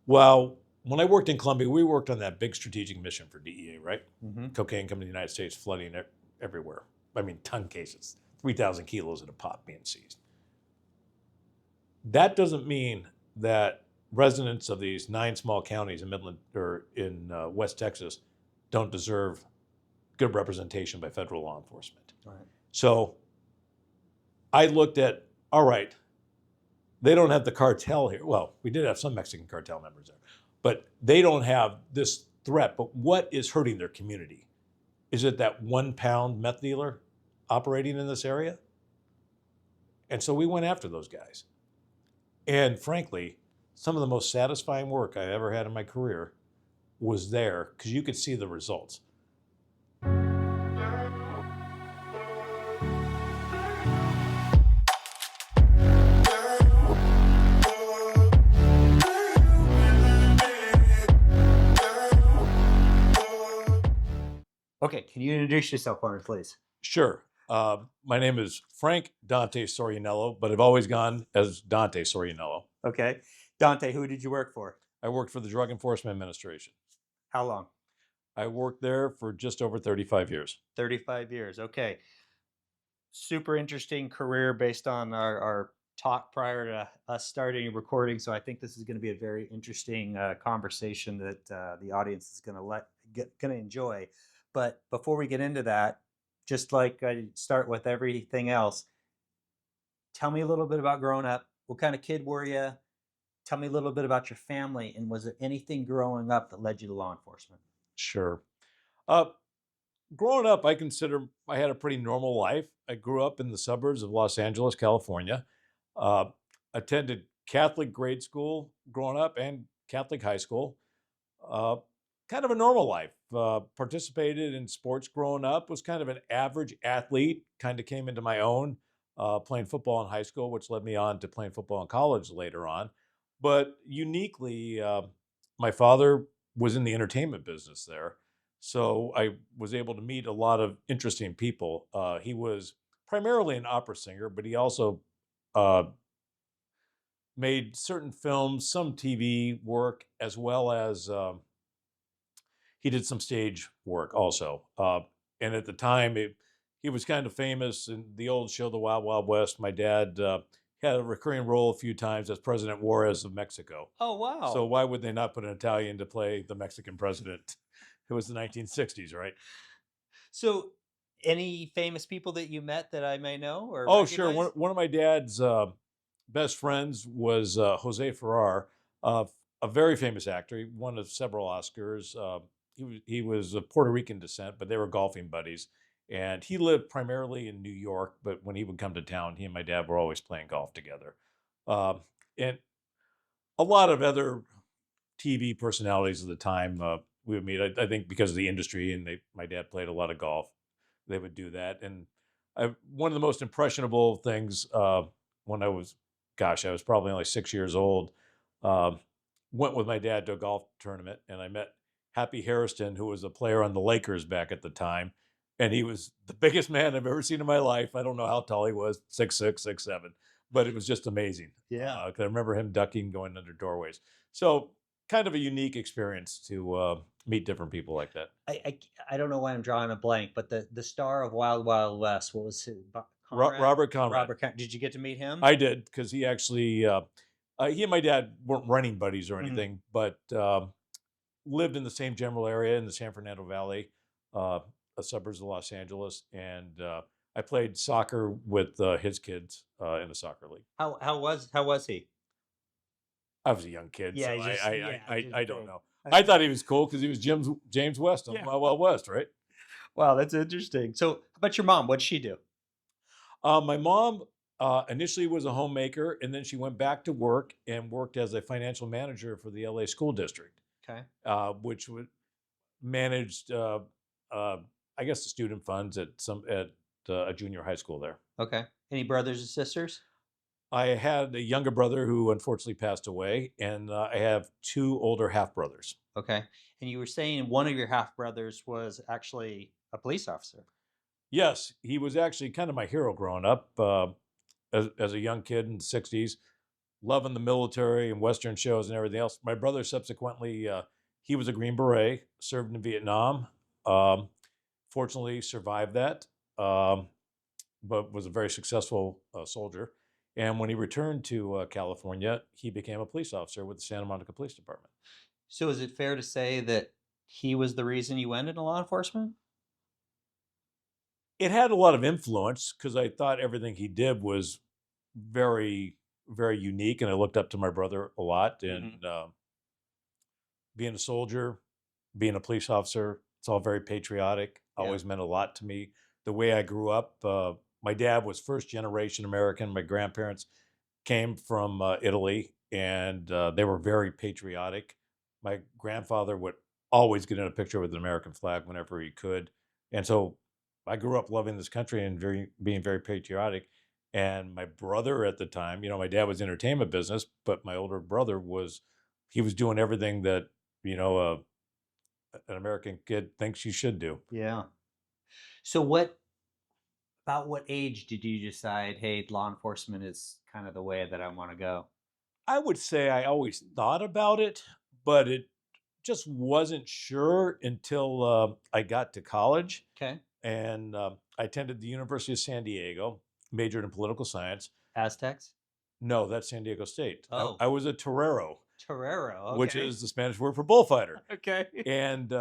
Well, when I worked in Colombia, we worked on that big strategic mission for DEA, right? Mm-hmm. Cocaine coming to the United States, flooding everywhere. I mean, ton cases, 3,000 kilos at a pop being seized. That doesn't mean that residents of these 9 small counties in Midland or in West Texas don't deserve good representation by federal law enforcement. Right. So I looked at, all right, they don't have the cartel here. Well, we did have some Mexican cartel members there, but they don't have this threat. But what is hurting their community? Is it that 1 pound meth dealer operating in this area? And so we went after those guys. And frankly, some of the most satisfying work I ever had in my career was there because you could see the results. Okay, can you introduce yourself for me, please? Sure. My name is Frank Dante Sorianello, but I've always gone as Dante Sorianello. Okay. Dante, who did you work for? I worked for the Drug Enforcement Administration. How long? I worked there for just over 35 years. 35 years. Okay. Super interesting career based on our talk prior to us starting recording. So I think this is going to be a very interesting conversation that the audience is going to enjoy. But before we get into that, just like I start with everything else, tell me a little bit about growing up. What kind of kid were you? Tell me a little bit about your family. And was there anything growing up that led you to law enforcement? Sure. Growing up, I consider I had a pretty normal life. I grew up in the suburbs of Los Angeles, California. Attended Catholic grade school growing up and Catholic high school. Kind of a normal life. Participated in sports growing up. Was kind of an average athlete. Kind of came into my own playing football in high school, which led me on to playing football in college later on. But uniquely, my father was in the entertainment business there. So I was able to meet a lot of interesting people. He was primarily an opera singer, but he also made certain films, some TV work, as well as he did some stage work also. And at the time, he was kind of famous in the old show, The Wild Wild West. My dad had a recurring role a few times as President Juarez of Mexico. Oh, wow. So why would they not put an Italian to play the Mexican president? It was the 1960s, right? So, any famous people that you met that I may know or Oh, sure. recognize? One of my dad's best friends was Jose Ferrer, a very famous actor. He won several Oscars. He was of Puerto Rican descent, but they were golfing buddies. And he lived primarily in New York, but when he would come to town, he and my dad were always playing golf together. And a lot of other TV personalities of the time we would meet. I think because of the industry, and my dad played a lot of golf, they would do that. And one of the most impressionable things when I was probably only 6 years old, went with my dad to a golf tournament, and I met Happy Hairston, who was a player on the Lakers back at the time. And he was the biggest man I've ever seen in my life. I don't know how tall he was, 6'6", 6'7", but it was just amazing. Yeah. 'Cause I remember him ducking, going under doorways. So kind of a unique experience to meet different people like that. I don't know why I'm drawing a blank, but the star of Wild Wild West, what was his Robert Conrad. Did you get to meet him? I did, because he actually, he and my dad weren't running buddies or Mhm. anything, but lived in the same general area in the San Fernando Valley, the suburbs of Los Angeles, and I played soccer with his kids in a soccer league. How was he? I was a young kid, Yeah, so just- yeah, I just don't big. know. I thought he was cool because he was James West on Yeah. Wild Wild West, right? Wow, that's interesting. So, how about your mom? What'd she do? My mom initially was a homemaker, and then she went back to work and worked as a financial manager for the LA School District, Okay. which managed, I guess, the student funds at a junior high school there. Okay. Any brothers or sisters? I had a younger brother who unfortunately passed away, and I have 2 older half brothers. Okay. And you were saying one of your half brothers was actually a police officer. Yes, he was actually kind of my hero growing up. As a young kid in the 60s, loving the military and Western shows and everything else. My brother subsequently, he was a Green Beret, served in Vietnam. Um, Fortunately, survived that, but was a very successful soldier. And when he returned to California, he became a police officer with the Santa Monica Police Department. So is it fair to say that he was the reason you went into law enforcement? It had a lot of influence because I thought everything he did was very, very unique, and I looked up to my brother a lot. And being a soldier, being a police officer, it's all very patriotic. Yeah. Always meant a lot to me. The way I grew up, my dad was first generation American. My grandparents came from Italy, and they were very patriotic. My grandfather would always get in a picture with an American flag whenever he could, and so I grew up loving this country and being very patriotic. And my brother at the time, you know, my dad was entertainment business, but my older brother was, he was doing everything that, you know, an American kid thinks you should do. Yeah. So about what age did you decide, hey, law enforcement is kind of the way that I want to go? I would say I always thought about it, but it just wasn't sure until I got to college. Okay. And I attended the University of San Diego, majored in political science. Aztecs? No, that's San Diego State. Oh. I was a torero, Torero. Okay. which is the Spanish word for bullfighter. Okay. And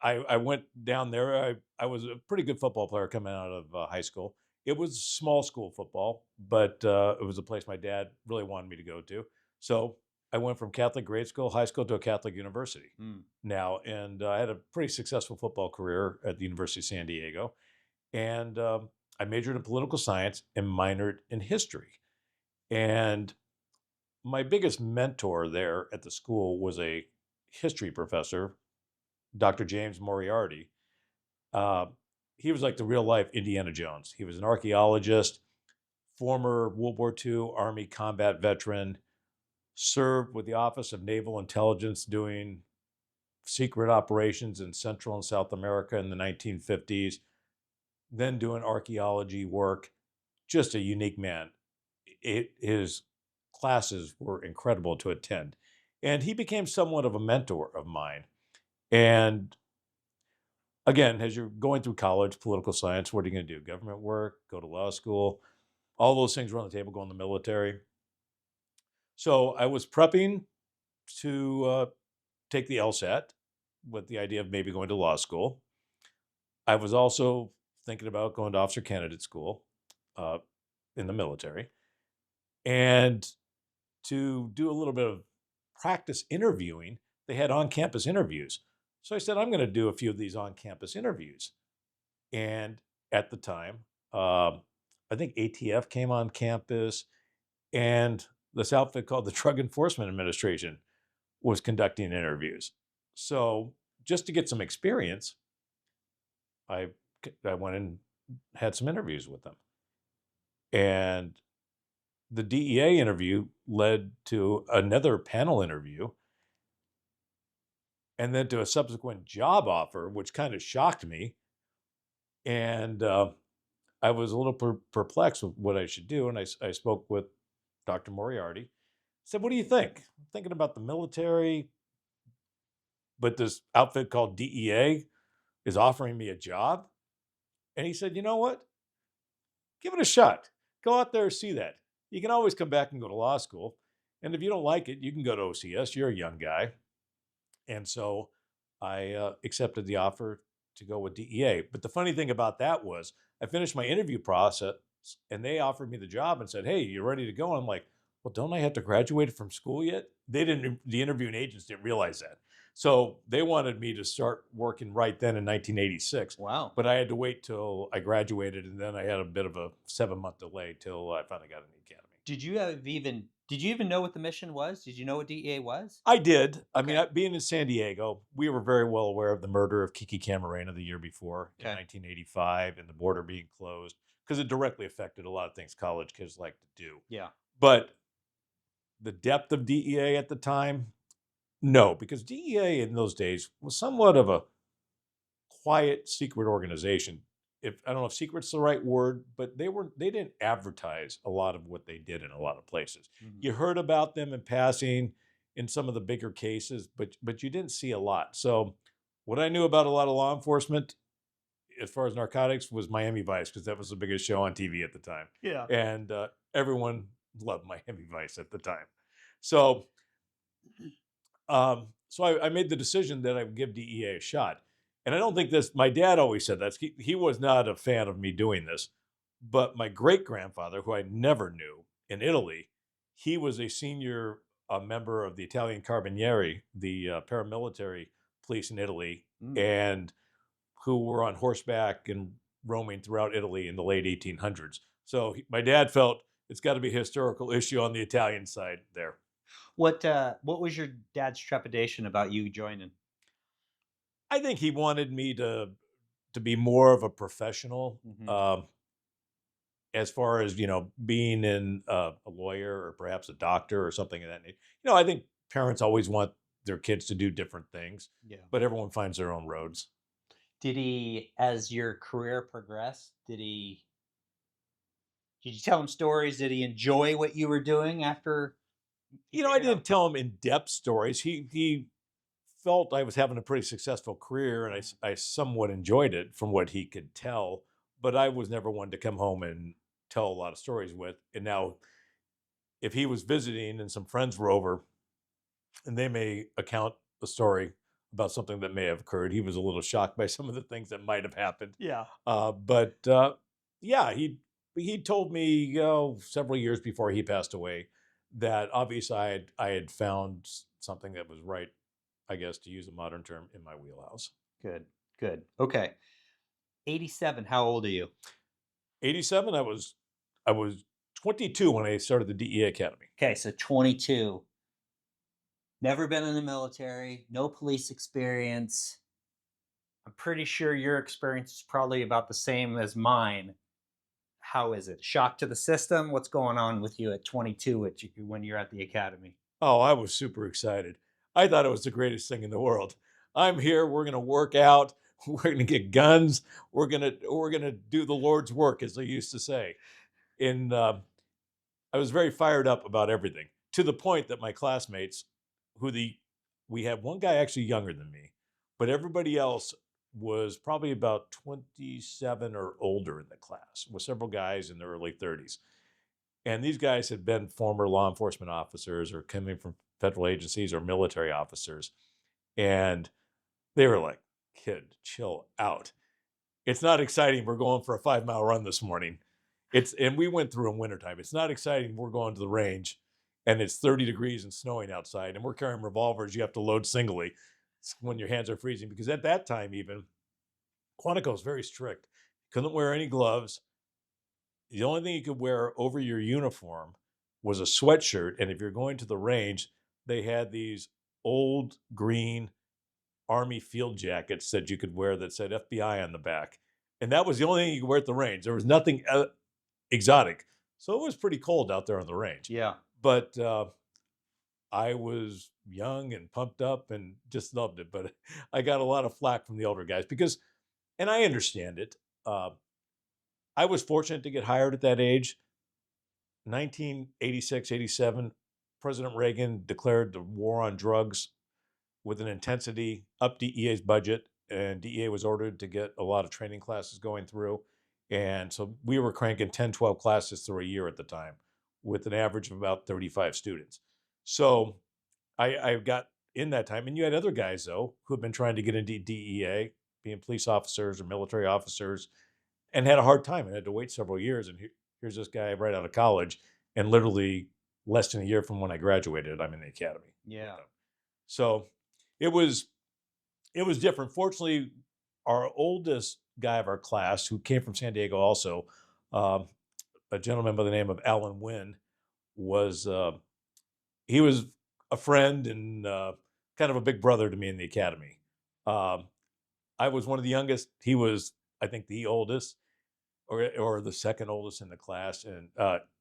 I went down there. I was a pretty good football player coming out of high school. It was small school football, but it was a place my dad really wanted me to go to. So I went from Catholic grade school, high school, to a Catholic university now. And I had a pretty successful football career at the University of San Diego. And I majored in political science and minored in history. And my biggest mentor there at the school was a history professor, Dr. James Moriarty. Uh, he was like the real life Indiana Jones. He was an archaeologist, former World War II Army combat veteran, served with the Office of Naval Intelligence doing secret operations in Central and South America in the 1950s, then doing archaeology work. Just a unique man. His classes were incredible to attend. And he became somewhat of a mentor of mine. And again, as you're going through college, political science, what are you going to do? Government work, go to law school, all those things were on the table, go in the military. So I was prepping to take the LSAT with the idea of maybe going to law school. I was also thinking about going to officer candidate school in the military, and to do a little bit of practice interviewing. They had on-campus interviews. So I said, I'm going to do a few of these on-campus interviews. And at the time, I think ATF came on campus, and this outfit called the Drug Enforcement Administration was conducting interviews. So just to get some experience, I went and had some interviews with them. And the DEA interview led to another panel interview, and then to a subsequent job offer, which kind of shocked me. And I was a little perplexed with what I should do. And I spoke with Dr. Moriarty. I said, what do you think? I'm thinking about the military, but this outfit called DEA is offering me a job. And he said, you know what? Give it a shot. Go out there and see that. You can always come back and go to law school. And if you don't like it, you can go to OCS. You're a young guy. And so I accepted the offer to go with DEA. But the funny thing about that was I finished my interview process and they offered me the job and said, hey, you ready to go? And I'm like, well, don't I have to graduate from school yet? They didn't, the interviewing agents didn't realize that. So they wanted me to start working right then in 1986. Wow. But I had to wait till I graduated, and then I had a bit of a 7-month delay till I finally got in the academy. Did you even know what the mission was? Did you know what DEA was? I did. I mean, Okay. being in San Diego, we were very well aware of the murder of Kiki Camarena the year before in Okay. 1985 and the border being closed, because it directly affected a lot of things college kids like to do. Yeah. But the depth of DEA at the time, no, because DEA in those days was somewhat of a quiet, secret organization. if I don't know if secret's the right word, but they didn't advertise a lot of what they did in a lot of places. Mhm. You heard about them in passing in some of the bigger cases, but you didn't see a lot. So what I knew about a lot of law enforcement as far as narcotics was Miami Vice, because that was the biggest show on TV at the time, Yeah. and everyone loved Miami Vice at the time. So I made the decision that I would give DEA a shot. And I don't think this, my dad always said that. He was not a fan of me doing this. But my great grandfather, who I never knew in Italy, he was a senior member of the Italian Carabinieri, the paramilitary police in Italy, Mm. and who were on horseback and roaming throughout Italy in the late 1800s. So my dad felt it's got to be a historical issue on the Italian side there. What was your dad's trepidation about you joining? I think he wanted me to be more of a professional, Mhm. as far as being in a lawyer or perhaps a doctor or something of that nature. I think parents always want their kids to do different things, Yeah. but everyone finds their own roads. Did he, as your career progressed, did you tell him stories? Did he enjoy what you were doing after he I figured out? didn't tell him in depth stories. He felt I was having a pretty successful career, and I somewhat enjoyed it from what he could tell. But I was never one to come home and tell a lot of stories with. And now, if he was visiting and some friends were over, and they may account a story about something that may have occurred. He was a little shocked by some of the things that might have happened. Yeah. But yeah, he told me several years before he passed away that obviously I had found something that was right, I guess, to use a modern term, in my wheelhouse. Good. Good. Okay. 87. How old are you? 87. I was 22 when I started the DEA Academy. Okay, so 22. Never been in the military, no police experience. I'm pretty sure your experience is probably about the same as mine. How is it? Shock to the system? What's going on with you at 22 when you're at the academy? Oh, I was super excited. I thought it was the greatest thing in the world. I'm here. We're going to work out. We're going to get guns. We're going to do the Lord's work, as they used to say. And I was very fired up about everything, to the point that my classmates, we had one guy actually younger than me, but everybody else was probably about 27 or older in the class, with several guys in their early 30s. And these guys had been former law enforcement officers or coming from federal agencies or military officers. And they were like, "Kid, chill out. It's not exciting. We're going for a 5 mile run this morning. And we went through in wintertime. It's not exciting. We're going to the range and it's 30 degrees and snowing outside. And we're carrying revolvers you have to load singly when your hands are freezing." Because at that time, even Quantico was very strict. Couldn't wear any gloves. The only thing you could wear over your uniform was a sweatshirt. And if you're going to the range, they had these old green Army field jackets that you could wear that said FBI on the back. And that was the only thing you could wear at the range. There was nothing exotic. So it was pretty cold out there on the range. Yeah. But I was young and pumped up and just loved it. But I got a lot of flack from the older guys because, and I understand it. I was fortunate to get hired at that age. 1986, 87, President Reagan declared the war on drugs with an intensity, up DEA's budget, and DEA was ordered to get a lot of training classes going through. And so we were cranking 10, 12 classes through a year at the time with an average of about 35 students. So I got in that time. And you had other guys, though, who had been trying to get into DEA, being police officers or military officers, and had a hard time and had to wait several years. And here's this guy right out of college, and literally less than a year from when I graduated, I'm in the academy. Yeah. So it was different. Fortunately, our oldest guy of our class, who came from San Diego, also um, a gentleman by the name of Alan Wynn, was he was a friend and kind of a big brother to me in the academy. Um, I was one of the youngest. He was, I think, the oldest, or the second oldest in the class, and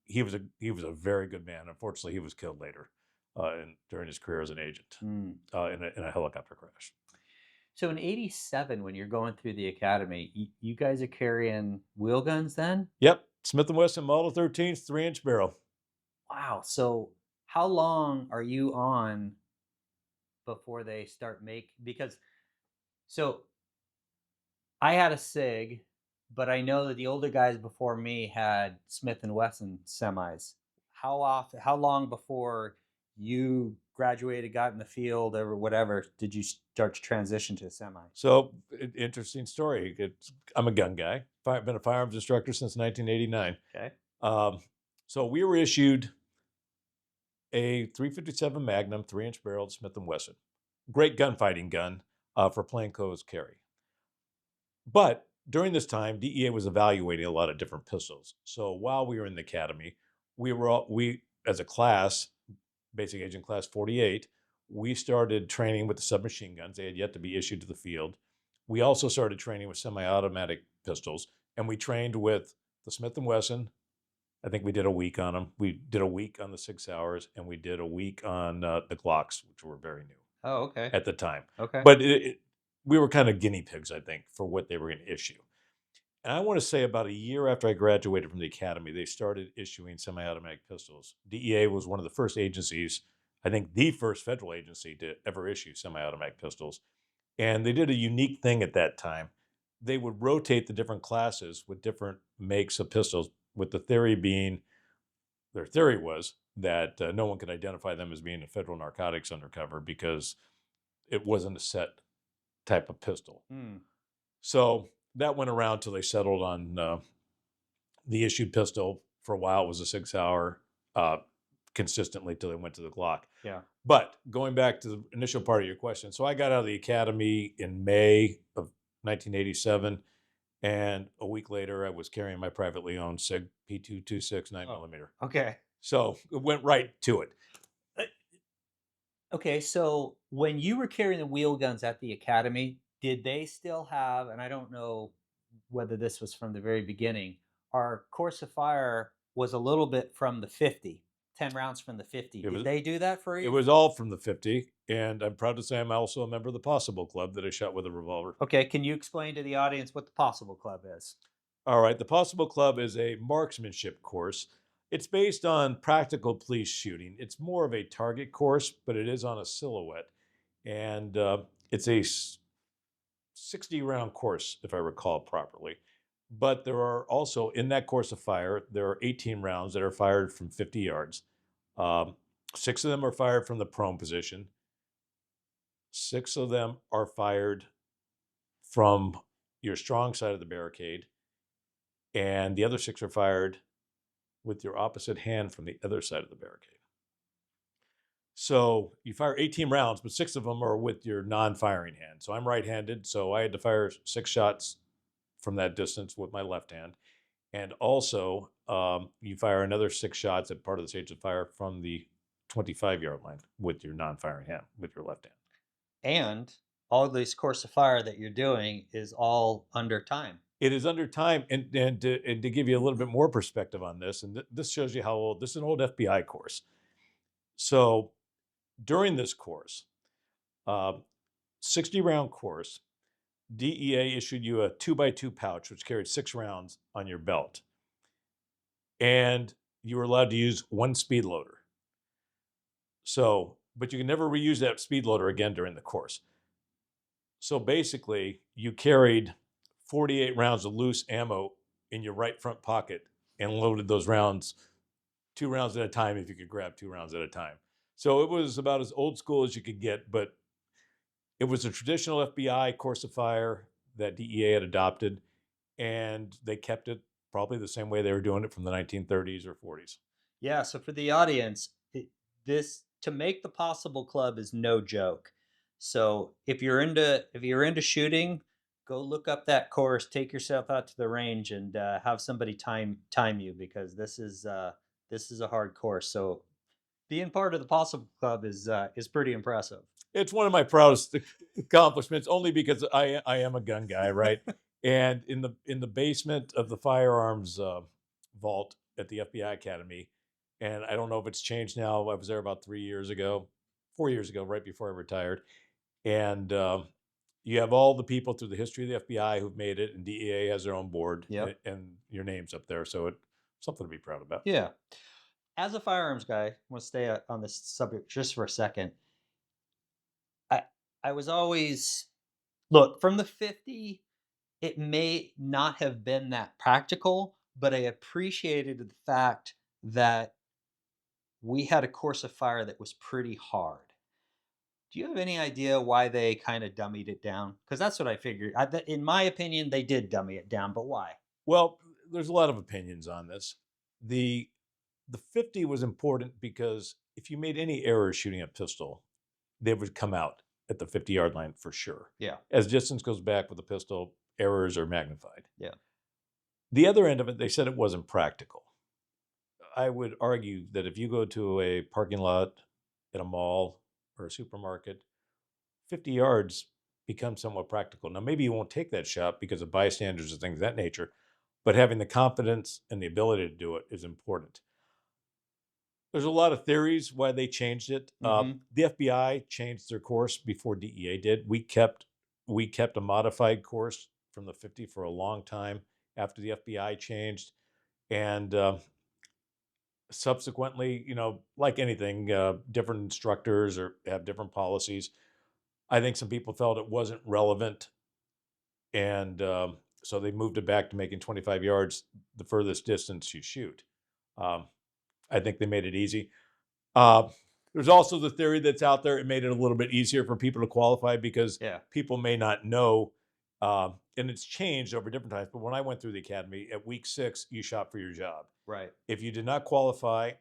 he was a very good man. Unfortunately, he was killed later during his career as an agent Mm. in a helicopter crash. So in '87, when you're going through the academy, you guys are carrying wheel guns then? Yep, Smith & Wesson Model 13s, 3-inch barrel. Wow. So how long are you on before they start because so I had a SIG, but I know that the older guys before me had Smith and Wesson semis. How long before you graduated, got in the field or whatever, did you start to transition to a semi? So, interesting story. I'm a gun guy. Been a firearms instructor since 1989. Okay. Um, so we were issued a 357 Magnum 3-inch barreled Smith & Wesson. Great gunfighting gun for plainclothes carry. But during this time, DEA was evaluating a lot of different pistols. So while we were in the academy, we as a class, basic agent class 48, we started training with the submachine guns. They had yet to be issued to the field. We also started training with semi-automatic pistols, and we trained with the Smith & Wesson. I think we did a week on them. We did a week on the 6 hours, and we did a week on the Glocks, which were very new Oh, okay. at the time. Okay. But we were kind of guinea pigs, I think, for what they were going to issue. And I want to say about a year after I graduated from the academy, they started issuing semi-automatic pistols. DEA was one of the first agencies, I think the first federal agency to ever issue semi-automatic pistols. And they did a unique thing at that time. They would rotate the different classes with different makes of pistols, with the theory being, their theory was that no one could identify them as being a federal narcotics undercover because it wasn't a set type of pistol. Hmm. So that went around till they settled on the issued pistol. For a while, it was a 6 hour consistently till they went to the Glock. Yeah. But going back to the initial part of your question, so I got out of the academy in May of 1987, and a week later, I was carrying my privately owned SIG P226 9mm. Okay. So it went right to it. Okay, so when you were carrying the wheel guns at the academy, did they still have, and I don't know whether this was from the very beginning, our course of fire was a little bit from the 50, 10 rounds from the 50. It Did was they do that for it you? was all from the 50, and I'm proud to say I'm also a member of the Possible Club that I shot with a revolver. Okay, can you explain to the audience what the Possible Club is? All right, the Possible Club is a marksmanship course. It's based on practical police shooting. It's more of a target course, but it is on a silhouette. And it's a 60 round course, if I recall properly. But there are also, in that course of fire, there are 18 rounds that are fired from 50 yards. 6 of them are fired from the prone position. 6 of them are fired from your strong side of the barricade. And the other 6 are fired with your opposite hand from the other side of the barricade. So you fire 18 rounds, but 6 of them are with your non-firing hand. So I'm right-handed, so I had to fire 6 shots from that distance with my left hand. And also, you fire another 6 shots at part of the stage of fire from the 25-yard line with your non-firing hand, with your left hand. And all this course of fire that you're doing is all under time. It is under time, and to give you a little bit more perspective on this, and this shows you how old, this is an old FBI course. So during this course, 60 round course, DEA issued you a 2x2 pouch, which carried 6 rounds on your belt. And you were allowed to use 1 speed loader. So, but you can never reuse that speed loader again during the course. So basically, you carried 48 rounds of loose ammo in your right front pocket and loaded those rounds 2 rounds at a time if you could grab 2 rounds at a time. So it was about as old school as you could get, but it was a traditional FBI course of fire that DEA had adopted, and they kept it probably the same way they were doing it from the 1930s or 40s. Yeah, so for the audience, this to make the Possible Club is no joke. So if you're into shooting, go look up that course, take yourself out to the range, and have somebody time you, because this is a hard course. So being part of the Possible Club is pretty impressive. It's one of my proudest accomplishments, only because I am a gun guy, right? And in the basement of the firearms vault at the FBI Academy, and I don't know if it's changed now. I was there about 3 years ago, 4 years ago, right before I retired, and You have all the people through the history of the FBI who've made it, and DEA has their own board, Yep. and your name's up there, so it's something to be proud about. Yeah. As a firearms guy, I want to stay on this subject just for a second. I I was always look from the 50. It may not have been that practical, but I appreciated the fact that we had a course of fire that was pretty hard. Do you have any idea why they kind of dummied it down? Because that's what I figured. In my opinion, they did dummy it down, but why? Well, there's a lot of opinions on this. The the 50 was important because if you made any error shooting a pistol, they would come out at the 50-yard line for sure. Yeah, As distance goes back with a pistol, errors are magnified. yeah, The other end of it, they said it wasn't practical. I would argue that if you go to a parking lot at a mall or a supermarket, 50 yards becomes somewhat practical. Now, maybe you won't take that shot because of bystanders and things of that nature, but having the confidence and the ability to do it is important. There's a lot of theories why they changed it. hmm The FBI changed their course before DEA did. We kept a modified course from the 50 for a long time after the FBI changed, and subsequently, like anything, different instructors or have different policies. I think some people felt it wasn't relevant, and so they moved it back to making 25 yards the furthest distance you shoot. Um, I think they made it easy. Uh, there's also the theory that's out there. It made it a little bit easier for people to qualify because yeah, people may not know, and it's changed over different times. But when I went through the academy at week 6, you shot for your job. right. If you did not qualify,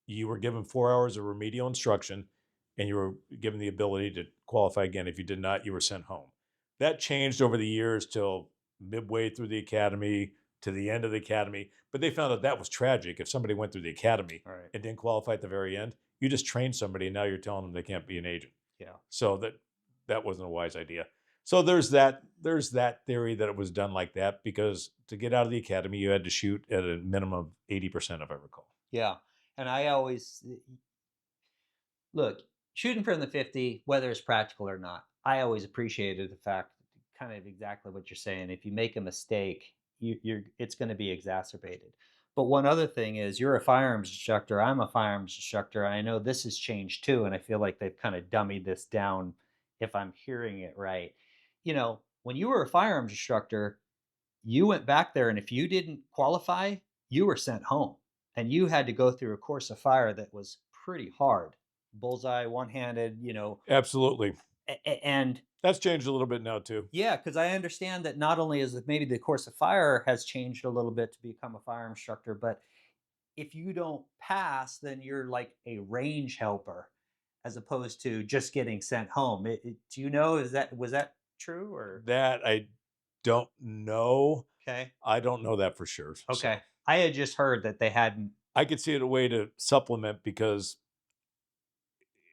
you were given 4 hours of remedial instruction, and you were given the ability to qualify again. If you did not, you were sent home. That changed over the years till midway through the academy to the end of the academy. But they found out that was tragic. If somebody went through the academy All right. and didn't qualify at the very end, you just trained somebody, and now you're telling them they can't be an agent. Yeah. So that wasn't a wise idea. So there's that theory that it was done like that because to get out of the academy, you had to shoot at a minimum of 80%, if I recall. Yeah. And I always look, shooting from the 50, whether it's practical or not, I always appreciated the fact, kind of exactly what you're saying. If you make a mistake, you're it's going to be exacerbated. But one other thing is, you're a firearms instructor. I'm a firearms instructor. I know this has changed too, and I feel like they've kind of dummied this down. If I'm hearing it right, when you were a firearms instructor, you went back there, and if you didn't qualify, you were sent home, and you had to go through a course of fire that was pretty hard, bullseye, one-handed, Absolutely. and That's changed a little bit now too. yeah, because I understand that not only is it maybe the course of fire has changed a little bit to become a fire instructor, but if you don't pass, then you're like a range helper as opposed to just getting sent home. Do you know, was that true or That I don't know. okay? I don't know that for sure. Okay. So I had just heard that they hadn't. I could see it a way to supplement because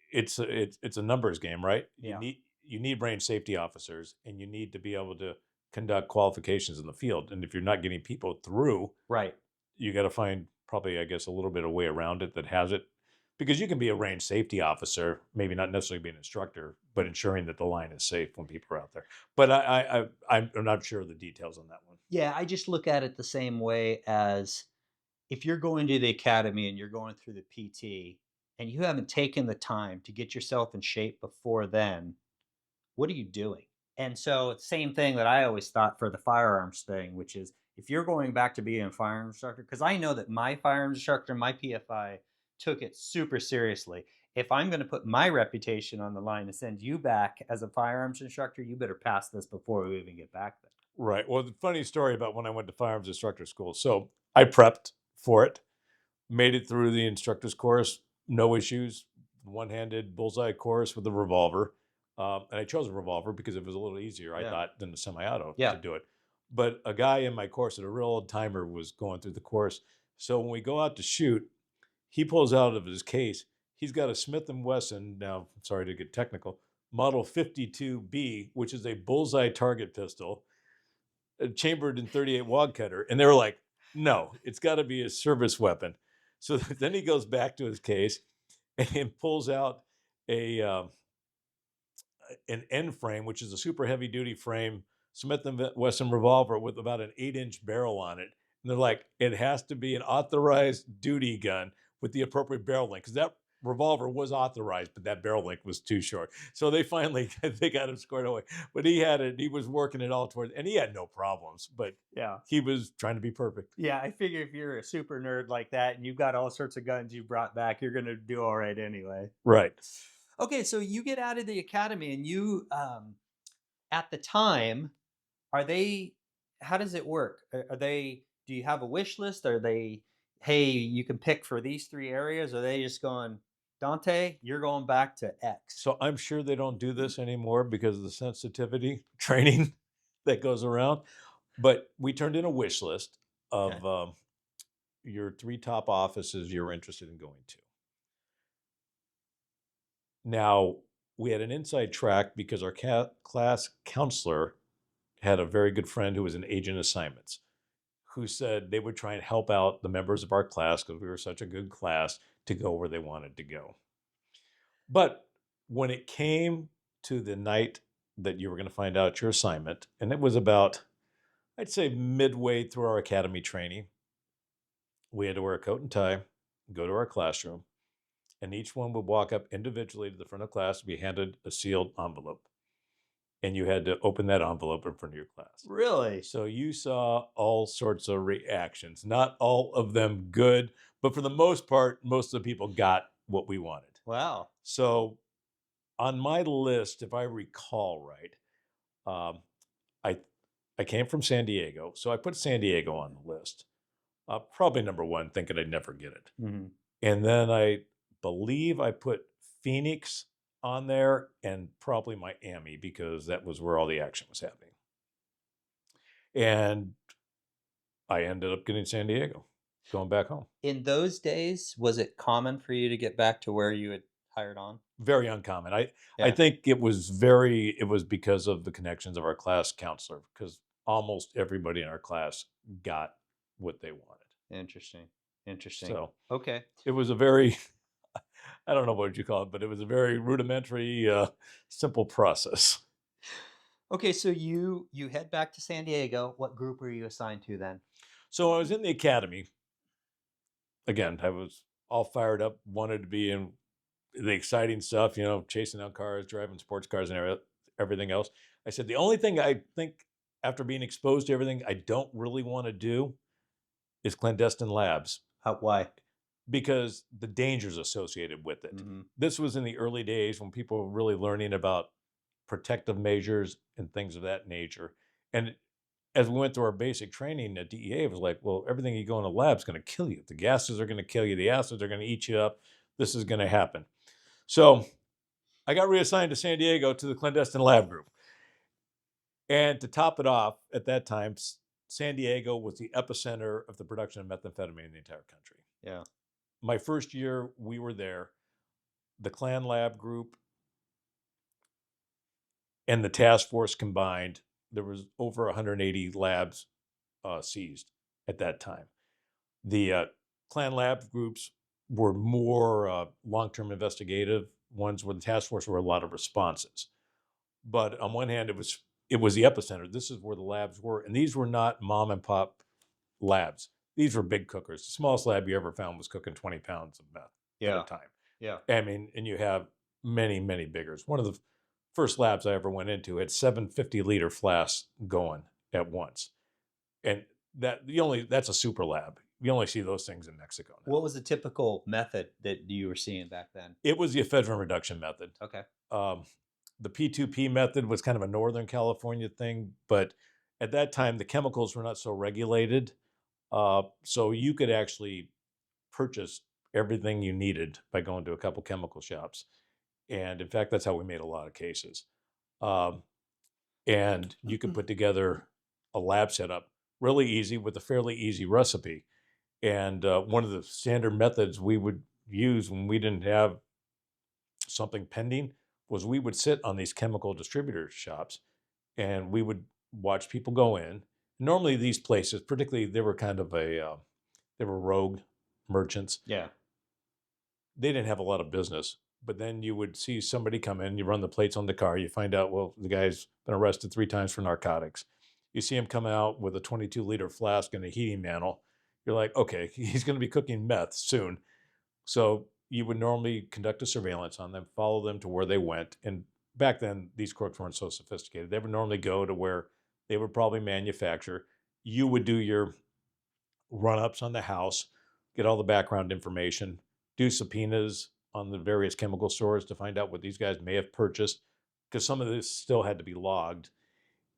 it's a numbers game, right? You Yeah, need you need range safety officers, and you need to be able to conduct qualifications in the field. And if you're not getting people through, right. you got to find probably, I guess, a little bit of way around it that has it. Because you can be a range safety officer, maybe not necessarily be an instructor, but ensuring that the line is safe when people are out there. But I'm not sure of the details on that one. Yeah, I just look at it the same way as if you're going to the academy and you're going through the PT and you haven't taken the time to get yourself in shape before then, what are you doing? And so, same thing that I always thought for the firearms thing, which is if you're going back to being a firearms instructor, because I know that my firearms instructor, my PFI, took it super seriously. If I'm going to put my reputation on the line and send you back as a firearms instructor, you better pass this before we even get back there. Right. Well, the funny story about when I went to firearms instructor school. So I prepped for it, made it through the instructor's course, no issues. One-handed bullseye course with a revolver, and I chose a revolver because it was a little easier, I Yeah. thought, than the semi-auto to Yeah. do it. But a guy in my course, a real old timer, was going through the course. So when we go out to shoot, he pulls out of his case. He's got a Smith and Wesson. Now, sorry to get technical. Model 52B, which is a bullseye target pistol, chambered in 38 wad cutter, and they were like, "No, it's got to be a service weapon." So then he goes back to his case and pulls out a an end frame, which is a super heavy duty frame Smith and Wesson revolver with about an 8-inch barrel on it. And they're like, it has to be an authorized duty gun with the appropriate barrel length, because that revolver was authorized, but that barrel length was too short. So they finally they got him squared away. But he had it. He was working it all towards, and he had no problems. But Yeah. he was trying to be perfect. Yeah, I figure if you're a super nerd like that and you've got all sorts of guns you brought back, you're gonna do all right anyway. Right. Okay, so you get out of the academy and you at the time, are they how does it work? Are they do you have a wish list? Are they, hey, you can pick for these three areas? Are they just going, Dante, you're going back to X? So I'm sure they don't do this anymore because of the sensitivity training that goes around. But we turned in a wish list of Okay. your 3 top offices you're interested in going to. Now, we had an inside track because our class counselor had a very good friend who was an agent assignments, who said they would try and help out the members of our class because we were such a good class to go where they wanted to go. But when it came to the night that you were going to find out your assignment, and it was about, I'd say, midway through our academy training, we had to wear a coat and tie, go to our classroom, and each one would walk up individually to the front of class, be handed a sealed envelope. And you had to open that envelope in front of your class. Really? So you saw all sorts of reactions, not all of them good, but for the most part, most of the people got what we wanted. Wow. So on my list, if I recall right, um, I I came from San Diego, so I put San Diego on the list. Probably number one, thinking I'd never get it. Mhm. And then I believe I put Phoenix on there and probably Miami because that was where all the action was happening. And I ended up getting San Diego, going back home. In those days, was it common for you to get back to where you had hired on? Very uncommon. I Yeah. think it was because of the connections of our class counselor, because almost everybody in our class got what they wanted. Interesting. Interesting. So Okay. it was a very, I don't know what you call it, but it was a very rudimentary, simple process. Okay, so you head back to San Diego. What group were you assigned to then? So I was in the academy. Again, I was all fired up, wanted to be in the exciting stuff, chasing down cars, driving sports cars, and everything else. I said, the only thing I think after being exposed to everything I don't really want to do is clandestine labs Why? because the dangers associated with it. Hmm. This was in the early days when people were really learning about protective measures and things of that nature. And as we went through our basic training at DEA, it was like, well, everything you go in a lab is going to kill you. The gases are going to kill you. The acids are going to eat you up. This is going to happen. So I got reassigned to San Diego to the clandestine lab group. And to top it off, at that time, San Diego was the epicenter of the production of methamphetamine in the entire country. Yeah. My first year we were there, the Clan Lab group and the task force combined, there was over 180 labs seized at that time. The Clan Lab groups were more long-term investigative ones, where the task force were a lot of responses. But on one hand, it was the epicenter. This is where the labs were, and these were not mom and pop labs. These were big cookers. The smallest lab you ever found was cooking 20 pounds of meth at Yeah. a time. Yeah. I mean, and you have many, many biggers. One of the first labs I ever went into had 750-liter flasks going at once, and that's a super lab. You only see those things in Mexico now. What was the typical method that you were seeing back then? It was the ephedrine reduction method. Okay. The P2P method was kind of a Northern California thing, but at that time the chemicals were not so regulated, so you could actually purchase everything you needed by going to a couple chemical shops. And in fact, that's how we made a lot of cases. Um, and you could put together a lab setup really easy with a fairly easy recipe. And one of the standard methods we would use when we didn't have something pending was we would sit on these chemical distributor shops and we would watch people go in. Normally, these places, particularly, they were kind of they were rogue merchants. Yeah. They didn't have a lot of business but then you would see somebody come in, you run the plates on the car, you find out, well, the guy's been arrested 3 times for narcotics. You see him come out with a 22-liter flask and a heating mantle. You're like, okay, he's going to be cooking meth soon. So you would normally conduct a surveillance on them, follow them to where they went. And back then, these crooks weren't so sophisticated. They would normally go to where they would probably manufacture. You would do your run-ups on the house, get all the background information, do subpoenas on the various chemical stores to find out what these guys may have purchased, because some of this still had to be logged.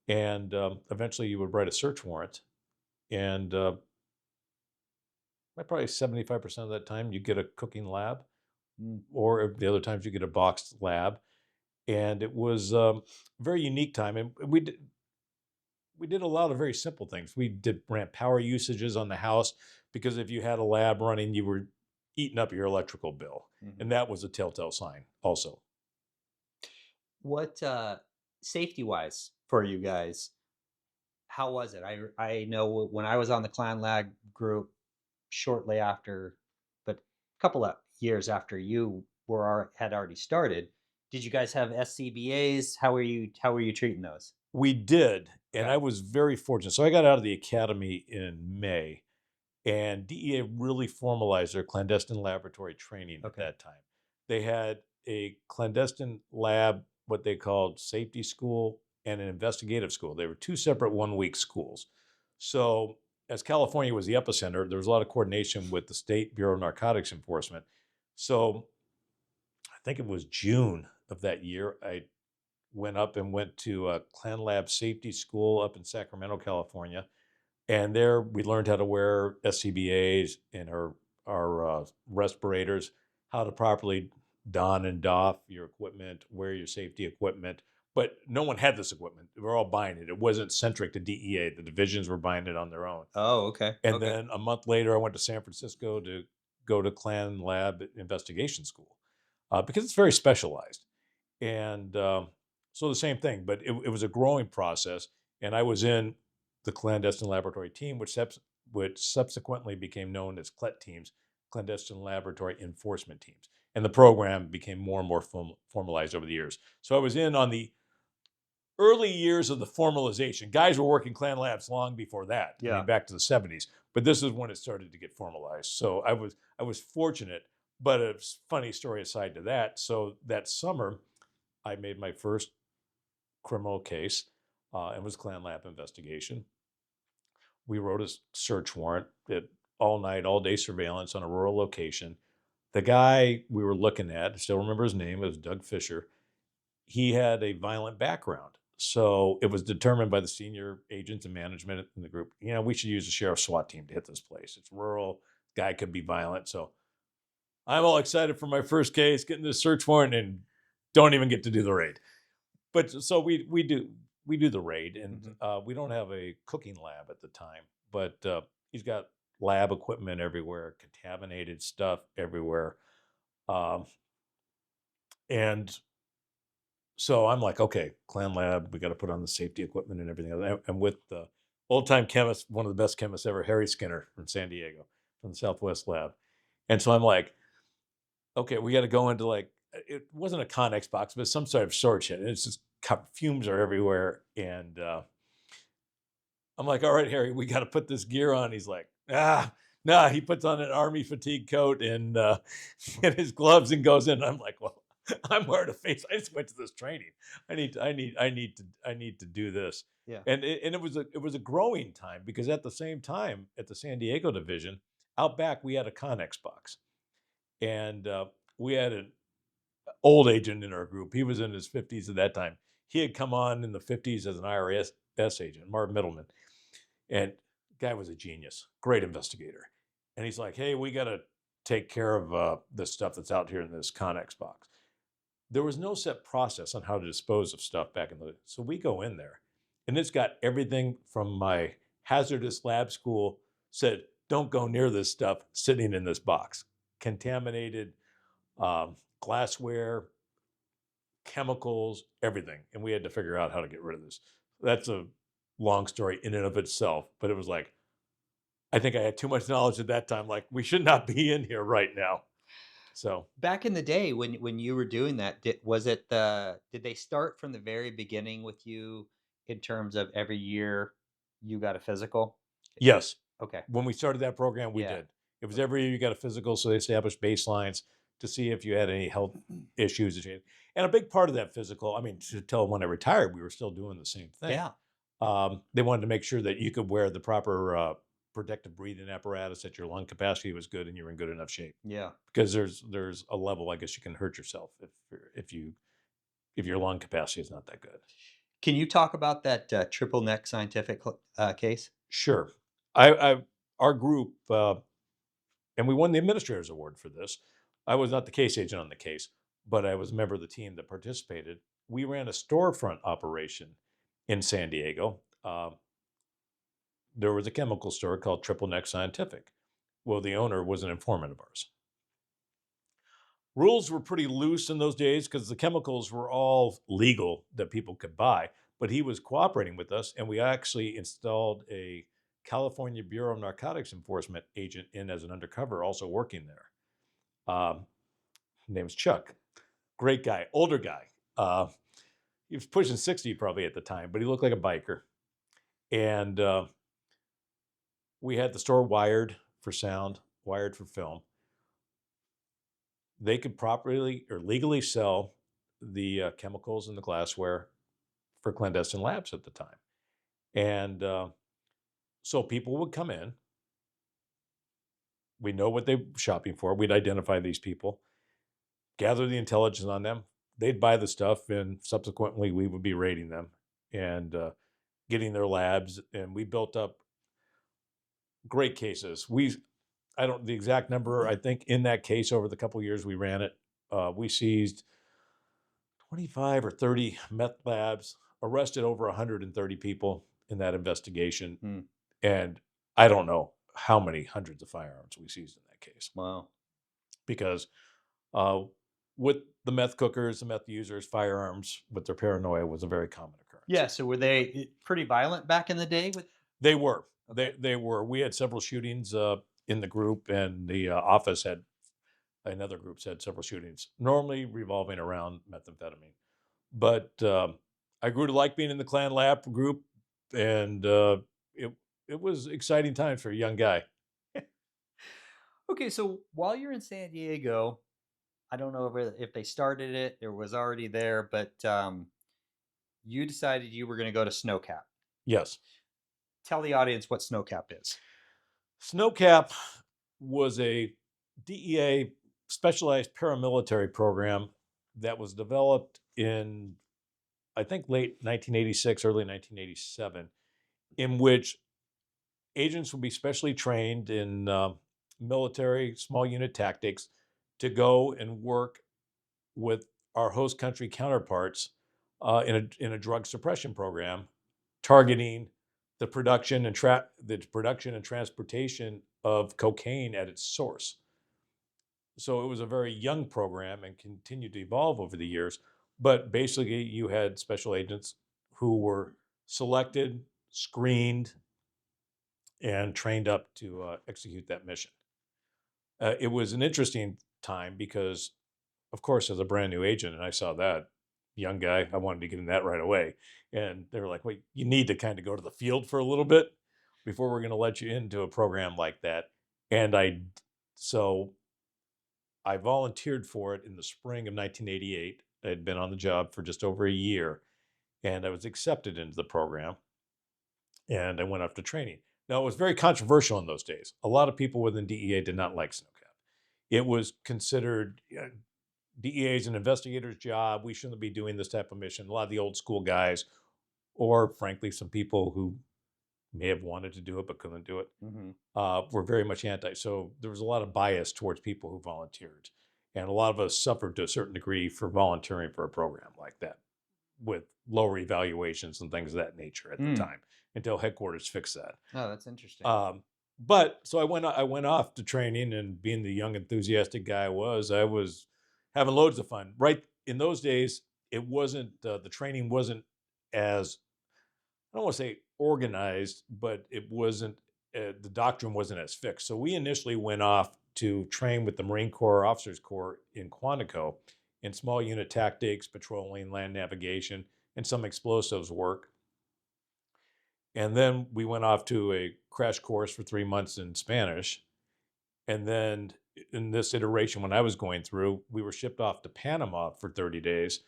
And eventually you would write a search warrant. And probably 75% of that time you get a cooking lab, or the other times you get a boxed lab. And it was a very unique time. And we did a lot of very simple things. Ran power usages on the house, because if you had a lab running, you were eating up your electrical bill. And that was a telltale sign also. What safety wise for you guys? How was it? I know when I was on the Clan Lab group shortly after, but a couple of years after you had already started, did you guys have SCBAs? How were you treating those? We did, and Okay. I was very fortunate. So I got out of the academy in May, and DEA really formalized their clandestine laboratory training at Okay. that time. They had a clandestine lab, what they called safety school, and an investigative school. They were 2 separate 1-week schools. So as California was the epicenter, there was a lot of coordination with the State Bureau of Narcotics Enforcement. So I think it was June of that year, I went to a Clan Lab Safety School up in Sacramento, California, and there we learned how to wear SCBAs and our respirators, how to properly don and doff your equipment, wear your safety equipment. But no one had this equipment. We were all buying it. It wasn't centric to DEA. The divisions were buying it on their own. Oh, okay. And then a month later, I went to San Francisco to go to Clan Lab Investigation School, because it's very specialized. And so the same thing, but it was a growing process. And I was in the clandestine laboratory team, which subsequently became known as CLET teams, clandestine laboratory enforcement teams. And the program became more and more formalized over the years. So I was in on the early years of the formalization. Guys were working Clan Labs long before that. I Yeah. mean, back to the 70s. But this is when it started to get formalized. So I was fortunate. But a funny story aside to that. So that summer, I made my first criminal case. It was Clan Lab investigation. We wrote a search warrant, did all night, all day surveillance on a rural location. The guy we were looking at, I still remember his name, it was Doug Fisher. He had a violent background. So it was determined by the senior agents and management in the group, we should use the sheriff's SWAT team to hit this place. It's rural, guy could be violent. So I'm all excited for my first case, getting this search warrant, and don't even get to do the raid. But so we do the raid, and we don't have a cooking lab at the time, but he's got lab equipment everywhere, contaminated stuff everywhere, and so I'm like, okay, Clan Lab, we got to put on the safety equipment and everything. I'm with the old time chemist, one of the best chemists ever, Harry Skinner from San Diego, from the Southwest Lab, and so I'm like, okay, we got to go into it wasn't a Connex box, but some sort of storage shed. And it's just fumes are everywhere. And I'm like, all right, Harry, we got to put this gear on. He's like, nah, he puts on an army fatigue coat and, and his gloves and goes in. I'm like, well, I'm wearing a face. I just went to this training. I need to do this. Yeah. And it was a growing time, because at the same time at the San Diego division out back, we had a Connex box. And we had an old agent in our group. He was in his 50s at that time. He had come on in the 50s as an IRS agent, Martin Middleman. And the guy was a genius, great investigator. And he's like, hey, we got to take care of this stuff that's out here in this Connex box. There was no set process on how to dispose of stuff back in the day. So we go in there, and it's got everything from my hazardous lab school said, don't go near this stuff sitting in this box. Contaminated glassware, chemicals, everything. And we had to figure out how to get rid of this. That's a long story in and of itself, but it was like, I think I had too much knowledge at that time. Like, we should not be in here right now. So Back in the day when you were doing that, did they start from the very beginning with you in terms of every year you got a physical? yes, Okay. when we started that program, we Yeah. did. It was every year you got a physical, so they established baselines to see if you had any health issues. And a big part of that physical, I mean, until when I retired, we were still doing the same thing. Yeah. They wanted to make sure that you could wear the proper protective breathing apparatus, that your lung capacity was good and you were in good enough shape. Yeah. Because there's a level, I guess you can hurt yourself if your lung capacity is not that good. Can you talk about that triple neck scientific case? Sure, I our group and we won the administrators award for this. I was not the case agent on the case, but I was a member of the team that participated. We ran a storefront operation in San Diego. There was a chemical store called Triple Neck Scientific. Well, the owner was an informant of ours. Rules were pretty loose in those days because the chemicals were all legal that people could buy, but he was cooperating with us, and we actually installed a California Bureau of Narcotics Enforcement agent in as an undercover, also working there. His name's Chuck. Great guy, older guy. He was pushing 60 probably at the time, but he looked like a biker. And we had the store wired for sound, wired for film. They could properly or legally sell the chemicals in the glassware for clandestine labs at the time. And so people would come in. We know what they're shopping for. We'd identify these people, gather the intelligence on them. They'd buy the stuff, and subsequently we would be raiding them and getting their labs. And we built up great cases. I don't the exact number. I think in that case, over the couple of years we ran it, we seized 25 or 30 meth labs, arrested over 130 people in that investigation, Hmm. and I don't know how many hundreds of firearms we seized in that case. Wow. Because with the meth cookers, the meth users, firearms with their paranoia was a very common occurrence. Yeah. So were they pretty violent back in the day? They were. Okay. They were. We had several shootings in the group, and the office had another group had several shootings, normally revolving around methamphetamine. But I grew to like being in the Clan Lab group, and it was exciting times for a young guy. Okay. So while you're in San Diego, I don't know if they started it or was already there, but you decided you were going to go to Snowcap. Yes, Tell the audience what Snowcap is. Snowcap was a DEA specialized paramilitary program that was developed in, I think, late 1986, early 1987, in which agents would be specially trained in military small unit tactics to go and work with our host country counterparts in a drug suppression program targeting the production and transportation of cocaine at its source. So it was a very young program and continued to evolve over the years. But basically, you had special agents who were selected, screened, and trained up to execute that mission. It was an interesting time because, of course, as a brand new agent, and I saw that young guy, I wanted to get in that right away. And they were like, "Wait, you need to kind of go to the field for a little bit before we're going to let you into a program like that." And so I volunteered for it in the spring of 1988. I had been on the job for just over a year, and I was accepted into the program, and I went off to training. Now, it was very controversial in those days. A lot of people within DEA did not like Snowcap. It was considered DEA is an investigator's job. We shouldn't be doing this type of mission. A lot of the old school guys, or frankly, some people who may have wanted to do it but couldn't do it, were very much anti. So there was a lot of bias towards people who volunteered. And a lot of us suffered to a certain degree for volunteering for a program like that with lower evaluations and things of that nature at the time until headquarters fixed that. Oh, that's interesting. But so I went off to training, and being the young enthusiastic guy I was having loads of fun. Right in those days, it wasn't the training wasn't as, I don't want to say organized, but it wasn't the doctrine wasn't as fixed. So we initially went off to train with the Marine Corps Officers Corps in Quantico in small unit tactics, patrolling, land navigation, and some explosives work. And then we went off to a crash course for 3 months in Spanish. And then in this iteration, when I was going through, we were shipped off to Panama for 30 days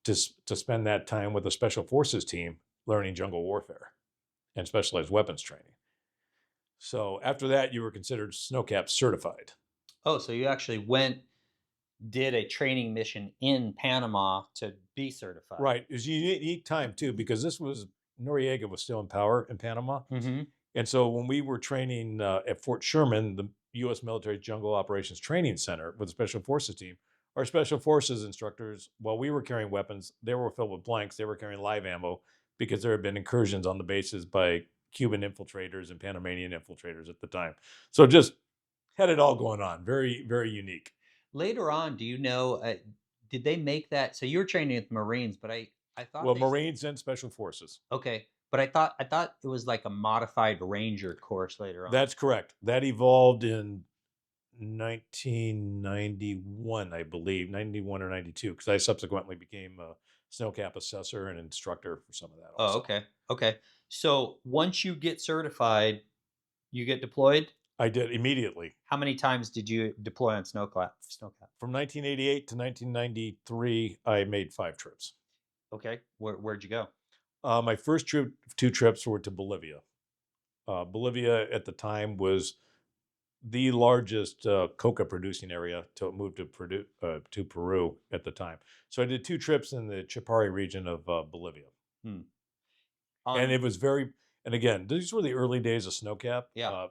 to spend that time with a special forces team learning jungle warfare and specialized weapons training. So after that, you were considered Snowcap certified. Oh, so you actually did a training mission in Panama to be certified. Right. It was a unique time too, because this was Noriega was still in power in Panama. Mm-hmm. And so when we were training at Fort Sherman, the U.S. Military Jungle Operations Training Center with the Special Forces team, our Special Forces instructors, while we were carrying weapons, they were filled with blanks. They were carrying live ammo because there had been incursions on the bases by Cuban infiltrators and Panamanian infiltrators at the time. So just had it all going on. Very, very unique. Later on, do you know, did they make that? So you were training with Marines, but I thought Well, Marines and Special Forces. okay, but I thought it was like a modified Ranger course later on. That's correct. That evolved in 1991, I believe, 91 or 92, because I subsequently became a snowcap assessor and instructor for some of that Oh, also. okay. Okay. So once you get certified, you get deployed. I did immediately. How many times did you deploy on Snowcap? From 1988 to 1993, I made 5 trips. Okay. Where'd you go? My first 2 trips were to Bolivia. Bolivia at the time was the largest coca producing area till it moved to Peru at the time. So I did 2 trips in the Chapare region of Bolivia. And it was and again, these were the early days of snowcap. Yeah.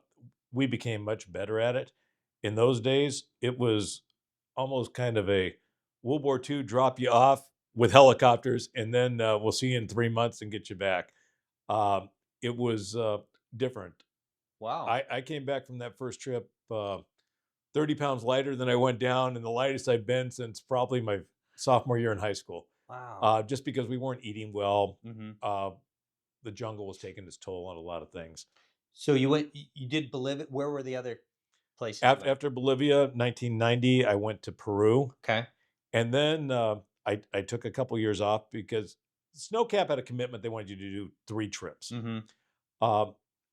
We became much better at it. In those days, it was almost kind of a World War II drop you off with helicopters, and then we'll see you in 3 months and get you back. It was different. Wow. I came back from that first trip 30 pounds lighter than I went down, and the lightest I've been since probably my sophomore year in high school. Wow. Just because we weren't eating well. Mm-hmm. The jungle was taking its toll on a lot of things. So you did Bolivia. Where were the other places? You went? After Bolivia, 1990, I went to Peru. Okay. And then I took a couple years off because Snowcap had a commitment. They wanted you to do 3 trips. Mm-hmm.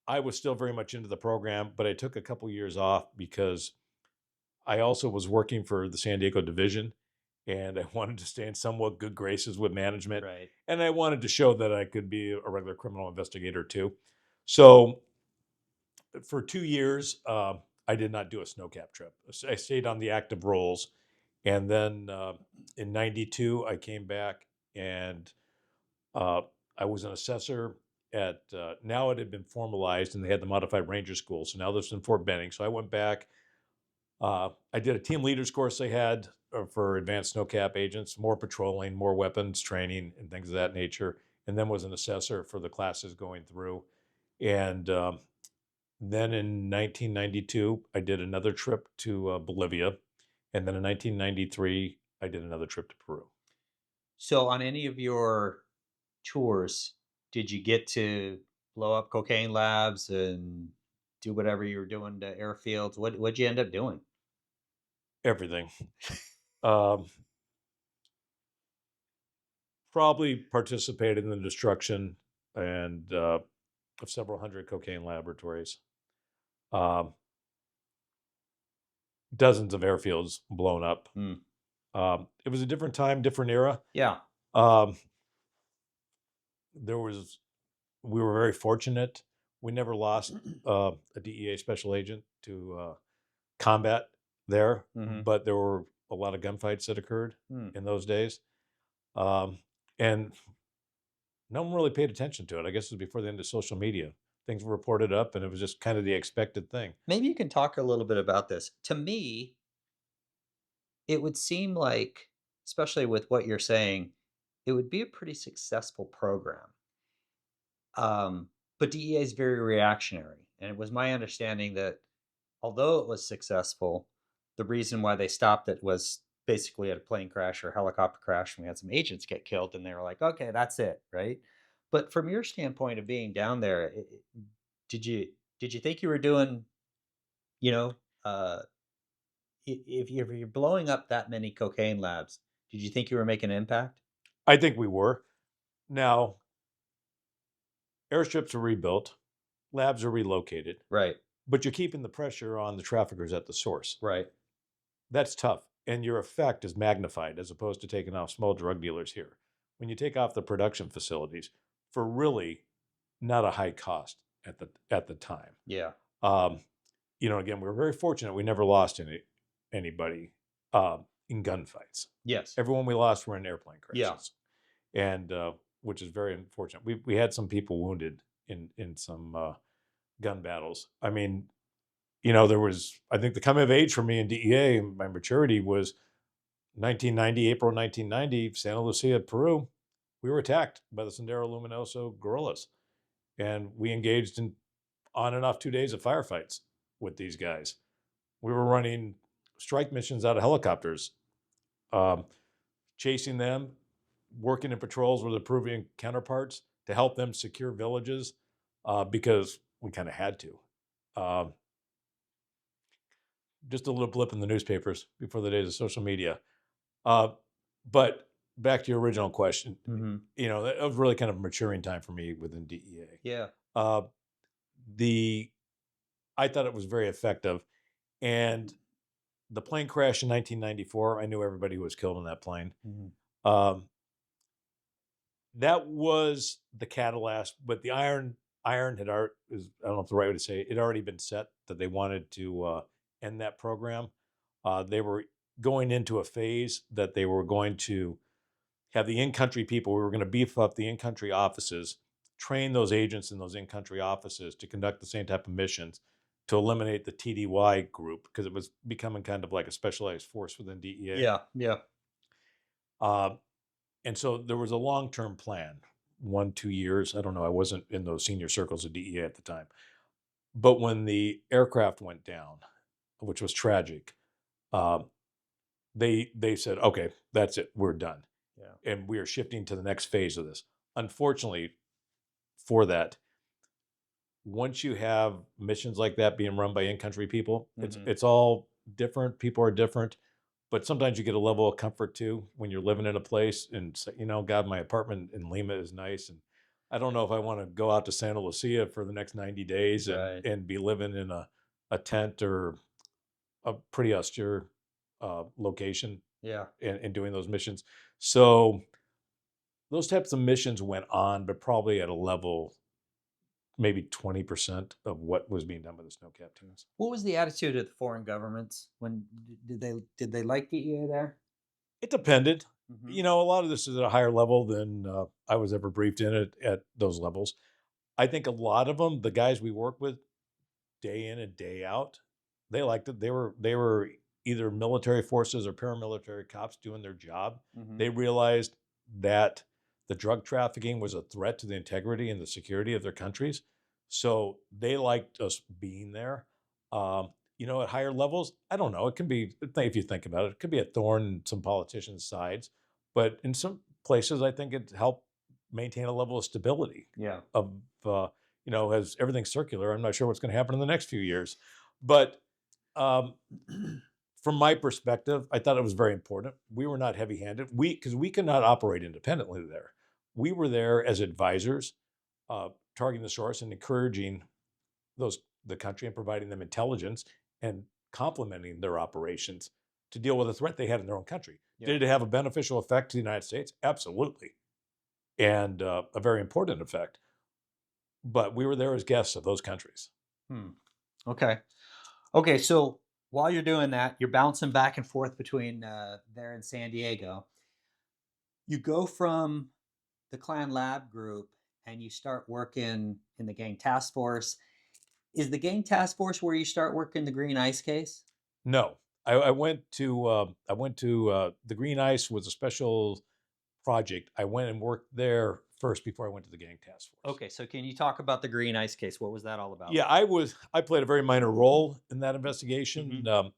I was still very much into the program, but I took a couple years off because I also was working for the San Diego division, and I wanted to stay in somewhat good graces with management. Right. And I wanted to show that I could be a regular criminal investigator too. So for 2 years, I did not do a snowcap trip. I stayed on the active roles. And then in 92, I came back and I was an assessor at, now it had been formalized and they had the modified ranger school. So now there's in Fort Benning. So I went back. I did a team leaders course they had for advanced snowcap agents, more patrolling, more weapons training, and things of that nature. And then was an assessor for the classes going through. And then in 1992, I did another trip to Bolivia. And then in 1993, I did another trip to Peru. So on any of your tours, did you get to blow up cocaine labs and do whatever you were doing to airfields? What'd you end up doing? Everything. Um, probably participated in the destruction and of several hundred cocaine laboratories. Dozens of airfields blown up. Mm. It was a different time, different era. Yeah. We were very fortunate. We never lost a DEA special agent to combat there, Mm-hmm. but there were a lot of gunfights that occurred in those days. And no one really paid attention to it. I guess it was before the end of social media. Things were reported up and it was just kind of the expected thing. Maybe you can talk a little bit about this. To me, it would seem like, especially with what you're saying, it would be a pretty successful program. But DEA is very reactionary. And it was my understanding that although it was successful, the reason why they stopped it was basically at a plane crash or helicopter crash, and we had some agents get killed, and they were like, okay, that's it, right? But from your standpoint of being down there, did you think you were doing, you know, if you're blowing up that many cocaine labs, did you think you were making an impact? I think we were. Now, airstrips are rebuilt, labs are relocated, Right, but you're keeping the pressure on the traffickers at the source. right. That's tough. And your effect is magnified as opposed to taking off small drug dealers here. When you take off the production facilities for really not a high cost at the time. Yeah. Um, again, we were very fortunate. We never lost anybody in gunfights. Yes. Everyone we lost were in airplane Yeah. crashes, and which is very unfortunate. We had some people wounded in some gun battles. I mean, there was, I think the coming of age for me in DEA, my maturity was 1990, April 1990, Santa Lucia, Peru. We were attacked by the Sendero Luminoso guerrillas, and we engaged in on and off 2 days of firefights with these guys. We were running strike missions out of helicopters, um, chasing them, working in patrols with the Peruvian counterparts to help them secure villages because we kind of had to. Um, just a little blip in the newspapers before the days of social media. But back to your original question, Mm-hmm. that was really kind of a maturing time for me within DEA. Yeah. Uh, the I thought it was very effective, and the plane crash in 1994. I knew everybody who was killed in that plane. Mm-hmm. That was the catalyst, but the iron had already, I don't know if the right way to say it, had already been set that they wanted to end that program. They were going into a phase that they were going to have the in-country people. We were going to beef up the in-country offices, train those agents in those in-country offices to conduct the same type of missions to eliminate the TDY group because it was becoming kind of like a specialized force within DEA. Yeah. Yeah. Uh, and so there was a long-term plan, 1, 2 years. I don't know. I wasn't in those senior circles of DEA at the time. But when the aircraft went down, which was tragic, they said, okay, that's it. We're done. Yeah. And we are shifting to the next phase of this. Unfortunately, for that, once you have missions like that being run by in-country people, Mhm. it's all different. People are different, but sometimes you get a level of comfort too when you're living in a place and say, God, my apartment in Lima is nice, and I don't know if I want to go out to Santa Lucia for the next 90 days Right. and be living in a tent or a pretty austere location Yeah. and doing those missions. So those types of missions went on, but probably at a level maybe 20% of what was being done by the Snowcap teams. What was the attitude of the foreign governments when did they like DEA there? It depended. Mm-hmm. A lot of this is at a higher level than I was ever briefed in at those levels. I think a lot of them, the guys we work with day in and day out, they liked it. They were either military forces or paramilitary cops doing their job. Mm-hmm. They realized that the drug trafficking was a threat to the integrity and the security of their countries. So they liked us being there. At higher levels, I don't know. It can be, if you think about it, it could be a thorn in some politicians' sides. But in some places, I think it helped maintain a level of stability Yeah. of, as everything's circular. I'm not sure what's going to happen in the next few years. But um, from my perspective, I thought it was very important. We were not heavy-handed. Because we could not operate independently there. We were there as advisors, targeting the source and encouraging the country and providing them intelligence and complementing their operations to deal with a threat they had in their own country. Yeah. Did it have a beneficial effect to the United States? Absolutely, and a very important effect. But we were there as guests of those countries. Hmm. Okay. Okay. So while you're doing that, you're bouncing back and forth between there and San Diego. You go from the Clan Lab group and you start working in the gang task force. Is the gang task force where you start working the green ice case? No, I went to the Green Ice was a special project. I went and worked there first before I went to the gang task force. Okay, so can you talk about the green ice case? What was that all about? Yeah, I played a very minor role in that investigation. Mhm.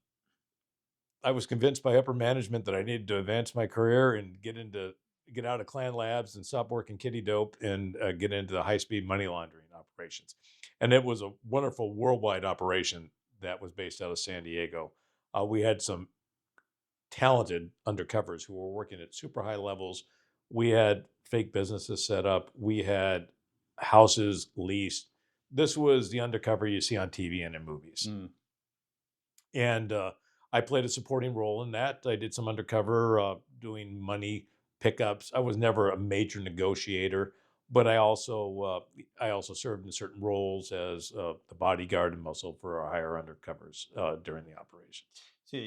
I was convinced by upper management that I needed to advance my career and get out of Clan Labs and stop working kitty dope and get into the high speed money laundering operations. And it was a wonderful worldwide operation that was based out of San Diego. We had some talented undercovers who were working at super high levels. We had fake businesses set up. We had houses leased. This was the undercover you see on TV and in movies. Mm. And I played a supporting role in that. I did some undercover doing money pickups. I was never a major negotiator, but I also served in certain roles as the bodyguard and muscle for our higher undercovers during the operation. So,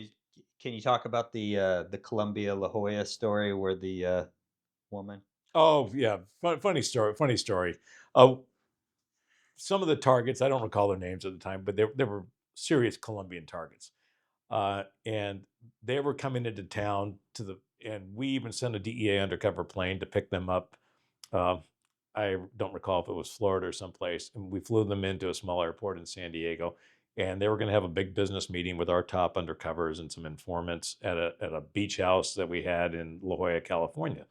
can you talk about the Colombia La Jolla story where the woman? Oh yeah, funny story. Funny story. Uh, some of the targets, I don't recall their names at the time, but they were serious Colombian targets. And they were coming into town and we even sent a DEA undercover plane to pick them up. Uh, I don't recall if it was Florida or someplace, and we flew them into a small airport in San Diego, and they were going to have a big business meeting with our top undercovers and some informants at a beach house that we had in La Jolla, California.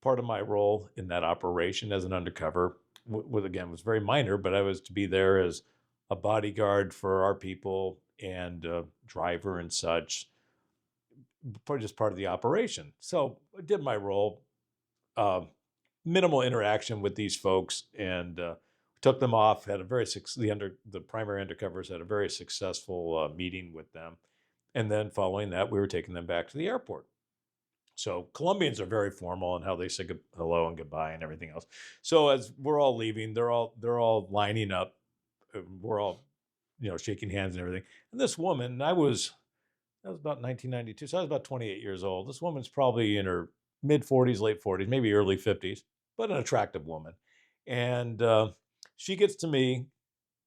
Part of my role in that operation as an undercover was very minor, but I was to be there as a bodyguard for our people and driver and such, just part of the operation. So I did my role, uh, minimal interaction with these folks, and took them off. Had a the primary undercovers had a very successful meeting with them, and then following that, we were taking them back to the airport. So Colombians are very formal in how they say hello and goodbye and everything else. So as we're all leaving, they're all lining up. We're all shaking hands and everything. And this woman, that was about 1992, so I was about 28 years old. This woman's probably in her mid 40s, late 40s, maybe early 50s, but an attractive woman. And she gets to me,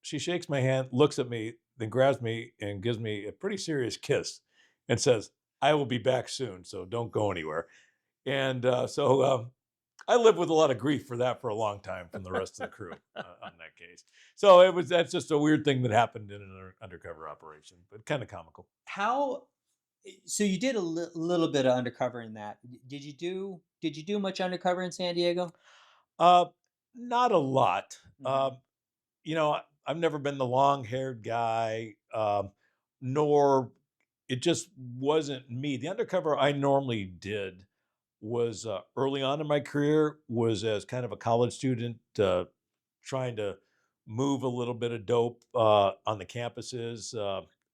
she shakes my hand, looks at me, then grabs me and gives me a pretty serious kiss and says, "I will be back soon, so don't go anywhere." And I lived with a lot of grief for that for a long time from the rest of the crew on that case. So that's just a weird thing that happened in an undercover operation, but kind of comical. How? So you did a little bit of undercover in that. Did you do much undercover in San Diego? Uh, Not a lot. Hmm. I've never been the long-haired guy, nor it just wasn't me. The undercover I normally did was early on in my career was as kind of a college student trying to move a little bit of dope on the campuses.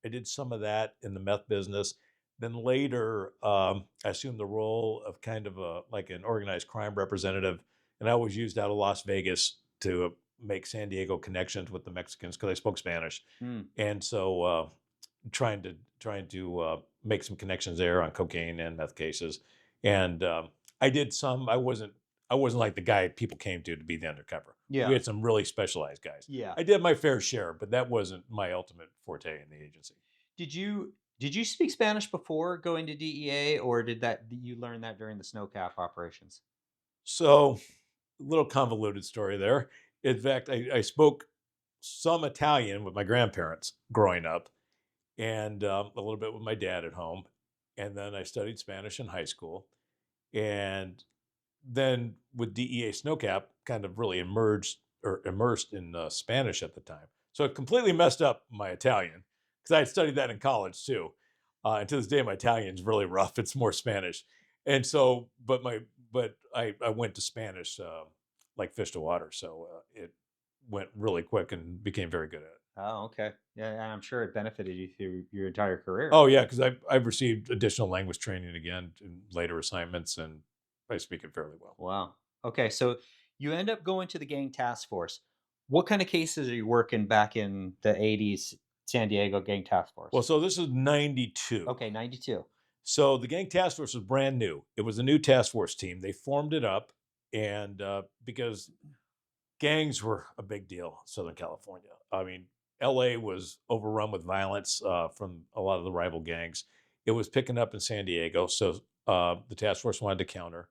I did some of that in the meth business. Then later, I assumed the role of kind of like an organized crime representative, and I was used out of Las Vegas to make San Diego connections with the Mexicans because I spoke Spanish, Mm. and so trying to make some connections there on cocaine and meth cases. And I did some. I wasn't like the guy people came to be the undercover. We Yeah. had some really specialized guys. Yeah. I did my fair share, but that wasn't my ultimate forte in the agency. Did you speak Spanish before going to DEA, or did you learn that during the snowcap operations? So, a little convoluted story there. In fact, I spoke some Italian with my grandparents growing up, and a little bit with my dad at home. And then I studied Spanish in high school. And then with DEA Snowcap, kind of really emerged or immersed in Spanish at the time. So it completely messed up my Italian because I had studied that in college too. And to this day, my Italian's really rough. It's more Spanish. And so, but I went to Spanish like fish to water. So it went really quick and became very good at it. Oh, okay. Yeah, and I'm sure it benefited you through your entire career. Oh yeah, because I've received additional language training again in later assignments, and I speak it fairly well. Wow. Okay, so you end up going to the gang task force. What kind of cases are you working back in the 80s San Diego gang task Well, force? so this is 92. Okay, 92. So the gang task force was brand new. It was a new task force team. They formed it up, and because gangs were a big deal in Southern California. I mean, LA was overrun with violence from a lot of the rival gangs. It was picking up in San Diego, so the task force wanted to counter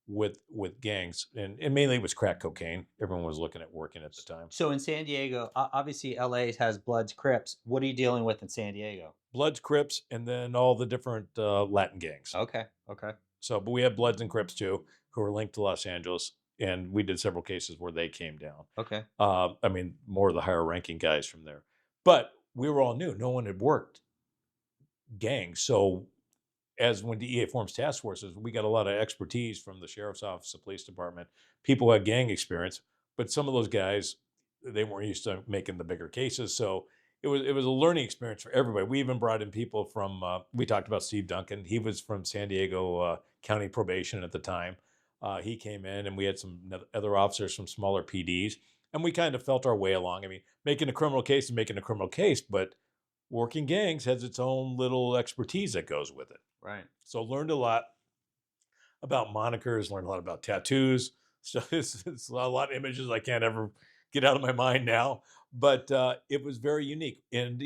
with gangs, and mainly it was crack cocaine. Everyone was looking at working at the time. So in San Diego, obviously LA has Bloods, Crips. What are you dealing with in San Diego? Bloods, Crips, and then all the different Latin gangs. Okay, okay. So, but we had Bloods and Crips too, who were linked to Los Angeles, and we did several cases where they came down. Okay. I mean, more of the higher ranking guys from there, but we were all new. No one had worked gangs. So as when DEA forms task forces, we got a lot of expertise from the sheriff's office, the police department, people who had gang experience. But some of those guys, they weren't used to making the bigger cases. So it was a learning experience for everybody. We even brought in people from we talked about Steve Duncan. He was from San Diego County Probation at the time. He came in, and we had some other officers from smaller PDs, and we kind of felt our way along. I mean, making a criminal case is making a criminal case, but working gangs has its own little expertise that goes with it. Right. So learned a lot about monikers, learned a lot about tattoos. So it's a lot of images I can't ever get out of my mind now. But it was very unique. And,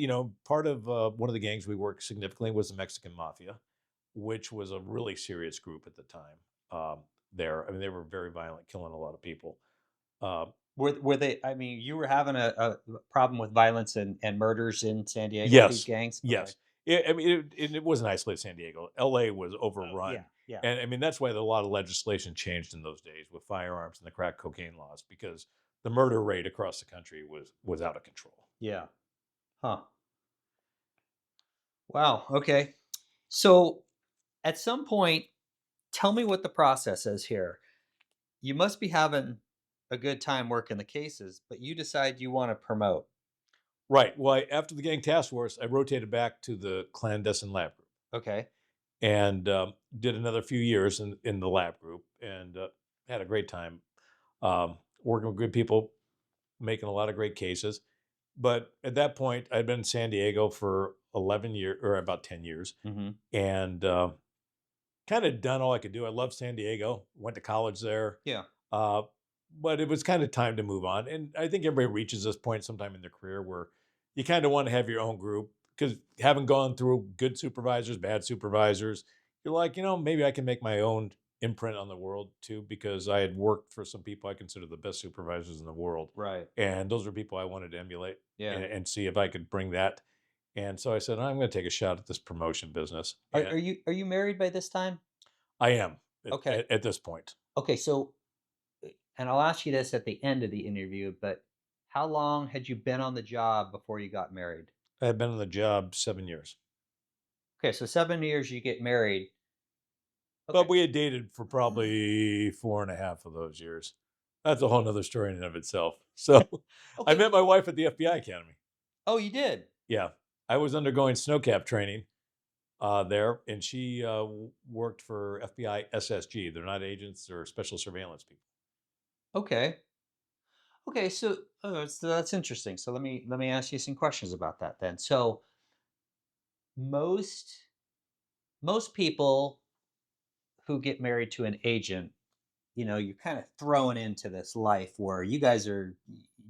part of one of the gangs we worked significantly was the Mexican Mafia, which was a really serious group at the time there. I mean, they were very violent, killing a lot of people. Uh, Were they? I mean, you were having a problem with violence and murders in San Diego with these yes, gangs. Okay. yes. I mean, it wasn't isolated San Diego. LA was overrun. Yeah. Yeah. And I mean, that's why a lot of legislation changed in those days with firearms and the crack cocaine laws, because the murder rate across the country was out of control. Yeah. Huh. Wow. Okay. So at some point, tell me what the process is here. You must be having a good time working the cases, but you decide you want to promote. Right. Well, after the gang task force, I rotated back to the clandestine lab group Okay. and did another few years in the lab group, and had a great time working with good people, making a lot of great cases. But at that point, I'd been in San Diego for 11 years, or about 10 years, Mm-hmm. and kind of done all I could do. I love San Diego, went to college there. Yeah. Uh, but it was kind of time to move on. And I think everybody reaches this point sometime in their career where you kind of want to have your own group, because having gone through good supervisors, bad supervisors, you're like, maybe I can make my own imprint on the world too, because I had worked for some people I consider the best supervisors in the world. Right. And those are people I wanted to emulate Yeah. and see if I could bring that. And so I said, I'm going to take a shot at this promotion business. Are, And are you are you married by this time? I am Okay. at this point. Okay. So, and I'll ask you this at the end of the interview, but how long had you been on the job before you got married? I had been on the job 7 years. Okay, so 7 years you get married. But Okay. we had dated for probably 4.5 of those years. That's a whole nother story in and of itself. So I Okay. met my wife at the FBI Academy. Oh, you did. Yeah. I was undergoing snowcap training there, and she worked for FBI SSG. They're not agents, they're special surveillance people. Okay. Okay, so that's interesting. So let me ask you some questions about that then. So most most people who get married to an agent, you're kind of thrown into this life where you guys are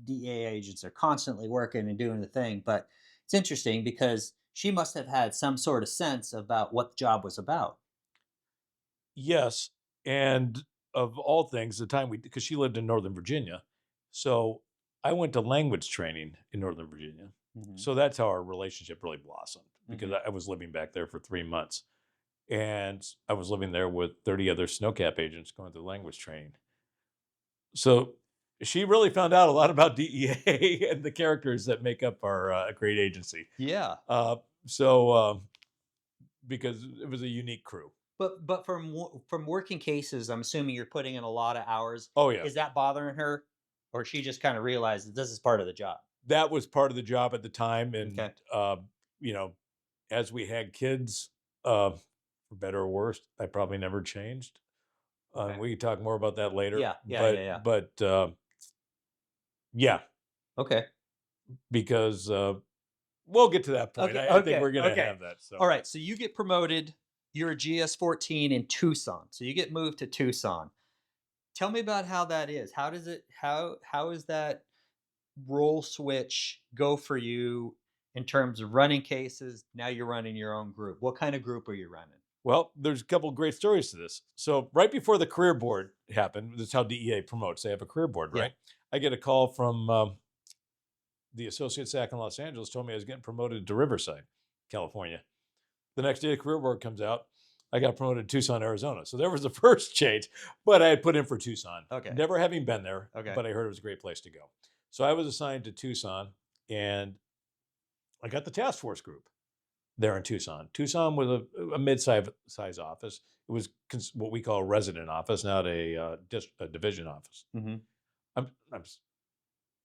DEA agents are constantly working and doing the thing. But it's interesting because she must have had some sort of sense about what the job was about. Yes. And of all things, the time because she lived in Northern Virginia. So I went to language training in Northern Virginia. Hmm. So that's how our relationship really blossomed, because Hmm. I was living back there for 3 months. And I was living there with 30 other snowcap agents going through language training. So she really found out a lot about DEA and the characters that make up our great agency. Yeah. Uh, so because it was a unique crew. But from working cases, I'm assuming you're putting in a lot of hours. Oh yeah, Is that bothering her, or she just kind of realized that this is part of the job? that was part of the job at the time. And Okay. you know, as we had kids, for better or worse, I probably never changed. Okay. We can talk more about that later. Yeah. Yeah. Yeah. But Yeah. yeah, Okay. because we'll get to that point. Okay. I think Okay. we're gonna Okay. have that. So All right. So you get promoted. You're a GS-14 in Tucson. So you get moved to Tucson. Tell me about how that is. How does it? How is that role switch go for you in terms of running cases? Now you're running your own group. What kind of group are you running? well, there's a couple of great stories to this. So right before the career board happened, this is how DEA promotes. They have a career board, Yeah. right? I get a call from the associate SAC in Los Angeles, told me I was getting promoted to Riverside, California. The next day, the career board comes out. I got promoted to Tucson, Arizona. So there was the first change, but I had put in for Tucson, Okay. never having been there, Okay. but I heard it was a great place to go. So I was assigned to Tucson, and I got the task force group. there in Tucson. Tucson was a mid-size office. It was what we call a resident office, not a division office. Mm-hmm. I'm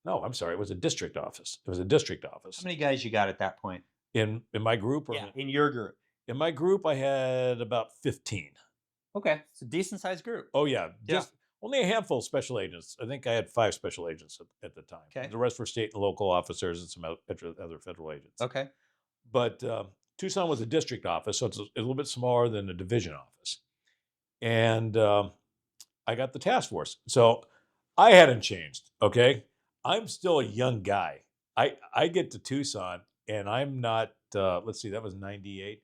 no, I'm sorry. It was a district office. It was a district How office many guys you got at that point? in my group. Or Yeah, in your group. in my group, I had about 15. Okay, it's a decent sized group. Oh yeah, Yeah. just only a handful of special agents. I think I had 5 special agents at the time. Okay. The rest were state and local officers and some other federal agents. Okay. But Tucson was a district office, so it's a little bit smaller than a division office. And I got the task force. So I hadn't changed. Okay, I'm still a young guy. I get to Tucson and I'm not. Let's see, that was '98.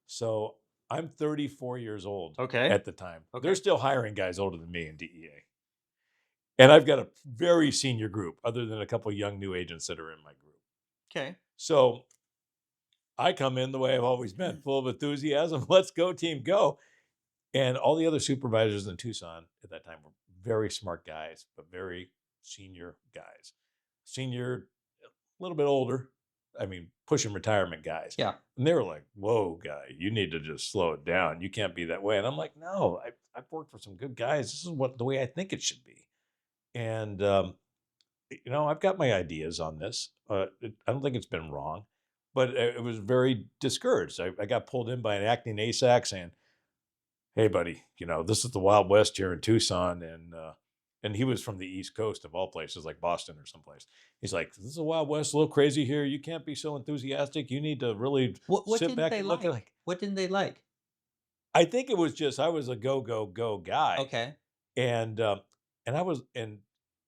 So I'm 34 years old Okay. at the time. Okay. They're still hiring guys older than me in DEA. And I've got a very senior group, other than a couple of young new agents that are in my group. Okay. So I come in the way I've always been, full of enthusiasm. Let's go, team, go. And all the other supervisors in Tucson at that time were very smart guys, but very senior guys. Senior, a little bit older. I mean, pushing retirement guys. Yeah. And they were like, whoa, guy, you need to just slow it down. You can't be that way. And I'm like, no, I've worked for some good guys. This is the way I think it should be. And, I've got my ideas on this. I don't think it's been wrong, but it was very discouraged. I got pulled in by an acting ASAC saying, hey, buddy, this is the Wild West here in Tucson. And he was from the East Coast of all places, like Boston or someplace. He's like, this is the Wild West, a little crazy here. You can't be so enthusiastic. You need to really What sit didn't back they and look like? at it. What didn't they like? I think it was just I was a go, go, go guy. Okay. And I wasn't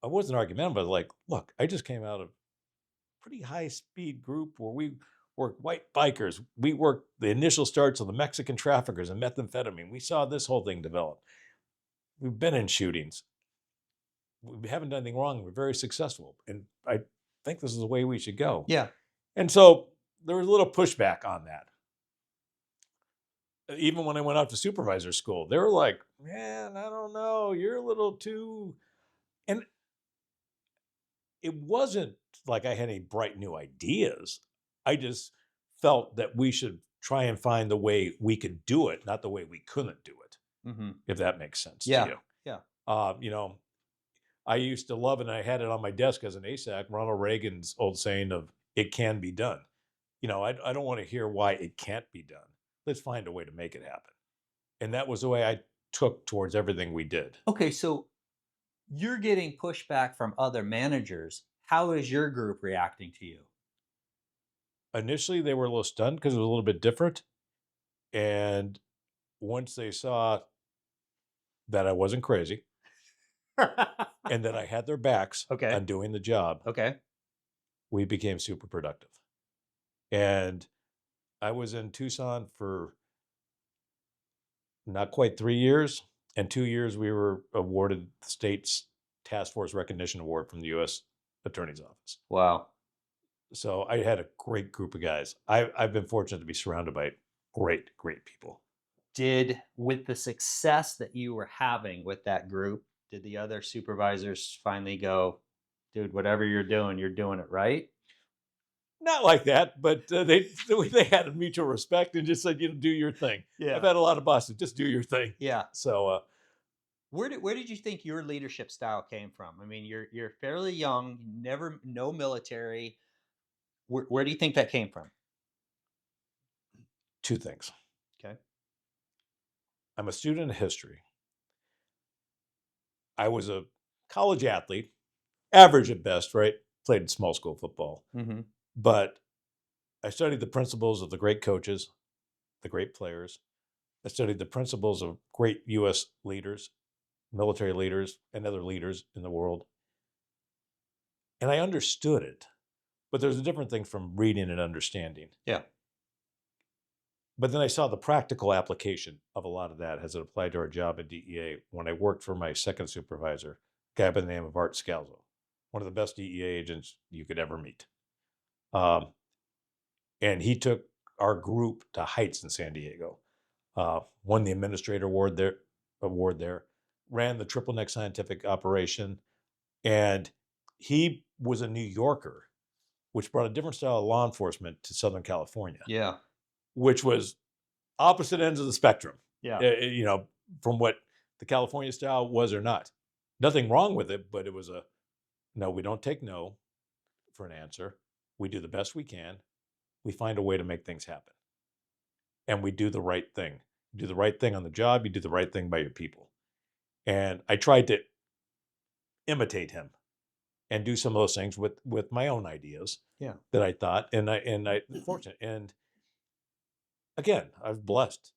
argumentative, but like, look, I just came out of a pretty high speed group where we worked white bikers. We worked the initial starts of the Mexican traffickers and methamphetamine. We saw this whole thing develop. We've been in shootings. We haven't done anything wrong. We're very successful. And I think this is the way we should go. Yeah. And so there was a little pushback on that. Even when I went out to supervisor school, they were like, man, I don't know. You're a little too. And it wasn't like I had any bright new ideas. I just felt that we should try and find the way we could do it, not the way we couldn't do it, if that makes sense to you. Yeah. I used to love, and I had it on my desk as an ASAC, Ronald Reagan's old saying of, it can be done. I don't want to hear why it can't be done. Let's find a way to make it happen. And that was the way I took towards everything we did. Okay, so you're getting pushback from other managers. How is your group reacting to you? Initially, they were a little stunned because it was a little bit different. And once they saw that I wasn't crazy and that I had their backs Okay. on doing the job, Okay. we became super productive. And I was in Tucson for not quite 3 years. And 2 years, we were awarded the state's Task Force Recognition Award from the U.S. Attorney's Office. Wow. So I had a great group of guys. I've been fortunate to be surrounded by great, great people. With the success that you were having with that group, did the other supervisors finally go, dude, whatever you're doing it right? Not like that, but they had a mutual respect and just said, do your thing. Yeah. I've had a lot of bosses, just do your thing. Yeah. So where did you think your leadership style came from? I mean, you're fairly young, no military. Where do you think that came from? 2 things. Okay. I'm a student of history. I was a college athlete, average at best, right? Played small school football. Mm-hmm. But I studied the principles of the great coaches, the great players. I studied the principles of great U.S. leaders, military leaders, and other leaders in the world. And I understood it. But there's a different thing from reading and understanding. Yeah. But then I saw the practical application of a lot of that as it applied to our job at DEA when I worked for my second supervisor, a guy by the name of Art Scalzo, one of the best DEA agents you could ever meet. And he took our group to heights in San Diego, won the administrator award there, ran the Triple Neck Scientific Operation, and he was a New Yorker, which brought a different style of law enforcement to Southern California. Yeah. which was opposite ends of the spectrum. Yeah. You know, from what the California style was or not. Nothing wrong with it, but it was a no. We don't take no for an answer. We do the best we can. We find a way to make things happen, and we do the right thing. You do the right thing on the job. You do the right thing by your people. And I tried to imitate him and do some of those things with my own ideas Yeah. that I thought, and I fortunate. And again, I've blessed,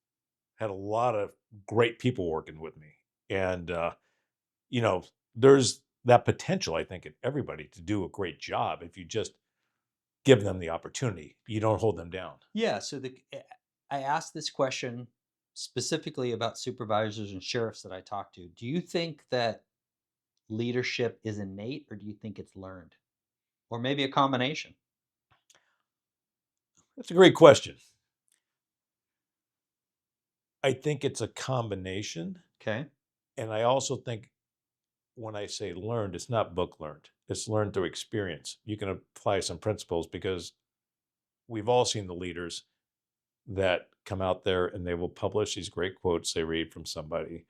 had a lot of great people working with me, and you know, there's that potential, I think, in everybody to do a great job if you just give them the opportunity. You don't hold them down. Yeah. So I asked this question specifically about supervisors and sheriffs that I talked to. Do you think that leadership is innate, or do you think it's learned, or maybe a combination? That's a great question. I think it's a combination, Okay. and I also think when I say learned, it's not book learned. It's learned through experience. You can apply some principles because we've all seen the leaders that come out there and they will publish these great quotes they read from somebody.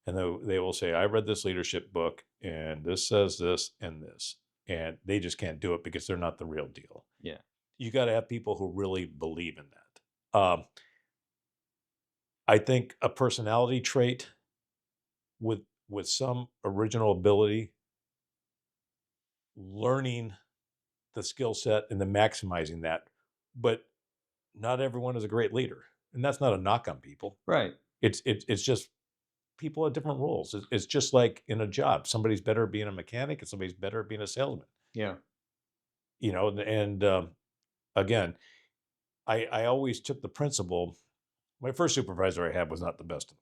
And they will say, I read this leadership book and this says this and this. And they just can't do it because they're not the real deal. Yeah. You got to have people who really believe in that. I think a personality trait with some original ability, learning the skill set and then maximizing that. But not everyone is a great leader, and that's not a knock on people. Right. It's just people have different roles. It's just like in a job, somebody's better at being a mechanic, and somebody's better at being a salesman. Yeah. You know, and again, I always took the principle. My first supervisor I had was not the best,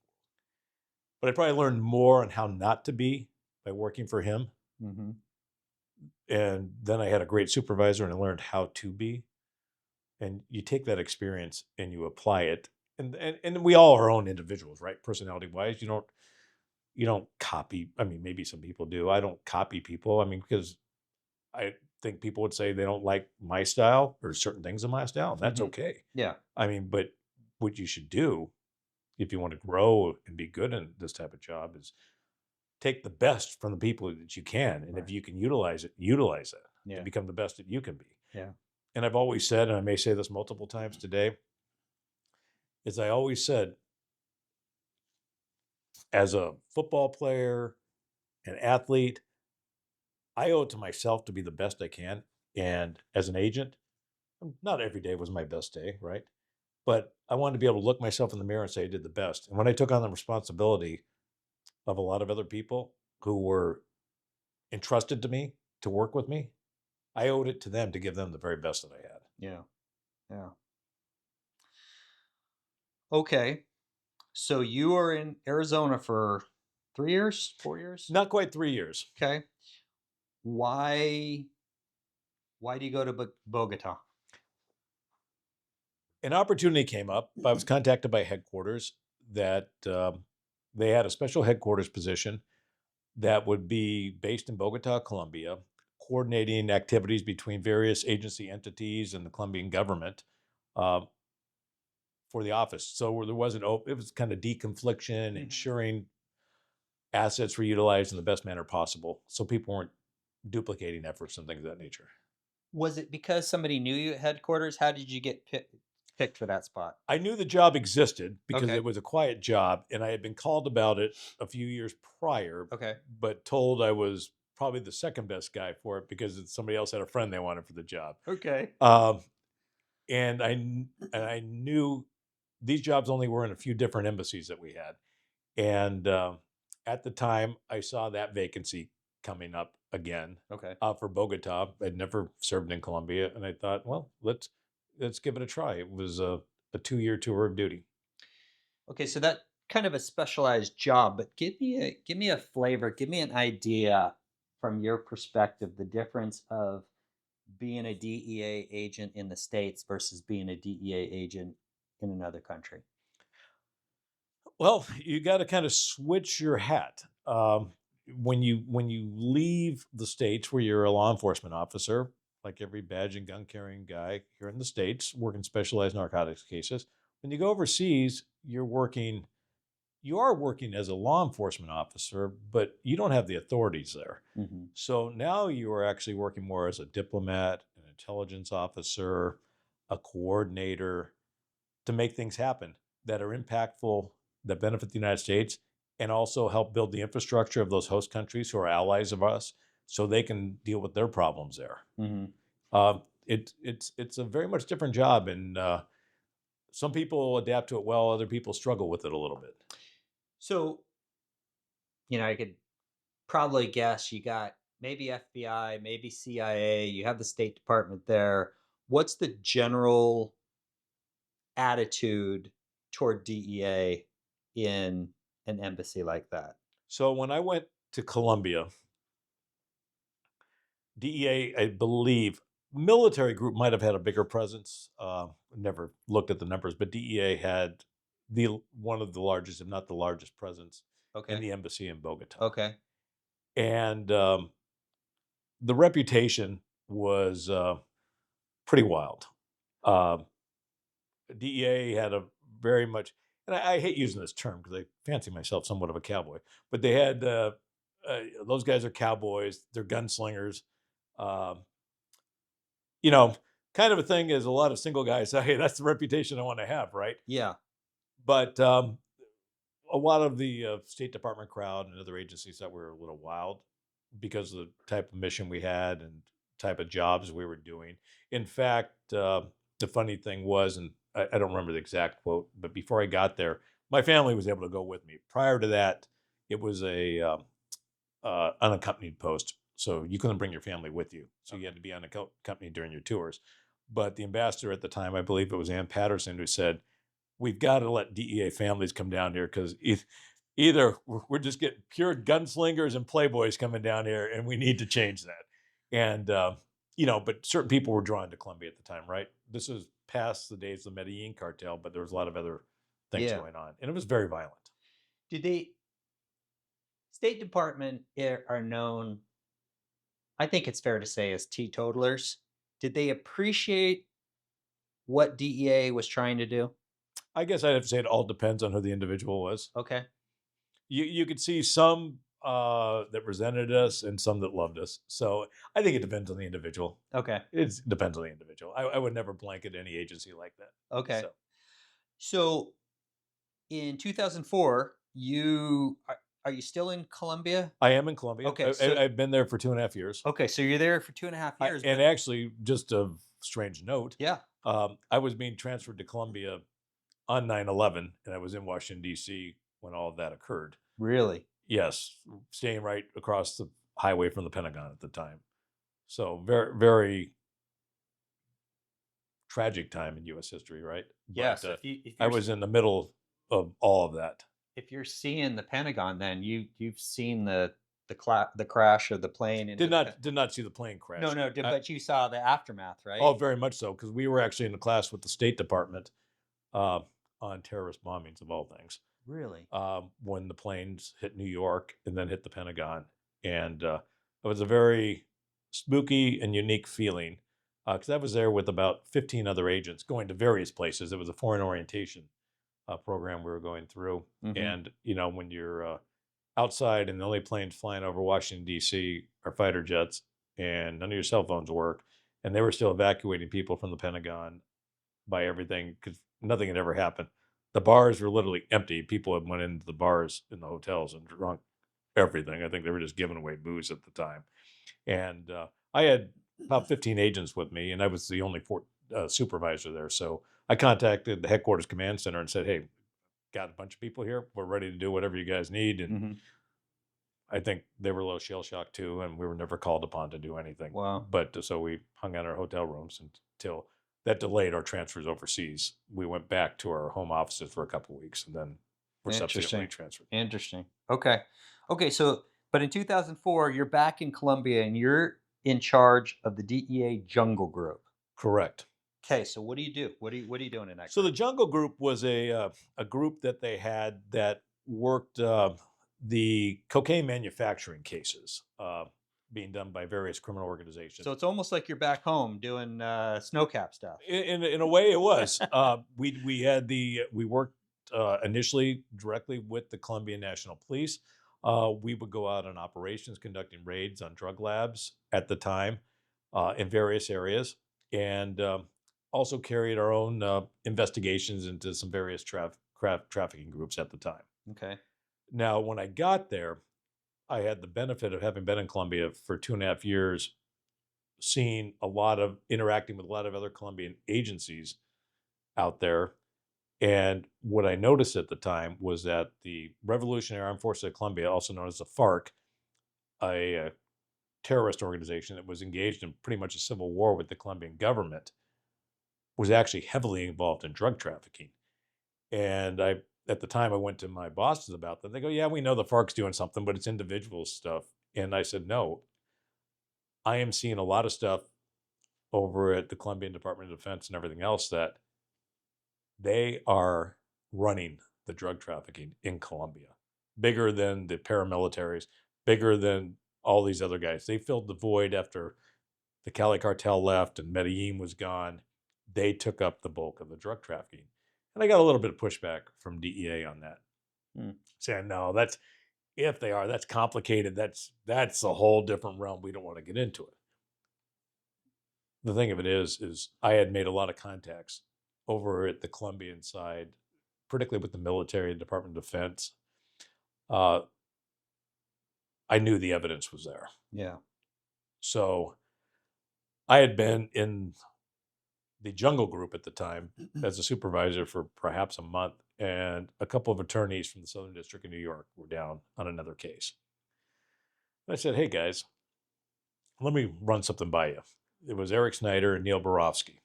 but I probably learned more on how not to be by working for him. Mm-hmm. And then I had a great supervisor, and I learned how to be. And you take that experience and you apply it, and we all are our own individuals, right? Personality wise, you don't copy. I mean, maybe some people do. I don't copy people. I mean, because I think people would say they don't like my style or certain things in my style, and that's Mhm. okay. Yeah. I mean, but what you should do if you want to grow and be good in this type of job is take the best from the people that you can, and if Right. you can utilize it, utilize it Yeah. and become the best that you can be. Yeah. And I've always said, and I may say this multiple times today, is I always said, as a football player, an athlete, I owe it to myself to be the best I can. And as an agent, not every day was my best day, right? But I wanted to be able to look myself in the mirror and say I did the best. And when I took on the responsibility of a lot of other people who were entrusted to me to work with me, I owed it to them to give them the very best that I had. Yeah. Yeah. Okay. So you are in Arizona for 3 years, 4 years? Not quite 3 years. Okay. Why why do you go to Bogota? An opportunity came up. I was contacted by headquarters that they had a special headquarters position that would be based in Bogota, Colombia, coordinating activities between various agency entities and the Colombian government uh, for the office. So there wasn't, it was kind of deconfliction, Mhm. ensuring assets were utilized in the best manner possible so people weren't duplicating efforts and things of that nature. Was it because somebody knew you at headquarters? How did you get picked for that spot? I knew the job existed because Okay. it was a quiet job, and I had been called about it a few years prior, Okay. but told I was probably the second best guy for it because somebody else had a friend they wanted for the job. Okay. Um, and I knew these jobs only were in a few different embassies that we had, and at the time I saw that vacancy coming up again Okay. for Bogota. I'd never served in Colombia, and I thought, well, let's give it a try. It was a 2 year tour of duty. Okay, so that kind of a specialized job, but give me a flavor, give me an idea from your perspective, the difference of being a DEA agent in the States versus being a DEA agent in another country. Well, you got to kind of switch your hat. When you leave the states where you're a law enforcement officer, like every badge and gun carrying guy here in the States, working specialized narcotics cases. When you go overseas, you are working as a law enforcement officer, but you don't have the authorities there. Mhm. So now you are actually working more as a diplomat, an intelligence officer, a coordinator to make things happen that are impactful, that benefit the United States, and also help build the infrastructure of those host countries who are allies of us so they can deal with their problems there. Mhm. It's a very much different job, and some people adapt to it well, other people struggle with it a little bit. So, I could probably guess you got maybe FBI, maybe CIA, you have the State Department there. What's the general attitude toward DEA in an embassy like that? So when I went to Colombia, DEA, I believe, military group might have had a bigger presence. Never looked at the numbers, but DEA had the one of the largest, if not the largest, presence in Okay. the embassy in Bogota, Okay. and the reputation was pretty wild. Uh, DEA had a very much, and I hate using this term because I fancy myself somewhat of a cowboy, but they had those guys are cowboys, they're gunslingers. Um, you know, kind of a thing is a lot of single guys say, hey, that's the reputation I want to have, right? Yeah. But a lot of the State Department crowd and other agencies thought we were a little wild because of the type of mission we had and type of jobs we were doing. In fact, the funny thing was, and I don't remember the exact quote, but before I got there, my family was able to go with me. Prior to that, it was a unaccompanied post, so you couldn't bring your family with you. So you had to be unaccompanied during your tours. But the ambassador at the time, I believe it was Ann Patterson, who said, we've got to let DEA families come down here because either we're just getting pure gunslingers and playboys coming down here, and we need to change that. And but certain people were drawn to Colombia at the time, right? This was past the days of the Medellin cartel, but there was a lot of other things Yeah. going on, and it was very violent. Did they State Department are known, I think it's fair to say, as teetotalers. Did they appreciate what DEA was trying to do? I guess I'd have to say it all depends on who the individual was. Okay. You could see some that resented us and some that loved us. So I think it depends on the individual. Okay. It depends on the individual. I would never blanket any agency like that. Okay. So So in 2004, are you still in Colombia? I am in Colombia. Okay. So I've been there for 2.5 years. okay, so you're there for 2.5 years, And but actually, just a strange note, yeah, I was being transferred to Colombia on 9/11, and I was in Washington, D.C. when all of that occurred. really. Yes, staying right across the highway from the Pentagon at the time. So very, very tragic time in U.S. history, right? Yes. But If I you're was in the middle of all of that. if you're seeing the Pentagon, then you've seen the crash of the plane into Did not see the plane crash. no, but you saw the aftermath, right? Oh, very much so, because we were actually in a class with the State Department uh, on terrorist bombings of all things. Really? When the planes hit New York and then hit the Pentagon, and it was a very spooky and unique feeling because I was there with about 15 other agents going to various places. It was a foreign orientation program we were going through, Hmm. and when you're outside and the only planes flying over Washington D.C. are fighter jets, and none of your cell phones work, and they were still evacuating people from the Pentagon by everything because nothing had ever happened. The bars were literally empty. People had went into the bars in the hotels and drunk everything. I think they were just giving away booze at the time. And I had about 15 agents with me, and I was the only supervisor there. So I contacted the headquarters command center and said, "Hey, got a bunch of people here. We're ready to do whatever you guys need." And Hmm. I think they were a little shell shocked too, and we were never called upon to do anything. Wow. But so we hung out in our hotel rooms until that delayed our transfers overseas. We went back to our home offices for a couple of weeks, and then were subsequently Interesting. transferred. Interesting. Okay. Okay. So, but in 2004, you're back in Colombia and you're in charge of the DEA Jungle Group. Correct. Okay. So, what do you do? What are you doing in that So the group? Jungle Group was a group that they had that worked the cocaine manufacturing cases. being done by various criminal organizations. So it's almost like you're back home doing snowcap stuff. In a way, it was. We worked initially directly with the Colombian National Police. We would go out on operations, conducting raids on drug labs at the time in various areas, and also carried our own investigations into some various trafficking groups at the time. Okay. Now, when I got there, I had the benefit of having been in Colombia for 2.5 years, seeing a lot of interacting with a lot of other Colombian agencies out there. And what I noticed at the time was that the Revolutionary Armed Forces of Colombia, also known as the FARC, a terrorist organization that was engaged in pretty much a civil war with the Colombian government, was actually heavily involved in drug trafficking. And at the time, I went to my bosses about that. They go, "Yeah, we know the FARC's doing something, but it's individual stuff." And I said, "No, I am seeing a lot of stuff over at the Colombian Department of Defense and everything else that they are running the drug trafficking in Colombia, bigger than the paramilitaries, bigger than all these other guys. They filled the void after the Cali cartel left and Medellin was gone. They took up the bulk of the drug trafficking." And I got a little bit of pushback from DEA on that, saying, "No, that's if they are, that's complicated. That's a whole different realm. We don't want to get into it." The thing of it is I had made a lot of contacts over at the Colombian side, particularly with the military and Department of Defense. I knew the evidence was there. Yeah. So I had been in the jungle group at the time as a supervisor for perhaps a month, and a couple of attorneys from the Southern District of New York were down on another case. And I said, "Hey guys, let me run something by you." It was Eric Snyder and Neil Borofsky,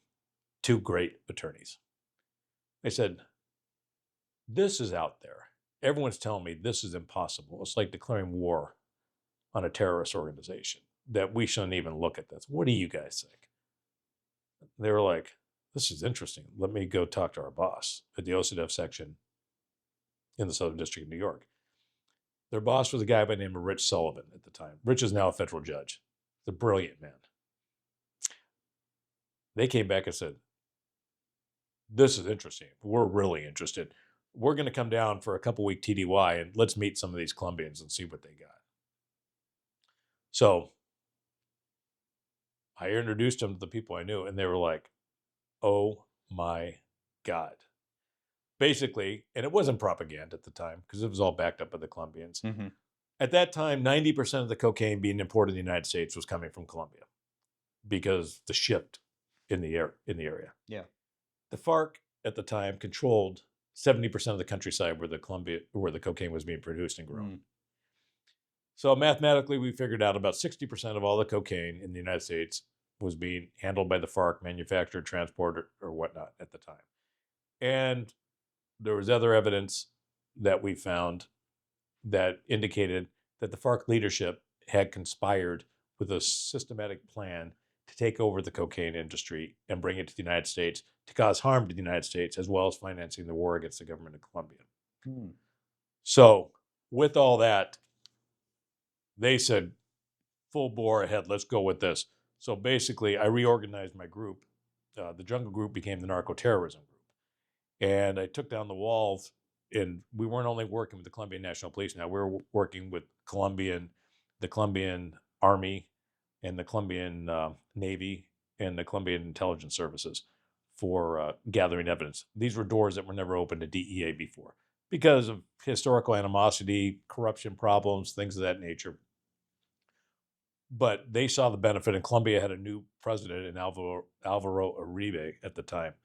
two great attorneys. I said, "This is out there. Everyone's telling me this is impossible. It's like declaring war on a terrorist organization, that we shouldn't even look at this. What do you guys think?" They were like, "This is interesting. Let me go talk to our boss at the OCDF section in the Southern District of New York." Their boss was a guy by the name of Rich Sullivan at the time. Rich is now a federal judge. He's a brilliant man. They came back and said, "This is interesting. We're really interested. We're going to come down for a couple-week TDY and let's meet some of these Colombians and see what they got." So I introduced them to the people I knew, and they were like, "Oh my God." Basically, and it wasn't propaganda at the time because it was all backed up by the Colombians. Mm-hmm. At that time, 90% of the cocaine being imported in the United States was coming from Colombia because the shift in the area. Yeah. The FARC at the time controlled 70% of the countryside where the cocaine was being produced and grown. So mathematically, we figured out about 60% of all the cocaine in the United States was being handled by the FARC, manufactured, transported, or whatnot at the time. And there was other evidence that we found that indicated that the FARC leadership had conspired with a systematic plan to take over the cocaine industry and bring it to the United States to cause harm to the United States, as well as financing the war against the government of Colombia. So with all that, they said, "Full bore ahead, let's go with this." So basically, I reorganized my group. The jungle group became the narco-terrorism group. And I took down the walls, and we weren't only working with the Colombian National Police now, we were working with the Colombian Army and the Colombian Navy and the Colombian Intelligence Services for gathering evidence. These were doors that were never open to DEA before because of historical animosity, corruption problems, things of that nature. But they saw the benefit, and Colombia had a new president in Alvaro Uribe at the time,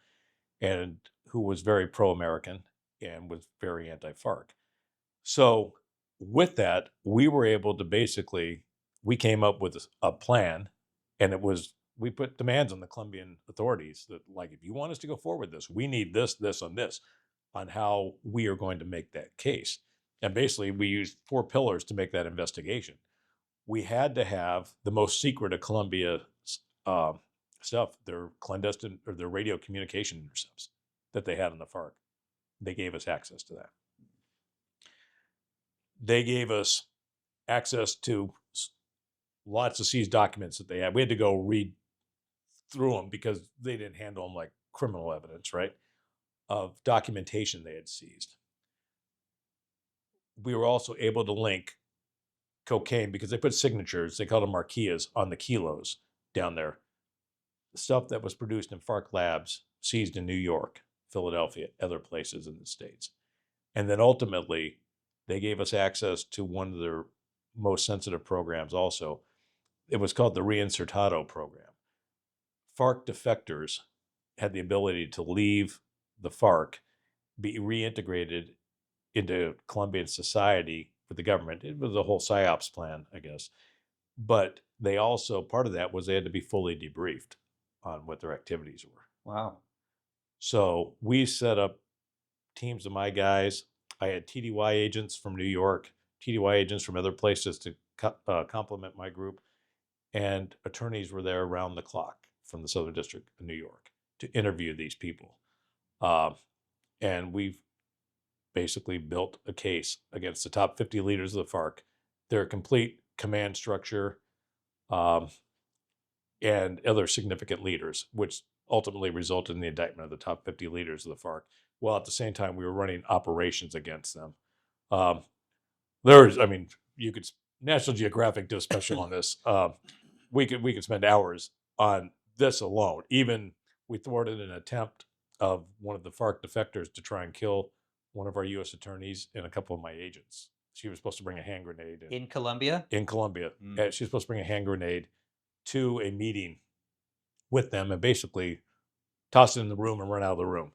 and who was very pro-American and was very anti-FARC. So with that, we were able to we came up with a plan, and we put demands on the Colombian authorities that, like, if you want us to go forward with this, we need this, this, and this on how we are going to make that case. And basically, we used 4 pillars to make that investigation. We had to have the most secret of Colombia stuff, their clandestine or their radio communication intercepts that they had in the FARC. They gave us access to that. They gave us access to lots of seized documents that they had. We had to go read through them because they didn't handle them like criminal evidence, right? Of documentation they had seized. We were also able to link cocaine because they put signatures, they called them marquillas, on the kilos down there. Stuff that was produced in FARC labs, seized in New York, Philadelphia, other places in the States. And then ultimately, they gave us access to one of their most sensitive programs also. It was called the Reinsertado program. FARC defectors had the ability to leave the FARC, be reintegrated into Colombian society with the government. It was a whole PSYOPs plan, I guess. But they also, part of that was they had to be fully debriefed on what their activities were. Wow. So we set up teams of my guys. I had TDY agents from New York, TDY agents from other places to complement my group, and attorneys were there around the clock from the Southern District of New York to interview these people. And we've basically built a case against the top 50 leaders of the FARC, their complete command structure, and other significant leaders, which ultimately resulted in the indictment of the top 50 leaders of the FARC. While at the same time, we were running operations against them. You could, National Geographic did a special on this. We could spend hours on this alone. Even we thwarted an attempt of one of the FARC defectors to try and kill one of our U.S. attorneys and a couple of my agents. She was supposed to bring a hand grenade in Colombia. In Colombia, she was supposed to bring a hand grenade to a meeting with them and basically toss it in the room and run out of the room.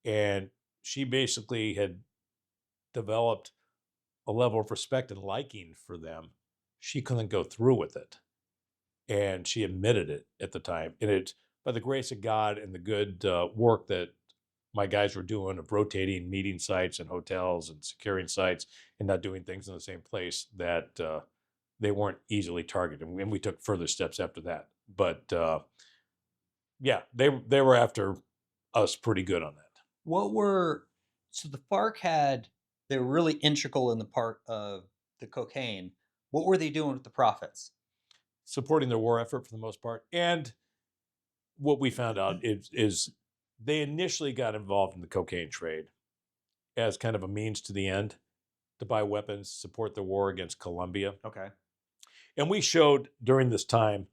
And she basically had developed a level of respect and liking for them. She couldn't go through with it. And she admitted it at the time. And it's by the grace of God and the good work that my guys were doing of rotating meeting sites and hotels and securing sites and not doing things in the same place that they weren't easily targeted. And we took further steps after that. But yeah, they were after us pretty good on that. So the FARC they were really integral in the part of the cocaine. What were they doing with the profits? Supporting their war effort for the most part. And what we found out is they initially got involved in the cocaine trade as kind of a means to the end to buy weapons, support the war against Colombia. Okay. And we showed during this time,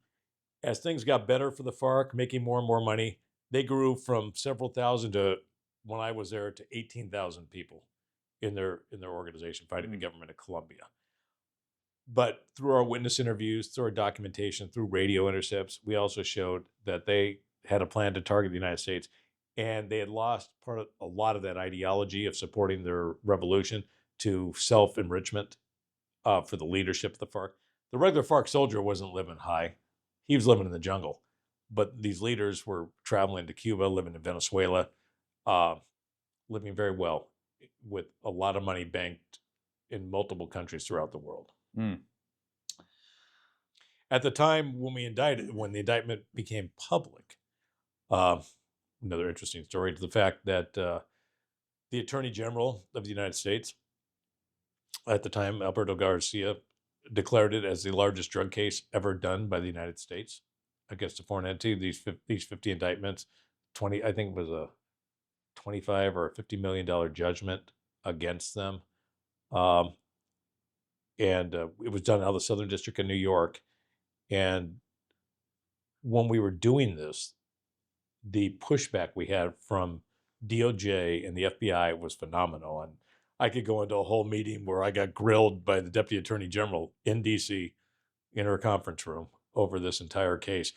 as things got better for the FARC, making more and more money, they grew from several thousand to, when I was there, to 18,000 people in their organization fighting the government of Colombia. But through our witness interviews, through our documentation, through radio intercepts, we also showed that they had a plan to target the United States, and they had lost a lot of that ideology of supporting their revolution to self-enrichment for the leadership of the FARC. The regular FARC soldier wasn't living high. He was living in the jungle. But these leaders were traveling to Cuba, living in Venezuela, living very well with a lot of money banked in multiple countries throughout the world. At the time when the indictment became public, another interesting story to the fact that the Attorney General of the United States at the time, Alberto Garcia, declared it as the largest drug case ever done by the United States against a foreign entity. These 50 indictments, I think it was a $25 or $50 million judgment against them. And it was done out of the Southern District of New York. And when we were doing this, the pushback we had from DOJ and the FBI was phenomenal. And I could go into a whole meeting where I got grilled by the Deputy Attorney General in DC in her conference room over this entire case,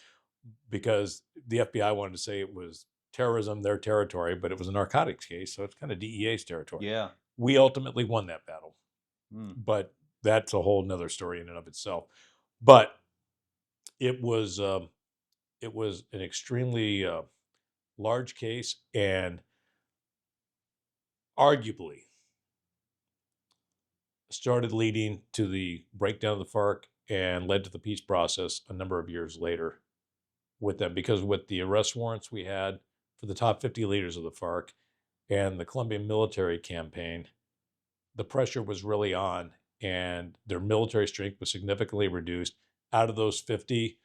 because the FBI wanted to say it was terrorism, their territory, but it was a narcotics case, so it's kind of DEA's territory. Yeah. We ultimately won that battle, but that's a whole nother story in and of itself. But it was an extremely large case, and arguably started leading to the breakdown of the FARC and led to the peace process a number of years later with them, because with the arrest warrants we had for the top 50 leaders of the FARC and the Colombian military campaign, the pressure was really on, and their military strength was significantly reduced. Out of those 50,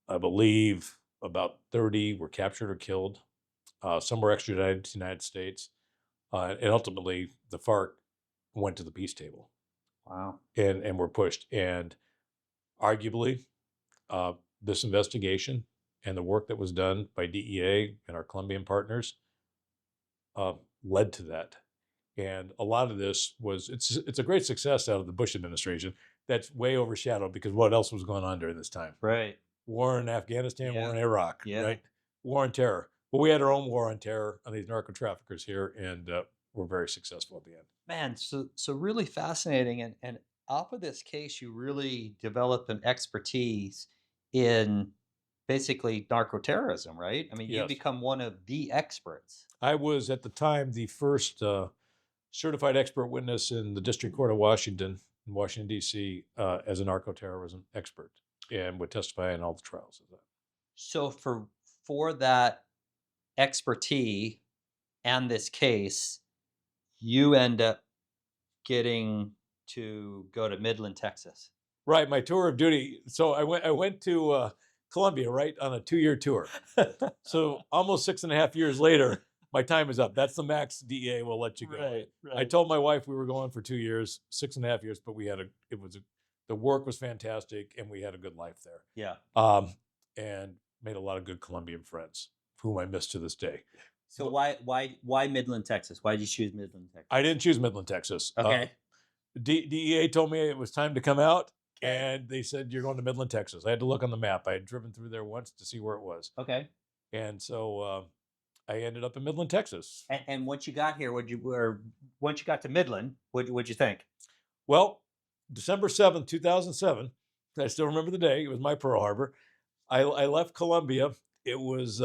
I believe about 30 were captured or killed. Some were extradited to the United States. And ultimately, the FARC went to the peace table Wow. and were pushed. And arguably, this investigation and the work that was done by DEA and our Colombian partners led to that. And a lot of this was, it's a great success out of the Bush administration that's way overshadowed because what else was going on during this time? Right. War in Afghanistan, war in Iraq, Yeah. right? War on terror. But we had our own war on terror on these narco traffickers here, and we're very successful at the end. Man, so really fascinating. And off of this case, you really developed an expertise in basically narco terrorism, right? I mean, you Yes. become one of the experts. I was at the time the first certified expert witness in the District Court of Washington, in Washington, D.C., as a narco-terrorism expert, and would testify in all the trials of that. So for that expertise and this case, you end up getting to go to Midland, Texas. Right, my tour of duty. So I went to Colombia, right, on a 2-year tour. So almost 6.5 years later, my time is up. That's the max DEA will let you go. Right, I told my wife we were going for 2 years, 6.5 years, but the work was fantastic and we had a good life there. Yeah. And made a lot of good Colombian friends whom I miss to this day. So why Midland, Texas? Why did you choose Midland, Texas? I didn't choose Midland, Texas. Okay. DEA told me it was time to come out, and they said, you're going to Midland, Texas. I had to look on the map. I had driven through there once to see where it was. Okay. And so I ended up in Midland, Texas. And once you got here, once you got to Midland, what'd you think? Well, December 7th, 2007, I still remember the day. It was my Pearl Harbor. I left Colombia. It was,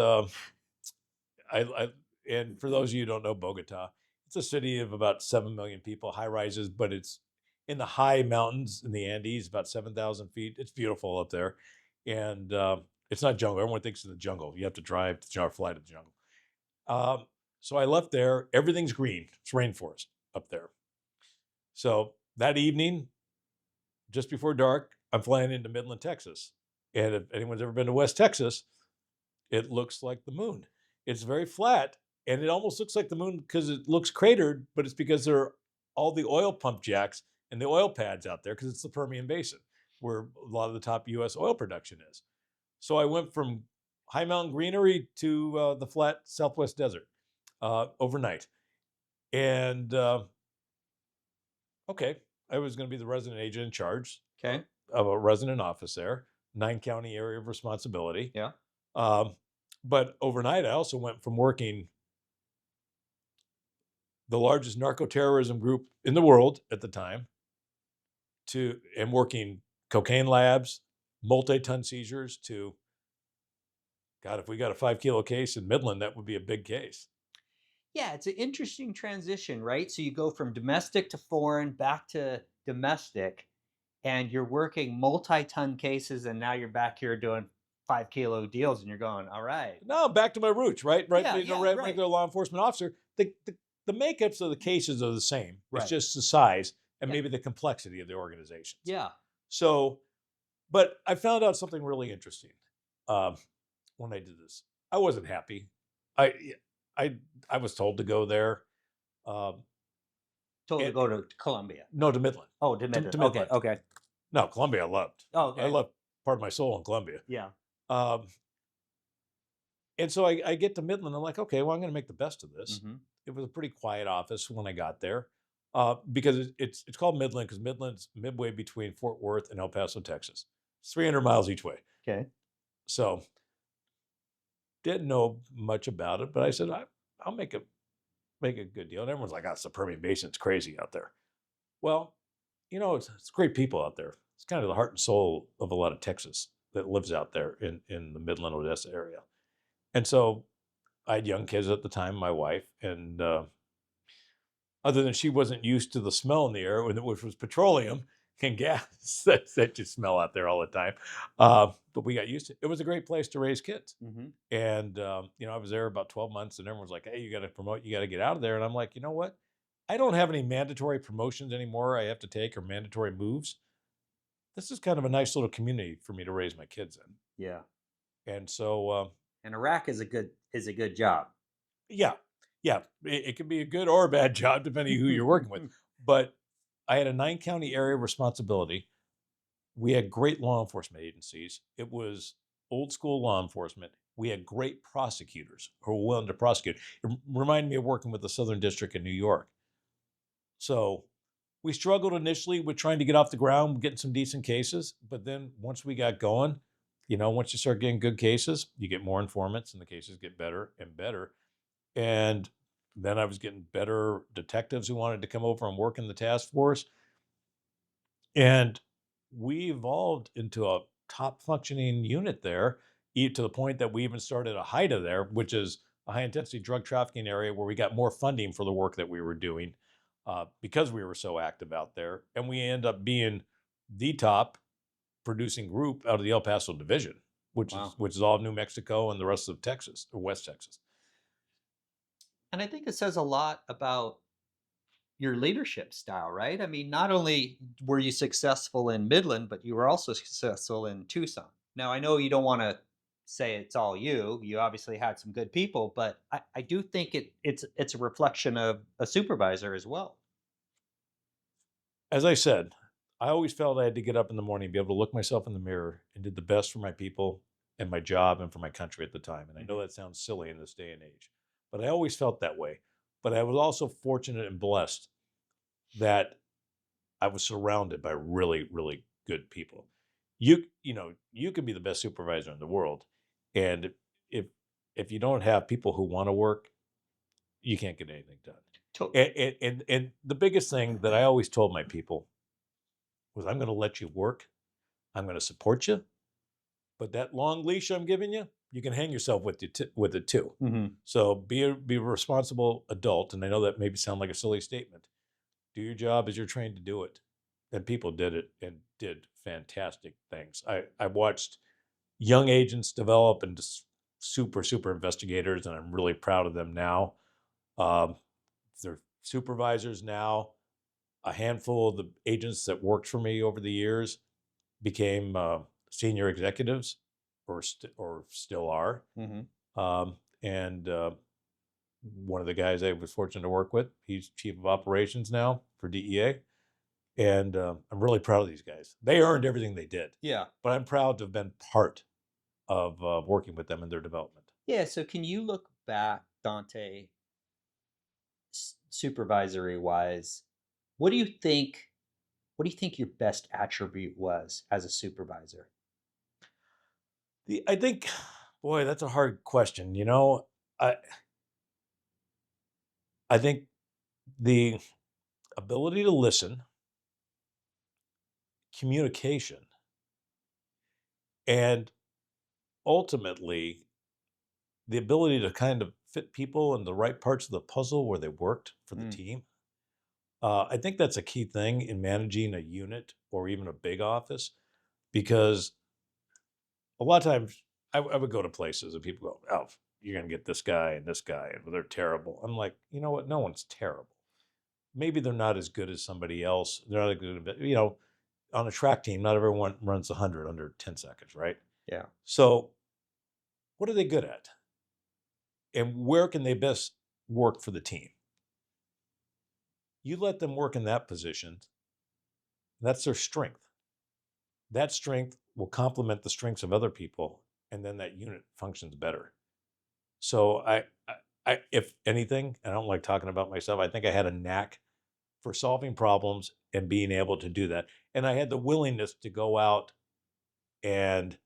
and for those of you who don't know Bogota, it's a city of about 7 million people, high rises, but it's in the high mountains in the Andes, about 7,000 feet. It's beautiful up there. And it's not jungle. Everyone thinks it's the jungle. You have to drive to or fly to the jungle. So I left there. Everything's green. It's rainforest up there. So that evening, just before dark, I'm flying into Midland, Texas. And if anyone's ever been to West Texas, it looks like the moon. It's very flat, and it almost looks like the moon because it looks cratered, but it's because there are all the oil pump jacks and the oil pads out there because it's the Permian Basin where a lot of the top U.S. oil production is. So I went from high mountain greenery to the flat Southwest desert overnight. And okay, I was going to be the resident agent in charge of a resident office there, 9-county area of responsibility. Yeah. But overnight, I also went from working the largest narco-terrorism group in the world at the time and working cocaine labs, multi-ton seizures to, God, if we got a 5-kilo case in Midland, that would be a big case. Yeah, it's an interesting transition, right? So you go from domestic to foreign, back to domestic, and you're working multi-ton cases, and now you're back here doing 5-kilo deals, and you're going, all right. No, back to my roots, right? Yeah, Regular law enforcement officer. The makeups of the cases are the same. Right. It's just the size and maybe the complexity of the organizations. Yeah. So, but I found out something really interesting when I did this. I wasn't happy. I was told to go there. Told to go to Colombia. No, to Midland. Oh, to Midland. To Midland. Okay. No, Colombia I loved. Oh, okay. I loved part of my soul in Colombia. Yeah. And so I get to Midland. I'm like, okay, well, I'm going to make the best of this. Mm-hmm. It was a pretty quiet office when I got there because it's called Midland because Midland's midway between Fort Worth and El Paso, Texas. It's 300 miles each way. Okay. So didn't know much about it, but I said, I'll make a good deal. And everyone's like, oh, it's the Permian Basin. It's crazy out there. Well, it's great people out there. It's kind of the heart and soul of a lot of Texas that lives out there in the Midland, Odessa area. And so I had young kids at the time, my wife, and other than she wasn't used to the smell in the air, which was petroleum and gas that you smell out there all the time. But we got used to it. It was a great place to raise kids. Mm-hmm. And, I was there about 12 months and everyone's like, hey, you got to promote, you got to get out of there. And I'm like, you know what? I don't have any mandatory promotions anymore I have to take or mandatory moves. this is kind of a nice little community for me to raise my kids in. Yeah. And so, And Iraq is a good job. yeah, yeah, it can be a good or a bad job depending who you're working with. But I had a 9 county area responsibility. We had great law enforcement agencies. It was old school law enforcement. We had great prosecutors who were willing to prosecute. It reminded me of working with the Southern District in New York. So we struggled initially with trying to get off the ground, getting some decent cases. But then once we got going, once you start getting good cases, you get more informants and the cases get better and better. And then I was getting better detectives who wanted to come over and work in the task force. And we evolved into a top functioning unit there, to the point that we even started a HIDA there, which is a high intensity drug trafficking area where we got more funding for the work that we were doing because we were so active out there. And we end up being the top producing group out of the El Paso division, which Wow. is all of New Mexico and the rest of Texas or West Texas. And I think it says a lot about your leadership style, right? I mean, not only were you successful in Midland, but you were also successful in Tucson. Now, I know you don't want to say it's all you. You obviously had some good people, but I do think it's a reflection of a supervisor as well. As I said, I always felt I had to get up in the morning and be able to look myself in the mirror and did the best for my people and my job and for my country at the time. And I know that sounds silly in this day and age, but I always felt that way. But I was also fortunate and blessed that I was surrounded by really, really good people. You can be the best supervisor in the world, and if if you don't have people who want to work, you can't get anything done. To- And the biggest thing that I always told my people was, I'm going to let you work, I'm going to support you, but that long leash I'm giving you, you can hang yourself with with it too. Mhm. So be a responsible adult, and I know that maybe sound like a silly statement. Do your job as you're trained to do it, and people did it and did fantastic things. I watched young agents develop into super investigators, and I'm really proud of them now. Um, they're supervisors now. A handful of the agents that worked for me over the years became senior executives, or still are. Mhm. And one of the guys I was fortunate to work with, he's chief of operations now for DEA, and I'm really proud of these guys. They earned everything they did, Yeah. but I'm proud to have been part of working with them in their development. Yeah. So can you look back, Dante, supervisory wise? What do you think? What do you think your best attribute was as a supervisor? I think, boy, that's a hard question. I I think the ability to listen, communication, and ultimately the ability to kind of fit people in the right parts of the puzzle where they worked for the Mm. team. I think that's a key thing in managing a unit or even a big office, because a lot of times I would go to places and people go, "Oh, you're going to get this guy and this guy, and they're terrible." I'm like, you know what? No one's terrible. Maybe they're not as good as somebody else. They're not as good, on a track team, not everyone runs 100 under 10 seconds, right? Yeah. So, what are they good at? And where can they best work for the team? You let them work in that position, that's their strength. That strength will complement the strengths of other people, and then that unit functions better. So if anything, I don't like talking about myself, I think I had a knack for solving problems and being able to do that. And I had the willingness to go out and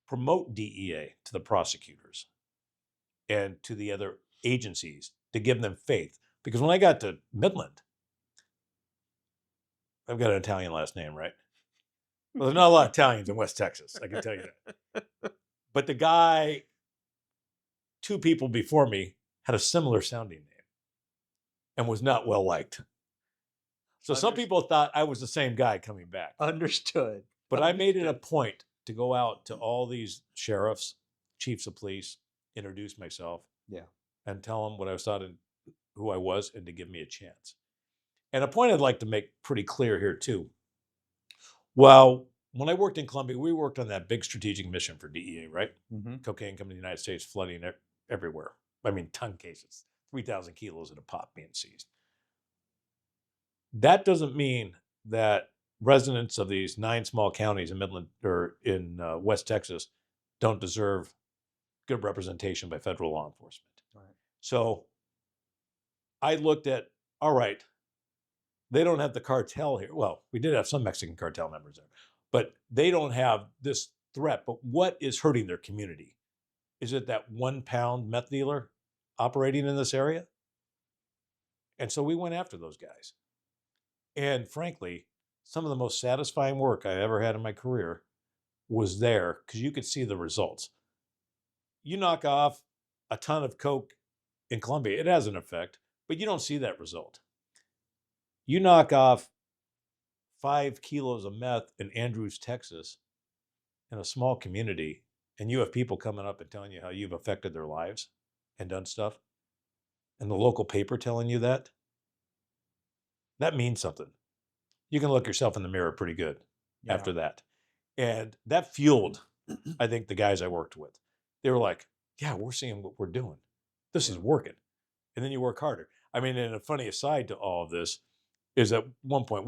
promote DEA to the prosecutors and to the other agencies to give them faith. Because when I got to Midland, I've got an Italian last name, right? Well, there's not a lot of Italians in West Texas, I can tell you that. But the guy, 2 people before me, had a similar sounding name and was not well liked. So some people thought I was the same guy coming back. Understood. But I made it a point to go out to all these sheriffs, chiefs of police, introduce myself, Yeah. and tell them what I thought and who I was, and to give me a chance. And a point I'd like to make pretty clear here too. Well, when I worked in Colombia, we worked on that big strategic mission for DEA, right? Mm-hmm. Cocaine coming to the United States, flooding everywhere. I mean, ton cases, 3,000 kilos at a pop being seized. That doesn't mean that residents of these 9 small counties in Midland or in West Texas don't deserve good representation by federal law enforcement. Right. So I looked at, all right, they don't have the cartel here. Well, we did have some Mexican cartel members there, but they don't have this threat. But what is hurting their community? Is it that 1 pound meth dealer operating in this area? And so we went after those guys. And frankly, some of the most satisfying work I ever had in my career was there because you could see the results. You knock off a ton of coke in Colombia, it has an effect, but you don't see that result. You knock off 5 kilos of meth in Andrews, Texas, in a small community, and you have people coming up and telling you how you've affected their lives and done stuff, and the local paper telling you that means something. You can look yourself in the mirror pretty good after that. And that fueled, I think, the guys I worked with. They were like, yeah, we're seeing what we're doing. This is working. And then you work harder. I mean, and a funny aside to all of this is at one point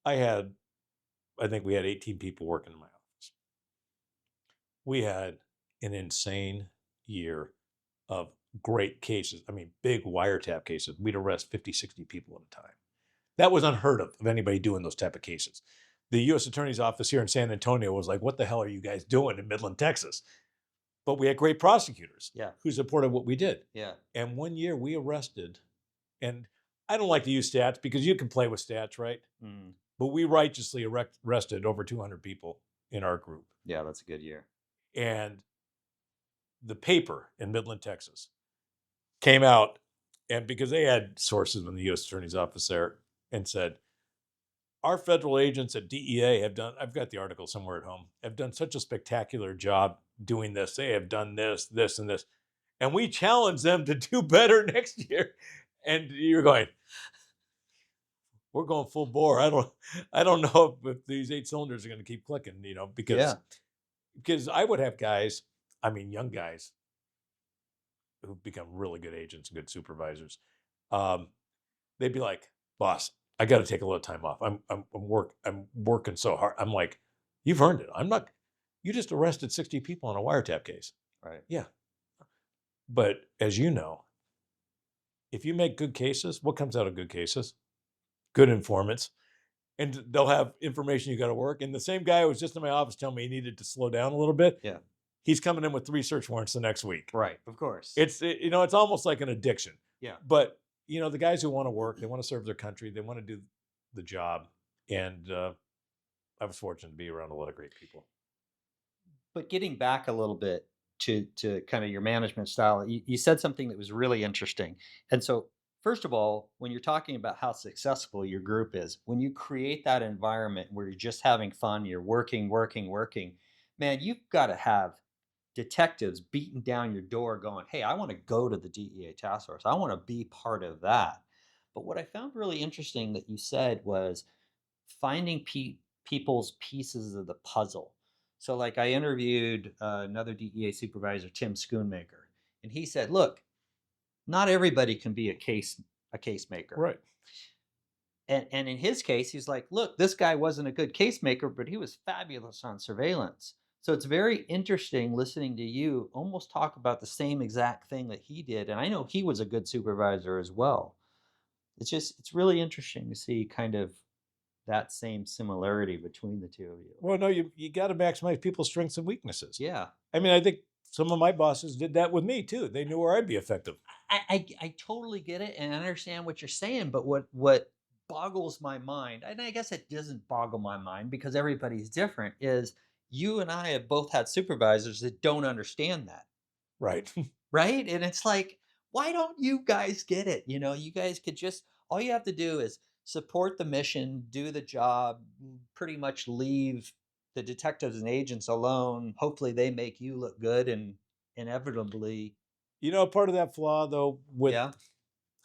I think we had 18 people working in my office. We had an insane year of great cases. I mean, big wiretap cases. We'd arrest 50, 60 people at a time. That was unheard of anybody doing those type of cases. The U.S. Attorney's Office here in San Antonio was like, what the hell are you guys doing in Midland, Texas? But we had great prosecutors who supported what we did. Yeah. And one year we arrested, and I don't like to use stats because you can play with stats, right? Mm. But we righteously arrested over 200 people in our group. Yeah, that's a good year. And the paper in Midland, Texas came out, and because they had sources in the U.S. Attorney's Office there, and said, our federal agents at DEA have done, I've got the article somewhere at home, have done such a spectacular job doing this. They have done this, this, and this. And we challenge them to do better next year. And you're going, we're going full bore. I don't know if these 8 cylinders are going to keep clicking, because I would have guys, I mean, young guys who've become really good agents and good supervisors. They'd be like, boss, I got to take a little time off. I'm working so hard. I'm like, you've earned it. I'm not. You just arrested 60 people on a wiretap case. Right. Yeah. But as you know, if you make good cases, what comes out of good cases? Good informants, and they'll have information you got to work. And the same guy who was just in my office telling me he needed to slow down a little bit. Yeah. He's coming in with 3 search warrants the next week. Right. Of course. It's almost like an addiction. Yeah. But the guys who want to work, they want to serve their country, they want to do the job, and I was fortunate to be around a lot of great people. But getting back a little bit to kind of your management style, you said something that was really interesting. And so, first of all, when you're talking about how successful your group is, when you create that environment where you're just having fun, you're working, man, you've got to have detectives beating down your door going, hey, I want to go to the DEA task force. I want to be part of that. But what I found really interesting that you said was finding people's pieces of the puzzle. So, like, I interviewed another DEA supervisor, Tim Schoonmaker, and he said, look, not everybody can be a case maker. Right. And in his case, he's like, look, this guy wasn't a good case maker, but he was fabulous on surveillance. So it's very interesting listening to you almost talk about the same exact thing that he did. And I know he was a good supervisor as well. It's really interesting to see kind of that same similarity between the two of you. Well, no, you got to maximize people's strengths and weaknesses. Yeah. I mean, I think some of my bosses did that with me too. They knew where I'd be effective. I totally get it, and I understand what you're saying, but what boggles my mind, and I guess it doesn't boggle my mind because everybody's different, is you and I have both had supervisors that don't understand that. Right. Right? And it's like, why don't you guys get it? You guys could just, all you have to do is support the mission, do the job, pretty much leave the detectives and agents alone. Hopefully they make you look good, and inevitably. Part of that flaw though with Yeah.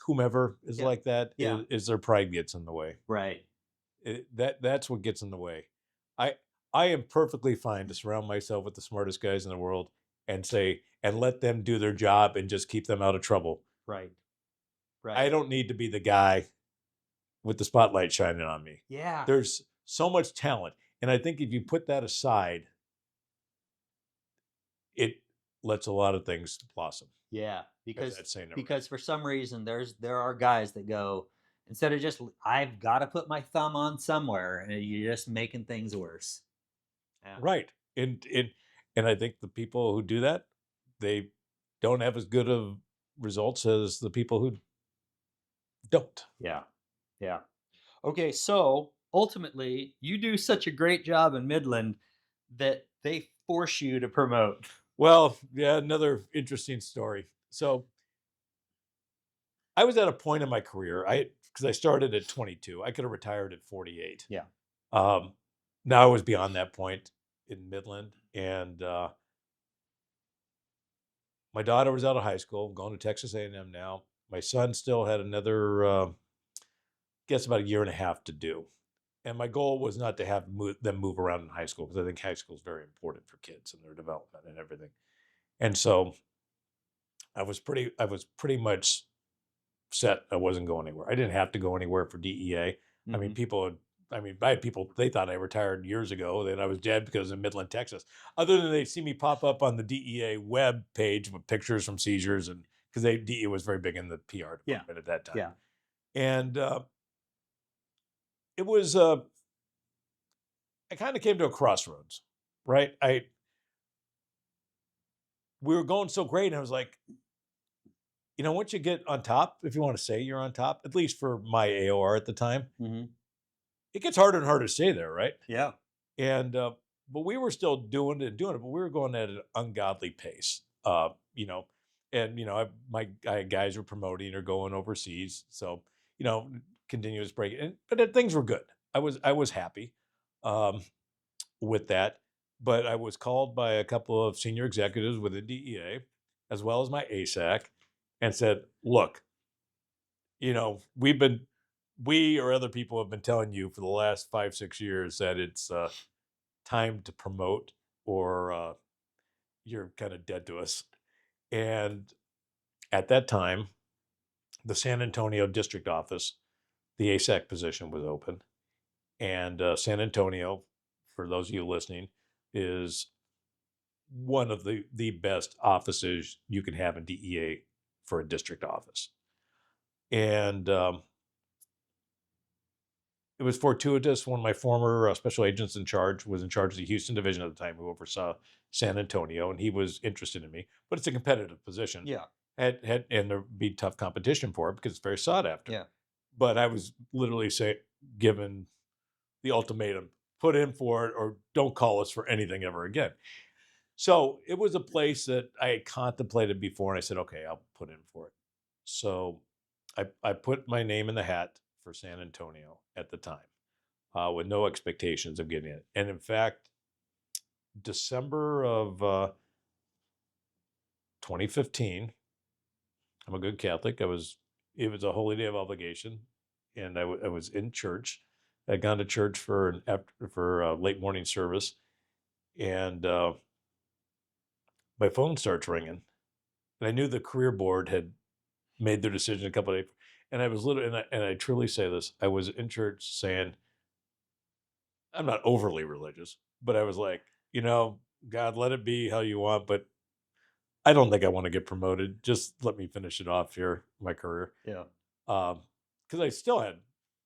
whomever is Yeah. like that Yeah. is their pride gets in the way. Right. That's what gets in the way. I I am perfectly fine to surround myself with the smartest guys in the world and let them do their job and just keep them out of trouble. Right. I Right. don't need to be the guy with the spotlight shining on me. Yeah. There's so much talent, and I think if you put that aside, it lets a lot of things blossom. Yeah. If Because that's saying it right. because for some reason there are guys that go, instead of just I've got to put my thumb on somewhere, and you're just making things worse. Yeah. Right. And I think the people who do that, they don't have as good of results as the people who don't. Yeah. Yeah. Okay, so ultimately, you do such a great job in Midland that they force you to promote. Well, yeah, another interesting story. So I was at a point in my career, because I started at 22. I could have retired at 48. Yeah. Um, Now I was beyond that point in Midland, and my daughter was out of high school, going to Texas A&M now. My son still had another, guess about a year and a half to do. And my goal was not to have them move around in high school because I think high school is very important for kids and their development and everything. And so I was pretty much set. I wasn't going anywhere. I didn't have to go anywhere for DEA. I mean, Mhm. I had people, they thought I retired years ago, that I was dead because of Midland, Texas. Other than they see me pop up on the DEA web page with pictures from seizures, and because DEA was very big in the PR Yeah. department at that time. Yeah. And it was, I kind of came to a crossroads, right? We were going so great, and I was like, once you get on top, if you want to say you're on top, at least for my AOR at the time, Mhm. it gets harder and harder to stay there, right? Yeah. And but we were still doing it, but we were going at an ungodly pace. And guys were promoting or going overseas, so you know, continuous break. But things were good. I was happy um, with that. But I was called by a couple of senior executives within DEA, as well as my ASAC, and said, "Look, we or other people have been telling you for the last 5 6 years that it's time to promote, or you're kind of dead to us." And at that time, the San Antonio district office, the ASAC position was open. And San Antonio, for those of you listening, is one of the best offices you can have in DEA for a district office. And it was fortuitous. One of my former special agents was in charge of the Houston division at the time, who oversaw San Antonio, and he was interested in me. But it's a competitive position, Yeah. and there'd be tough competition for it because it's very sought after. Yeah. But I was literally given the ultimatum: put in for it, or don't call us for anything ever again. So it was a place that I had contemplated before, and I said, okay, I'll put in for it. So I put my name in the hat for San Antonio at the time, with no expectations of getting it. And in fact, December of 2015, I'm a good Catholic. It was a holy day of obligation, and I was in church. I'd gone to church for a late morning service, and my phone starts ringing, and I knew the career board had made their decision a couple of days. And I was literally, and I truly say this, I was in church saying, I'm not overly religious, but I was like, God, let it be how you want, but I don't think I want to get promoted. Just let me finish it off here, my career. Yeah. Because I still had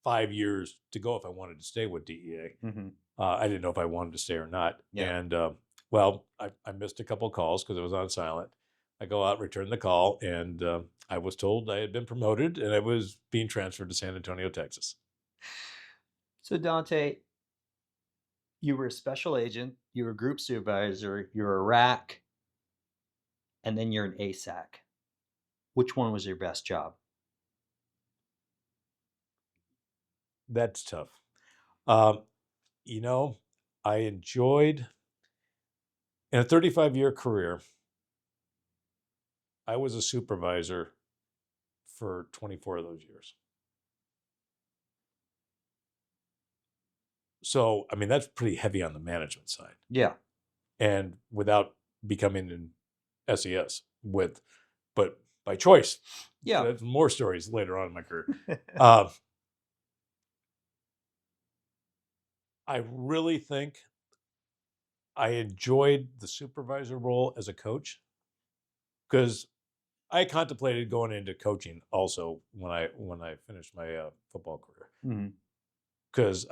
5 years to go if I wanted to stay with DEA. Mhm. I didn't know if I wanted to stay or not. Yeah. And well, I missed a couple of calls because it was on silent. I go out, return the call, and I was told I had been promoted and I was being transferred to San Antonio, Texas. So Dante, you were a special agent, you were a group supervisor, you were a rack, and then you're an ASAC. Which one was your best job? That's tough. Um, you know, I enjoyed, in a 35-year career, I was a supervisor for 24 of those years. So, I mean, that's pretty heavy on the management side. Yeah. And without becoming an SES but by choice. Yeah. That's more stories later on in my career. Um, I really think I enjoyed the supervisor role as a coach because I contemplated going into coaching also when I finished my football career Mhm. because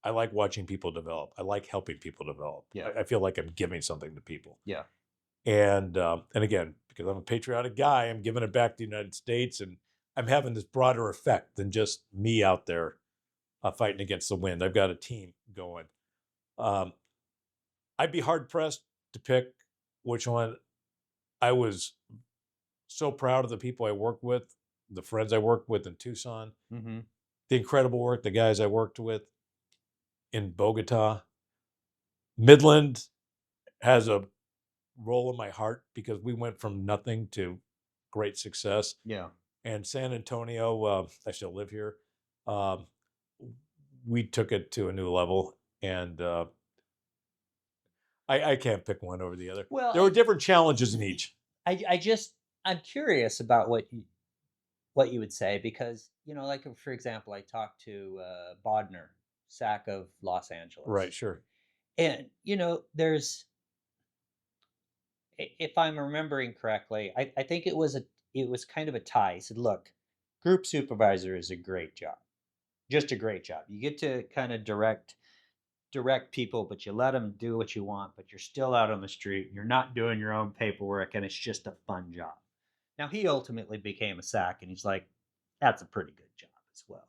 I like watching people develop. I like helping people develop. Yeah. I feel like I'm giving something to people. Yeah. And again, because I'm a patriotic guy, I'm giving it back to the United States, and I'm having this broader effect than just me out there fighting against the wind. I've got a team going. Um, I'd be hard pressed to pick which one. I was so proud of the people I worked with, the friends I worked with in Tucson, Mhm. the incredible work the guys I worked with in Bogota. Midland has a role in my heart because we went from nothing to great success. Yeah. And San Antonio, I still live here. Um, we took it to a new level, and I can't pick one over the other. Well, There were different challenges in each. I'm curious about what you would say because like for example, I talked to Bodner, SAC of Los Right, Angeles, sure. and there's if I'm remembering correctly, I think it was kind of a tie. He said, "Look, group supervisor is a great job, just a great job. You get to kind of direct people, but you let them do what you want, but you're still out on the street. You're not doing your own paperwork, and it's just a fun job." Now he ultimately became a SAC, and he's like, "That's a pretty good job as well."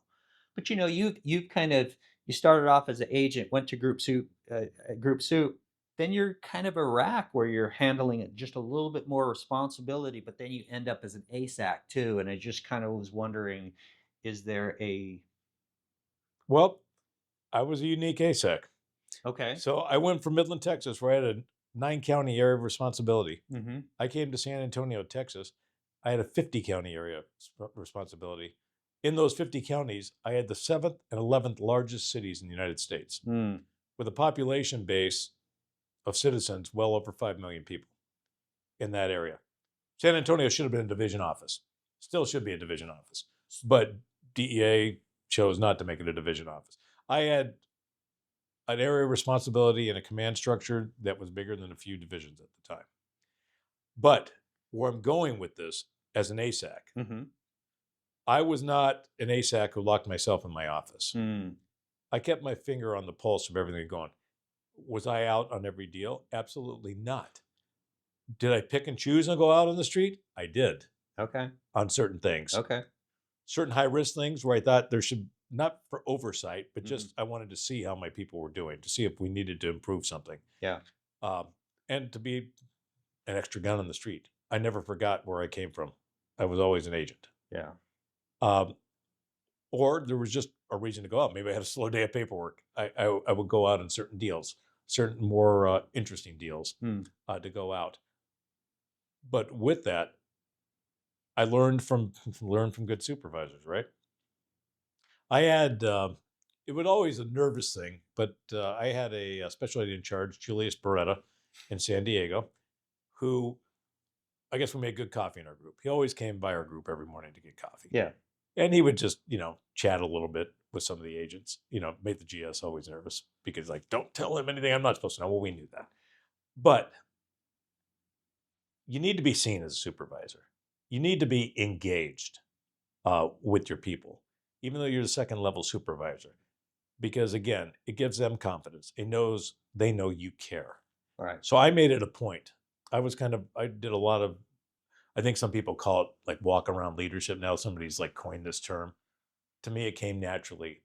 But you kind of you started off as an agent, went to group soup, then you're kind of a rack where you're handling it just a little bit more responsibility, but then you end up as an ASAC too. And I just kind of was wondering, is there a Well, I was a unique ASEC. okay? So I went from Midland, Texas, where I had a 9 county area of responsibility. Mm-hmm. I came to San Antonio, Texas. I had a 50 county area responsibility. In those 50 counties, I had the 7th and 11th largest cities in the United States Mm, with a population base of citizens well over 5 million people in that area. San Antonio should have been a division office, still should be a division office, but DEA chose not to make it a division office. I had an area responsibility and a command structure that was bigger than a few divisions at the time. But where I'm going with this as an ASAC, mm-hmm. I was not an ASAC who locked myself in my office. Mm, I kept my finger on the pulse of everything going. Was I out on every deal? Absolutely not. Did I pick and choose and go out on the street? I did okay. on certain things. Okay. Certain high risk things where I thought there should, not for oversight, but Mm-hmm. just I wanted to see how my people were doing, to see if we needed to improve something. Yeah. Um, and to be an extra gun on the street. I never forgot where I came from. I was always an agent. Yeah. Um, or there was just a reason to go out. Maybe I had a slow day of paperwork. I would go out on certain deals, certain more interesting deals Mm, to go out. But with that, I learned from good supervisors. Right. I had it was always a nervous thing, but I had a special agent in charge, Julius Beretta, in San Diego, who I guess we made good coffee in our group. He always came by our group every morning to get coffee. yeah. And he would just, chat a little bit with some of the agents, made the GS always nervous because, like, don't tell him anything I'm not supposed to know. Well, we knew that. But you need to be seen as a supervisor. You need to be engaged with your people, even though you're the second level supervisor, because again, it gives them confidence. They know you care. All right. So I made it a point. I did a lot of, I think some people call it like walk around leadership. Now somebody's like coined this term. To me, it came naturally.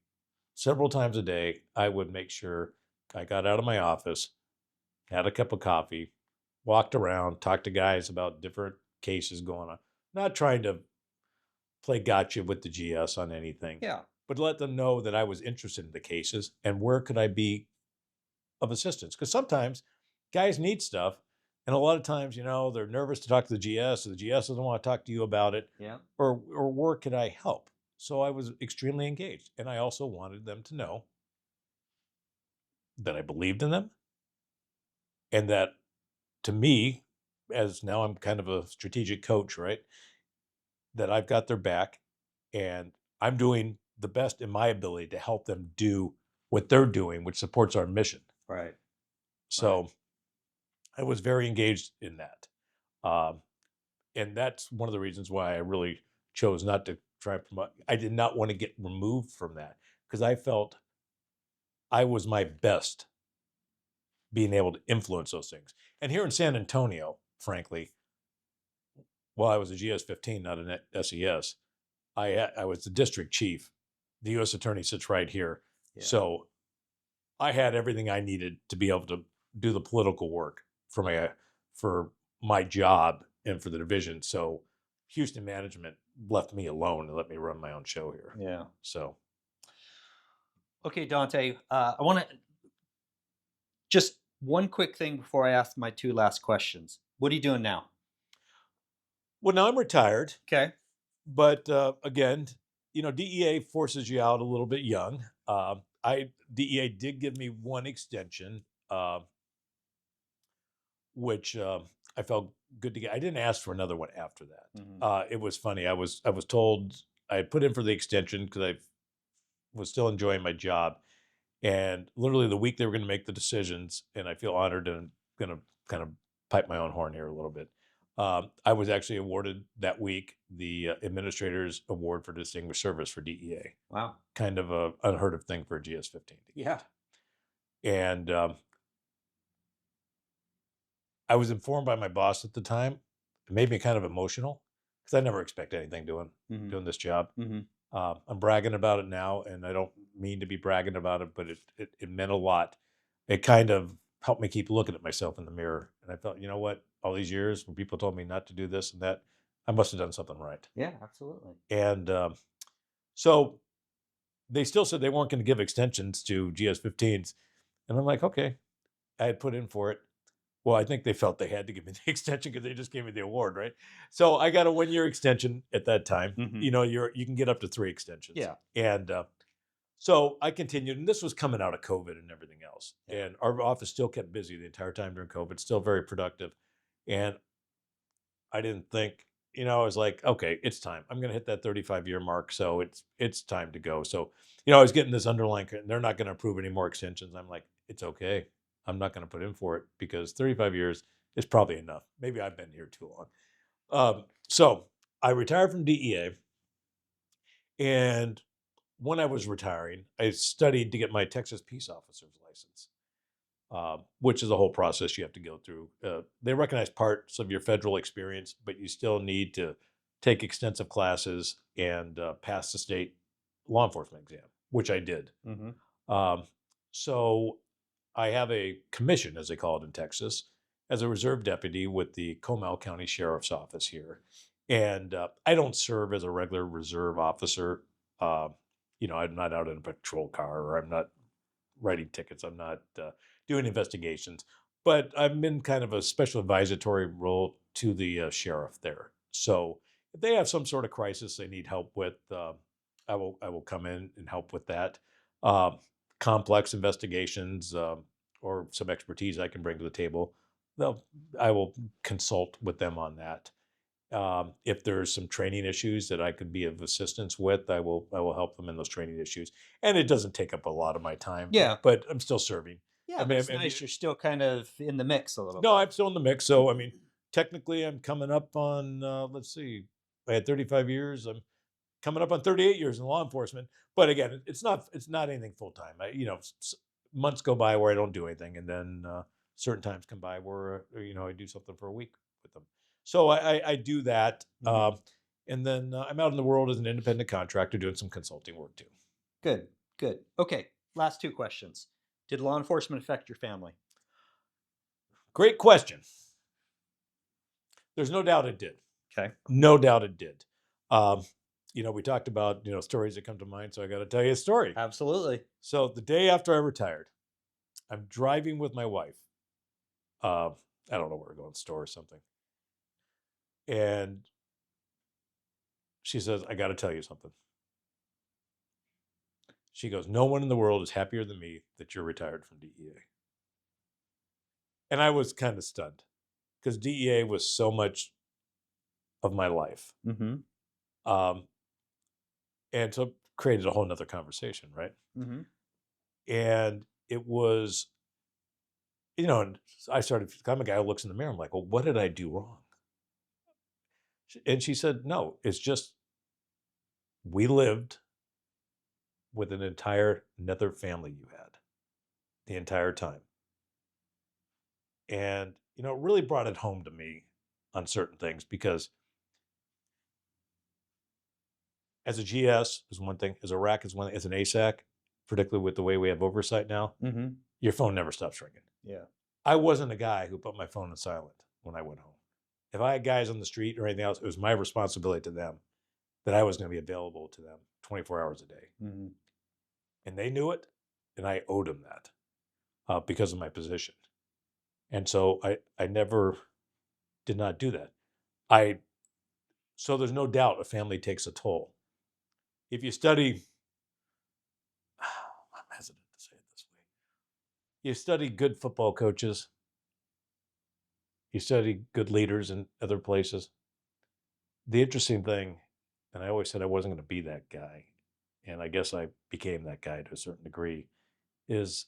Several times a day, I would make sure I got out of my office, had a cup of coffee, walked around, talked to guys about different cases going on. Not trying to play gotcha with the GS on anything, Yeah. but let them know that I was interested in the cases and where could I be of assistance. Because sometimes guys need stuff. And a lot of times, they're nervous to talk to the GS, or the GS doesn't want to talk to you about it, Yeah. or where could I help? So I was extremely engaged. And I also wanted them to know that I believed in them, and that to me, as now I'm kind of a strategic coach, right? That I've got their back and I'm doing the best in my ability to help them do what they're doing, which supports our mission. Right. So I was very engaged in that. Um, and that's one of the reasons why I really chose not to try and promote. I did not want to get removed from that because I felt I was my best being able to influence those things. And here in San Antonio, frankly, while I was a GS-15, not an SES, I was the district chief. The U.S. attorney sits right here. Yeah. So I had everything I needed to be able to do the political work for my job and for the division. So Houston management left me alone and let me run my own show here. Yeah. So Okay, Dante, I want to just one quick thing before I ask my two last questions. What are you doing now? well, now I'm retired, Okay. but again, DEA forces you out a little bit young. DEA did give me one extension, which I felt good to get. I didn't ask for another one after that. Mhm. It was funny. I was told I had put in for the extension because I was still enjoying my job, and literally the week they were going to make the decisions, and I feel honored and going to kind of pipe my own horn here a little bit. I was actually awarded that week the Administrator's Award for Distinguished Service for DEA. Wow. Kind of a unheard of thing for a GS-15 to get. Yeah. And I was informed by my boss at the time. It made me kind of emotional because I never expect anything doing this job. Mm-hmm. I'm bragging about it now, and I don't mean to be bragging about it, but it meant a lot. It kind of helped me keep looking at myself in the mirror, and I felt, you know what? All these years when people told me not to do this and that, I must have done something right. Yeah, absolutely. And so they still said they weren't going to give extensions to GS-15s, and I'm like, okay. I had put in for it. Well, I think they felt they had to give me the extension because they just gave me the award, right? So I got a 1-year extension at that time. Mhm. You can get up to 3 extensions. Yeah. And so I continued, and this was coming out of COVID and everything else. Yeah. And our office still kept busy the entire time during COVID, still very productive. And I didn't think, I was like, okay, it's time. I'm going to hit that 35-year mark, so it's time to go. So, I was getting this underlying, they're not going to approve any more extensions. I'm like, it's okay. I'm not going to put in for it because 35 years is probably enough. Maybe I've been here too long. So I retired from DEA, and when I was retiring, I studied to get my Texas Peace Officer's license, which is a whole process you have to go through. They recognize parts of your federal experience, but you still need to take extensive classes and pass the state law enforcement exam, which I did. Mm-hmm. So I have a commission, as they call it in Texas, as a reserve deputy with the Comal County Sheriff's Office here. And I don't serve as a regular reserve officer. I'm not out in a patrol car, or I'm not writing tickets. I'm not doing investigations. But I'm in kind of a special advisory role to the sheriff there. So if they have some sort of crisis they need help with, I will come in and help with that. Complex investigations, or some expertise I can bring to the table, I will consult with them on that. If there's some training issues that I could be of assistance with, I will help them in those training issues. And it doesn't take up a lot of my time. Yeah. But I'm still serving. Yeah, I mean, it's nice. You're still kind of in the mix a little no, bit. I'm still in the mix. So I mean, technically, I'm coming up on let's see, I had 35 years. I'm coming up on 38 years in law enforcement. But again, it's not anything full time. Months go by where I don't do anything, and then certain times come by where I do something for a week with them. So I do that, Mhm. and then I'm out in the world as an independent contractor doing some consulting work too. Good, good. Okay, last two questions. Did law enforcement affect your family? Great question. There's no doubt it did. Okay. No doubt it did. We talked about stories that come to mind, so I got to tell you a story. Absolutely. So the day after I retired, I'm driving with my wife. I don't know where we're going, store or something. And she says, I got to tell you something. She goes, no one in the world is happier than me that you're retired from DEA. And I was kind of stunned because DEA was so much of my life. Mm-hmm. Um, and so it created a whole nother conversation, right? Mm-hmm. And it was, and I started, I'm a guy who looks in the mirror. I'm like, well, what did I do wrong? And she said, no, it's just we lived with an entire another family you had the entire time. And, it really brought it home to me on certain things because as a GS is one thing, as a RAC is one thing, as an ASAC, particularly with the way we have oversight now, Mm-hmm. your phone never stops ringing. Yeah. I wasn't a guy who put my phone on silent when I went home. If I had guys on the street or anything else, it was my responsibility to them that I was going to be available to them 24 hours a day. Mm-hmm. And they knew it, and I owed them that because of my position. And so I never did not do that. So there's no doubt a family takes a toll. If you study, I'm hesitant to say it this way. You study good football coaches, you study good leaders in other places. The interesting thing, and I always said I wasn't going to be that guy, and I guess I became that guy to a certain degree, is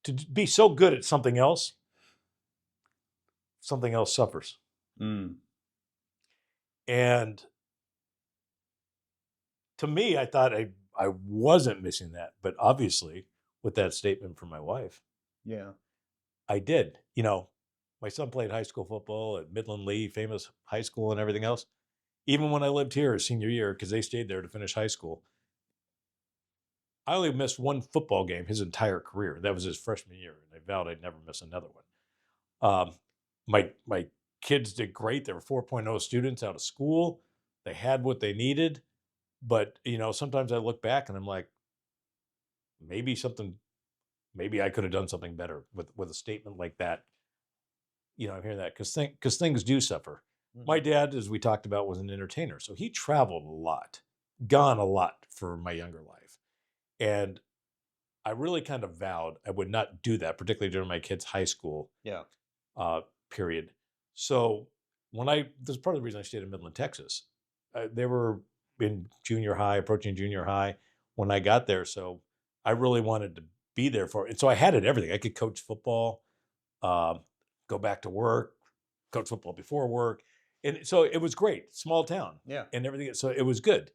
to be so good at something else suffers. Mm. And to me, I thought I wasn't missing that. But obviously, with that statement from my wife, Yeah. I did. My son played high school football at Midland Lee, famous high school and everything else. Even when I lived here senior year, because they stayed there to finish high school, I only missed one football game his entire career. That was his freshman year, and I vowed I'd never miss another one. My kids did great. They were 4.0 students out of school. They had what they needed, but sometimes I look back and I'm like, maybe I could have done something better with a statement like that. I'm hearing that because things do suffer. My Mm-hmm. dad, as we talked about, was an entertainer, so he traveled a lot, gone a lot for my younger life, and I really kind of vowed I would not do that, particularly during my kids' high school Yeah. uh, period. So this is part of the reason I stayed in Midland, Texas. They were in junior high, approaching junior high when I got there. So I really wanted to be there for it. And so I had it everything. I could coach football, uh, go back to work, coach football before work. And so it was great, small town Yeah. and everything. So it was good.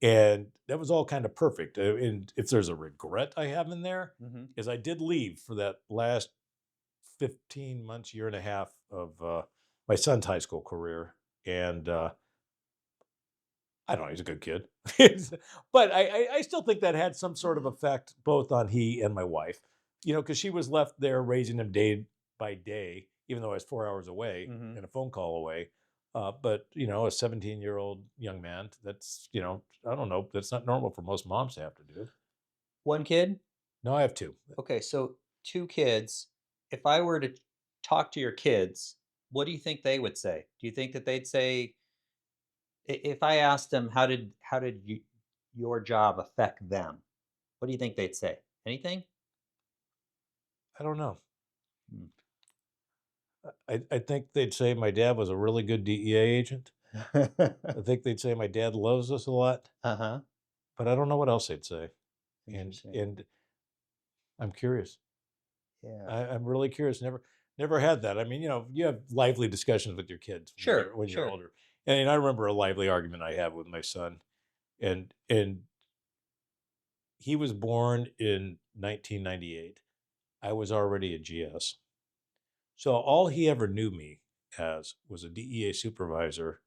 And that was all kind of perfect. And if there's a regret I have in there, Mm-hmm. is I did leave for that last 15 months, year and a half of my son's high school career. And I don't know, he's a good kid. But I still think that had some sort of effect both on he and my wife, because she was left there raising him day by day, even though I was 4 hours away Mm-hmm. and a phone call away. But, a 17-year-old young man, that's, I don't know, that's not normal for most moms to have to do. One kid? No, I have two. Okay, so two kids. If I were to talk to your kids, what do you think they would say? Do you think that they'd say, if I asked them how did your job affect them? What do you think they'd say? Anything? I don't know. Hmm. I think they'd say my dad was a really good DEA agent. I think they'd say my dad loves us a lot, Uh-huh. but I don't know what else they'd say. And Interesting. and I'm curious. Yeah. I'm really curious. Never had that. I mean, you have lively discussions with your kids when Sure, you're sure. older. And I remember a lively argument I had with my son, and he was born in 1998. I was already a GS, so all he ever knew me as was a DEA supervisor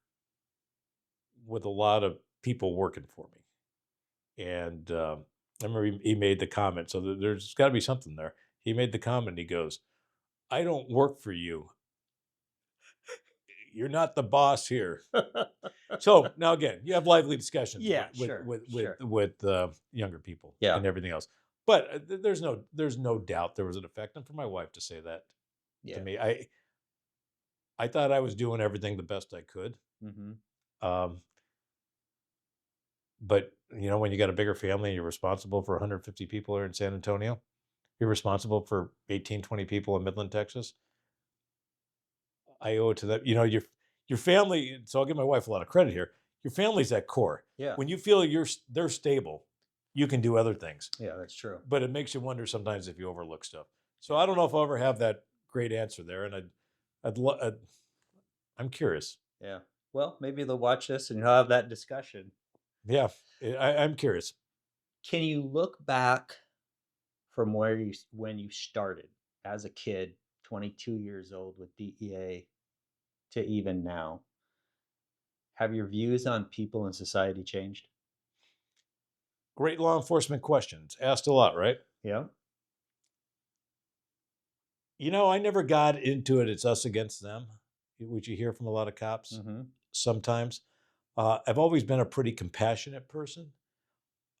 with a lot of people working for me. And I remember he made the comment. So there's got to be something there. He made the comment. He goes, "I don't work for you. You're not the boss here." So now again, you have lively discussions Yeah, sure, sure. with younger people Yeah, and everything else. But there's no doubt there was an effect, and for my wife to say that to yeah. me, I thought I was doing everything the best I could. Mm-hmm. Um, but when you got a bigger family and you're responsible for 150 people here in San Antonio, You're responsible for 18, 20 people in Midland, Texas. I owe it to them. You know, your family. So I'll give my wife a lot of credit here. Your family's at core. Yeah. When you feel they're stable, you can do other things. Yeah, that's true. But it makes you wonder sometimes if you overlook stuff. So I don't know if I'll ever have that great answer there, and I'm curious. Yeah. Well, maybe they'll watch this and you'll have that discussion. Yeah, I'm curious. Can you look back from when you started as a kid, 22 years old with DEA, to even now? Have your views on people and society changed? Great law enforcement questions asked a lot, right? Yeah. You know, I never got into it. It's us against them, which you hear from a lot of cops Mm-hmm. sometimes. I've always been a pretty compassionate person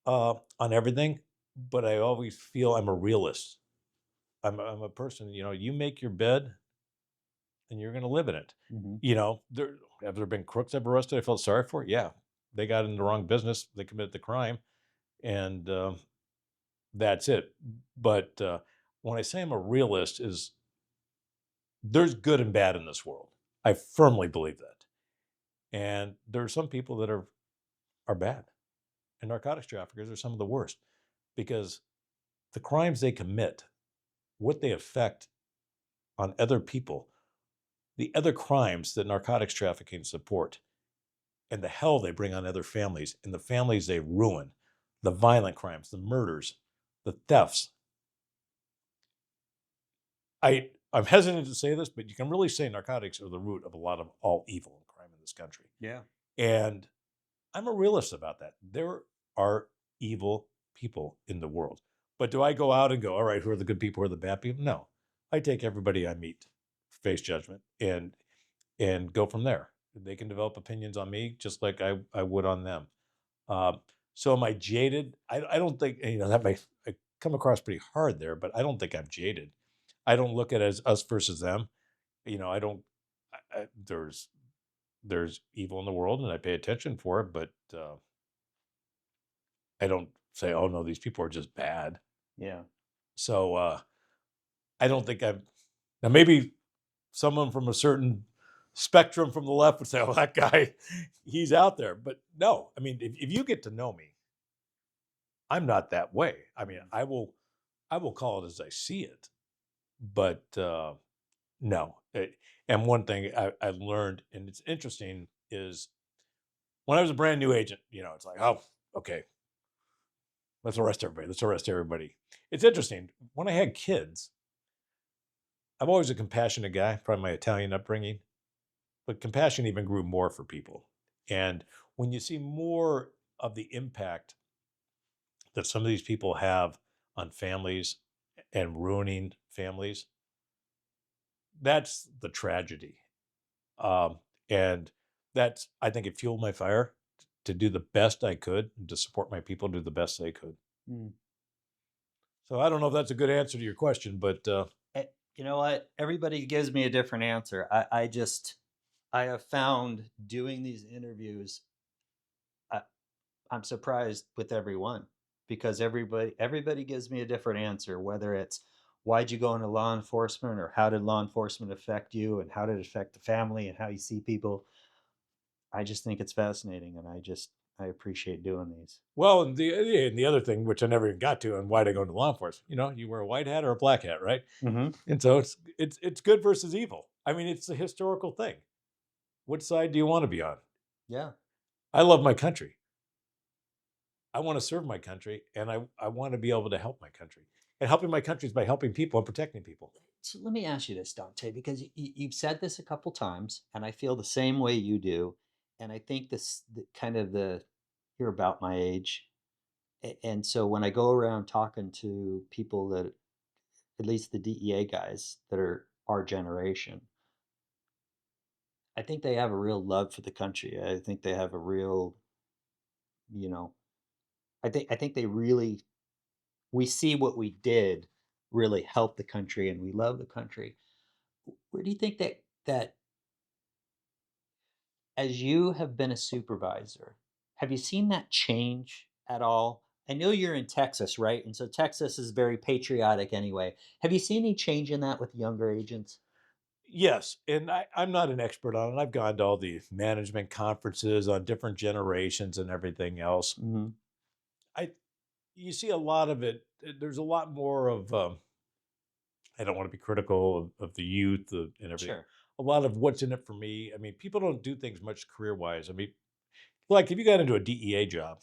on everything, but I always feel I'm a realist. I'm a person, you know, you make your bed and you're going to live in it. Mm-hmm. You know, have there been crooks I've arrested I felt sorry for? Yeah. They got in the wrong business. They committed the crime. And that's it. But when I say I'm a realist, is there's good and bad in this world. I firmly believe that. And there are some people that are bad. And narcotics traffickers are some of the worst because the crimes they commit, what they affect on other people, the other crimes that narcotics trafficking support, and the hell they bring on other families, and the families they ruin, the violent crimes, the murders, the thefts. I'm hesitant to say this, but you can really say narcotics are the root of a lot of all evil and crime in this country. Yeah. And I'm a realist about that. There are evil people in the world. But do I go out and go, all right, who are the good people, who are the bad people? No. I take everybody I meet, face judgment, and go from there. They can develop opinions on me just like I would on them. So am I jaded? I don't think, you know, that may I come across pretty hard there, but I don't think I'm jaded. I don't look at it as us versus them. You know, I don't, there's evil in the world and I pay attention for it, but I don't say, oh no, these people are just bad. Yeah. So I don't think now maybe someone from a certain spectrum from the left would say, oh, that guy, he's out there. But no, I mean, if you get to know me, I'm not that way. I mean, I will call it as I see it, but no. And one thing I learned, and it's interesting, is when I was a brand new agent, you know, it's like, oh, okay, let's arrest everybody. Let's arrest everybody. It's interesting. When I had kids, I'm always a compassionate guy, probably my Italian upbringing, but compassion even grew more for people. And when you see more of the impact that some of these people have on families and ruining families, that's the tragedy. And that's, I think it fueled my fire to do the best I could and to support my people do the best they could. Mm. So I don't know if that's a good answer to your question, but You know what? Everybody gives me a different answer. I have found doing these interviews, I, I'm surprised with everyone because everybody gives me a different answer, whether it's why'd you go into law enforcement or how did law enforcement affect you and how did it affect the family and how you see people. I just think it's fascinating and I appreciate doing these. well, and the other thing, which I never even got to, and why I go into law enforcement, you know, you wear a white hat or a black hat, right? Mm-hmm. And so it's good versus evil. I mean, it's a historical thing. What side do you want to be on? Yeah. I love my country. I want to serve my country, and I want to be able to help my country. And helping my country is by helping people and protecting people. So let me ask you this, Dante, because you've said this a couple times, and I feel the same way you do. And I think you're about my age. And so when I go around talking to people that, at least the DEA guys that are our generation, I think they have a real love for the country. I think they have a real, you know, I think they really, we see what we did really help the country and we love the country. Where do you think that as you have been a supervisor, have you seen that change at all? I know you're in Texas, right? And so Texas is very patriotic anyway. Have you seen any change in that with younger agents? Yes, and I'm not an expert on it. I've gone to all the management conferences on different generations and everything else. Hmm. I You see a lot of it. There's a lot more of I don't want to be critical of the youth and everything. Sure. A lot of what's in it for me. I mean, people don't do things much career wise. I mean, like if you got into a DEA job,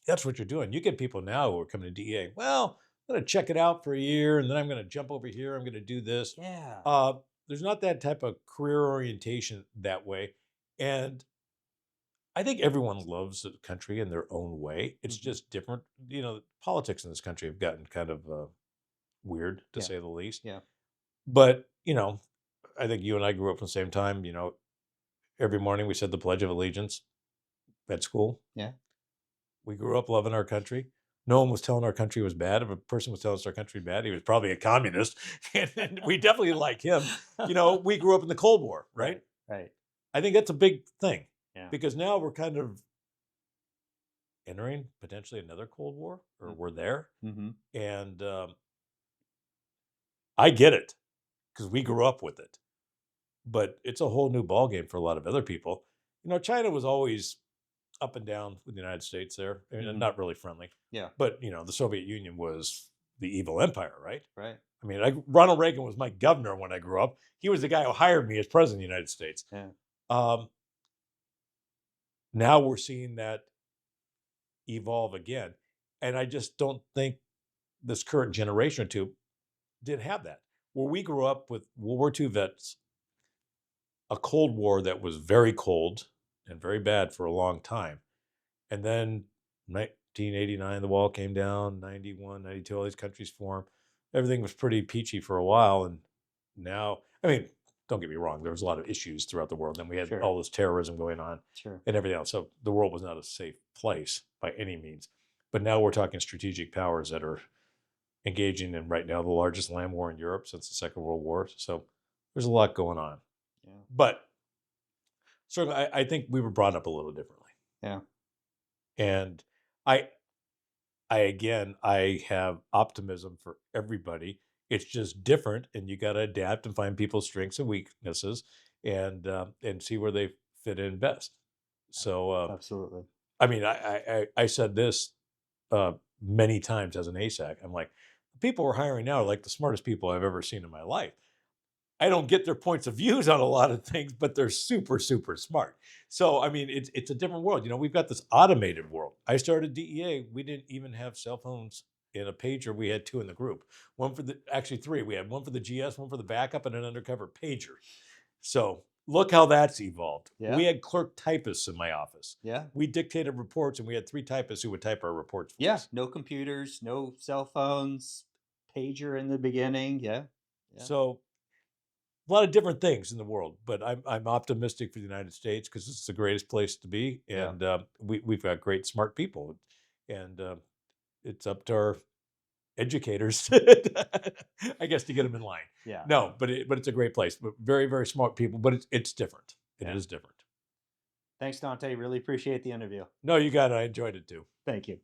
that's what you're doing. You get people now who are coming to DEA. Well, I'm going to check it out for a year, and then I'm going to jump over here. I'm going to do this. Yeah. Uh, there's not that type of career orientation that way, and I think everyone loves the country in their own way. It's Hmm. just different. Politics in this country have gotten kind of weird, to Yeah. say the least. Yeah. But I think you and I grew up at the same time. Every morning we said the Pledge of Allegiance at school. Yeah. We grew up loving our country. No one was telling our country was bad. If a person was telling us our country bad, he was probably a communist. And we definitely like him. We grew up in the Cold War, right? Right. I think that's a big thing Yeah. because now we're kind of entering potentially another Cold War, or we're there. Mm-hmm. And I get it because we grew up with it. But it's a whole new ballgame for a lot of other people. China was always up and down with the United States there, and Mhm. not really friendly. Yeah. But the Soviet Union was the evil empire, right? Right. I mean, Ronald Reagan was my governor when I grew up. He was the guy who hired me as president of the United States. Yeah. Um, Now we're seeing that evolve again, and I just don't think this current generation or two did have that. Where we grew up with World War II vets, a Cold War that was very cold and very bad for a long time. And then 1989, the wall came down, 91, 92, all these countries formed. Everything was pretty peachy for a while. And now, I mean, don't get me wrong, there was a lot of issues throughout the world. Then we had Sure. all this terrorism going on Sure. and everything else. So the world was not a safe place by any means. But now we're talking strategic powers that are engaging in right now the largest land war in Europe since the Second World War. So there's a lot going on. Yeah. But certainly, I think we were brought up a little differently. Yeah. And I I have optimism for everybody. It's just different, and you got to adapt and find people's strengths and weaknesses, and see where they fit in best. So, Absolutely. I mean, I said this many times as an ASAC. I'm like, the people we're hiring now are like the smartest people I've ever seen in my life. I don't get their points of views on a lot of things, but they're super, super smart. So, I mean, it's a different world. We've got this automated world. I started DEA. We didn't even have cell phones in a pager. We had two in the group. Actually three. We had one for the GS, one for the backup, and an undercover pager. So look how that's evolved. Yeah. We had clerk typists in my office. Yeah. We dictated reports, and we had three typists who would type our reports for Yeah. us. No computers, no cell phones, pager in the beginning. Yeah. Yeah. So a lot of different things in the world, but I'm optimistic for the United States because it's the greatest place to be, Yeah. and we've got great, smart people, and it's up to our educators, I guess, to get them in line. Yeah. No, but it's a great place, but very, very smart people, but it's different. It Yeah. is different. Thanks, Dante. Really appreciate the interview. No, you got it. I enjoyed it too. Thank you.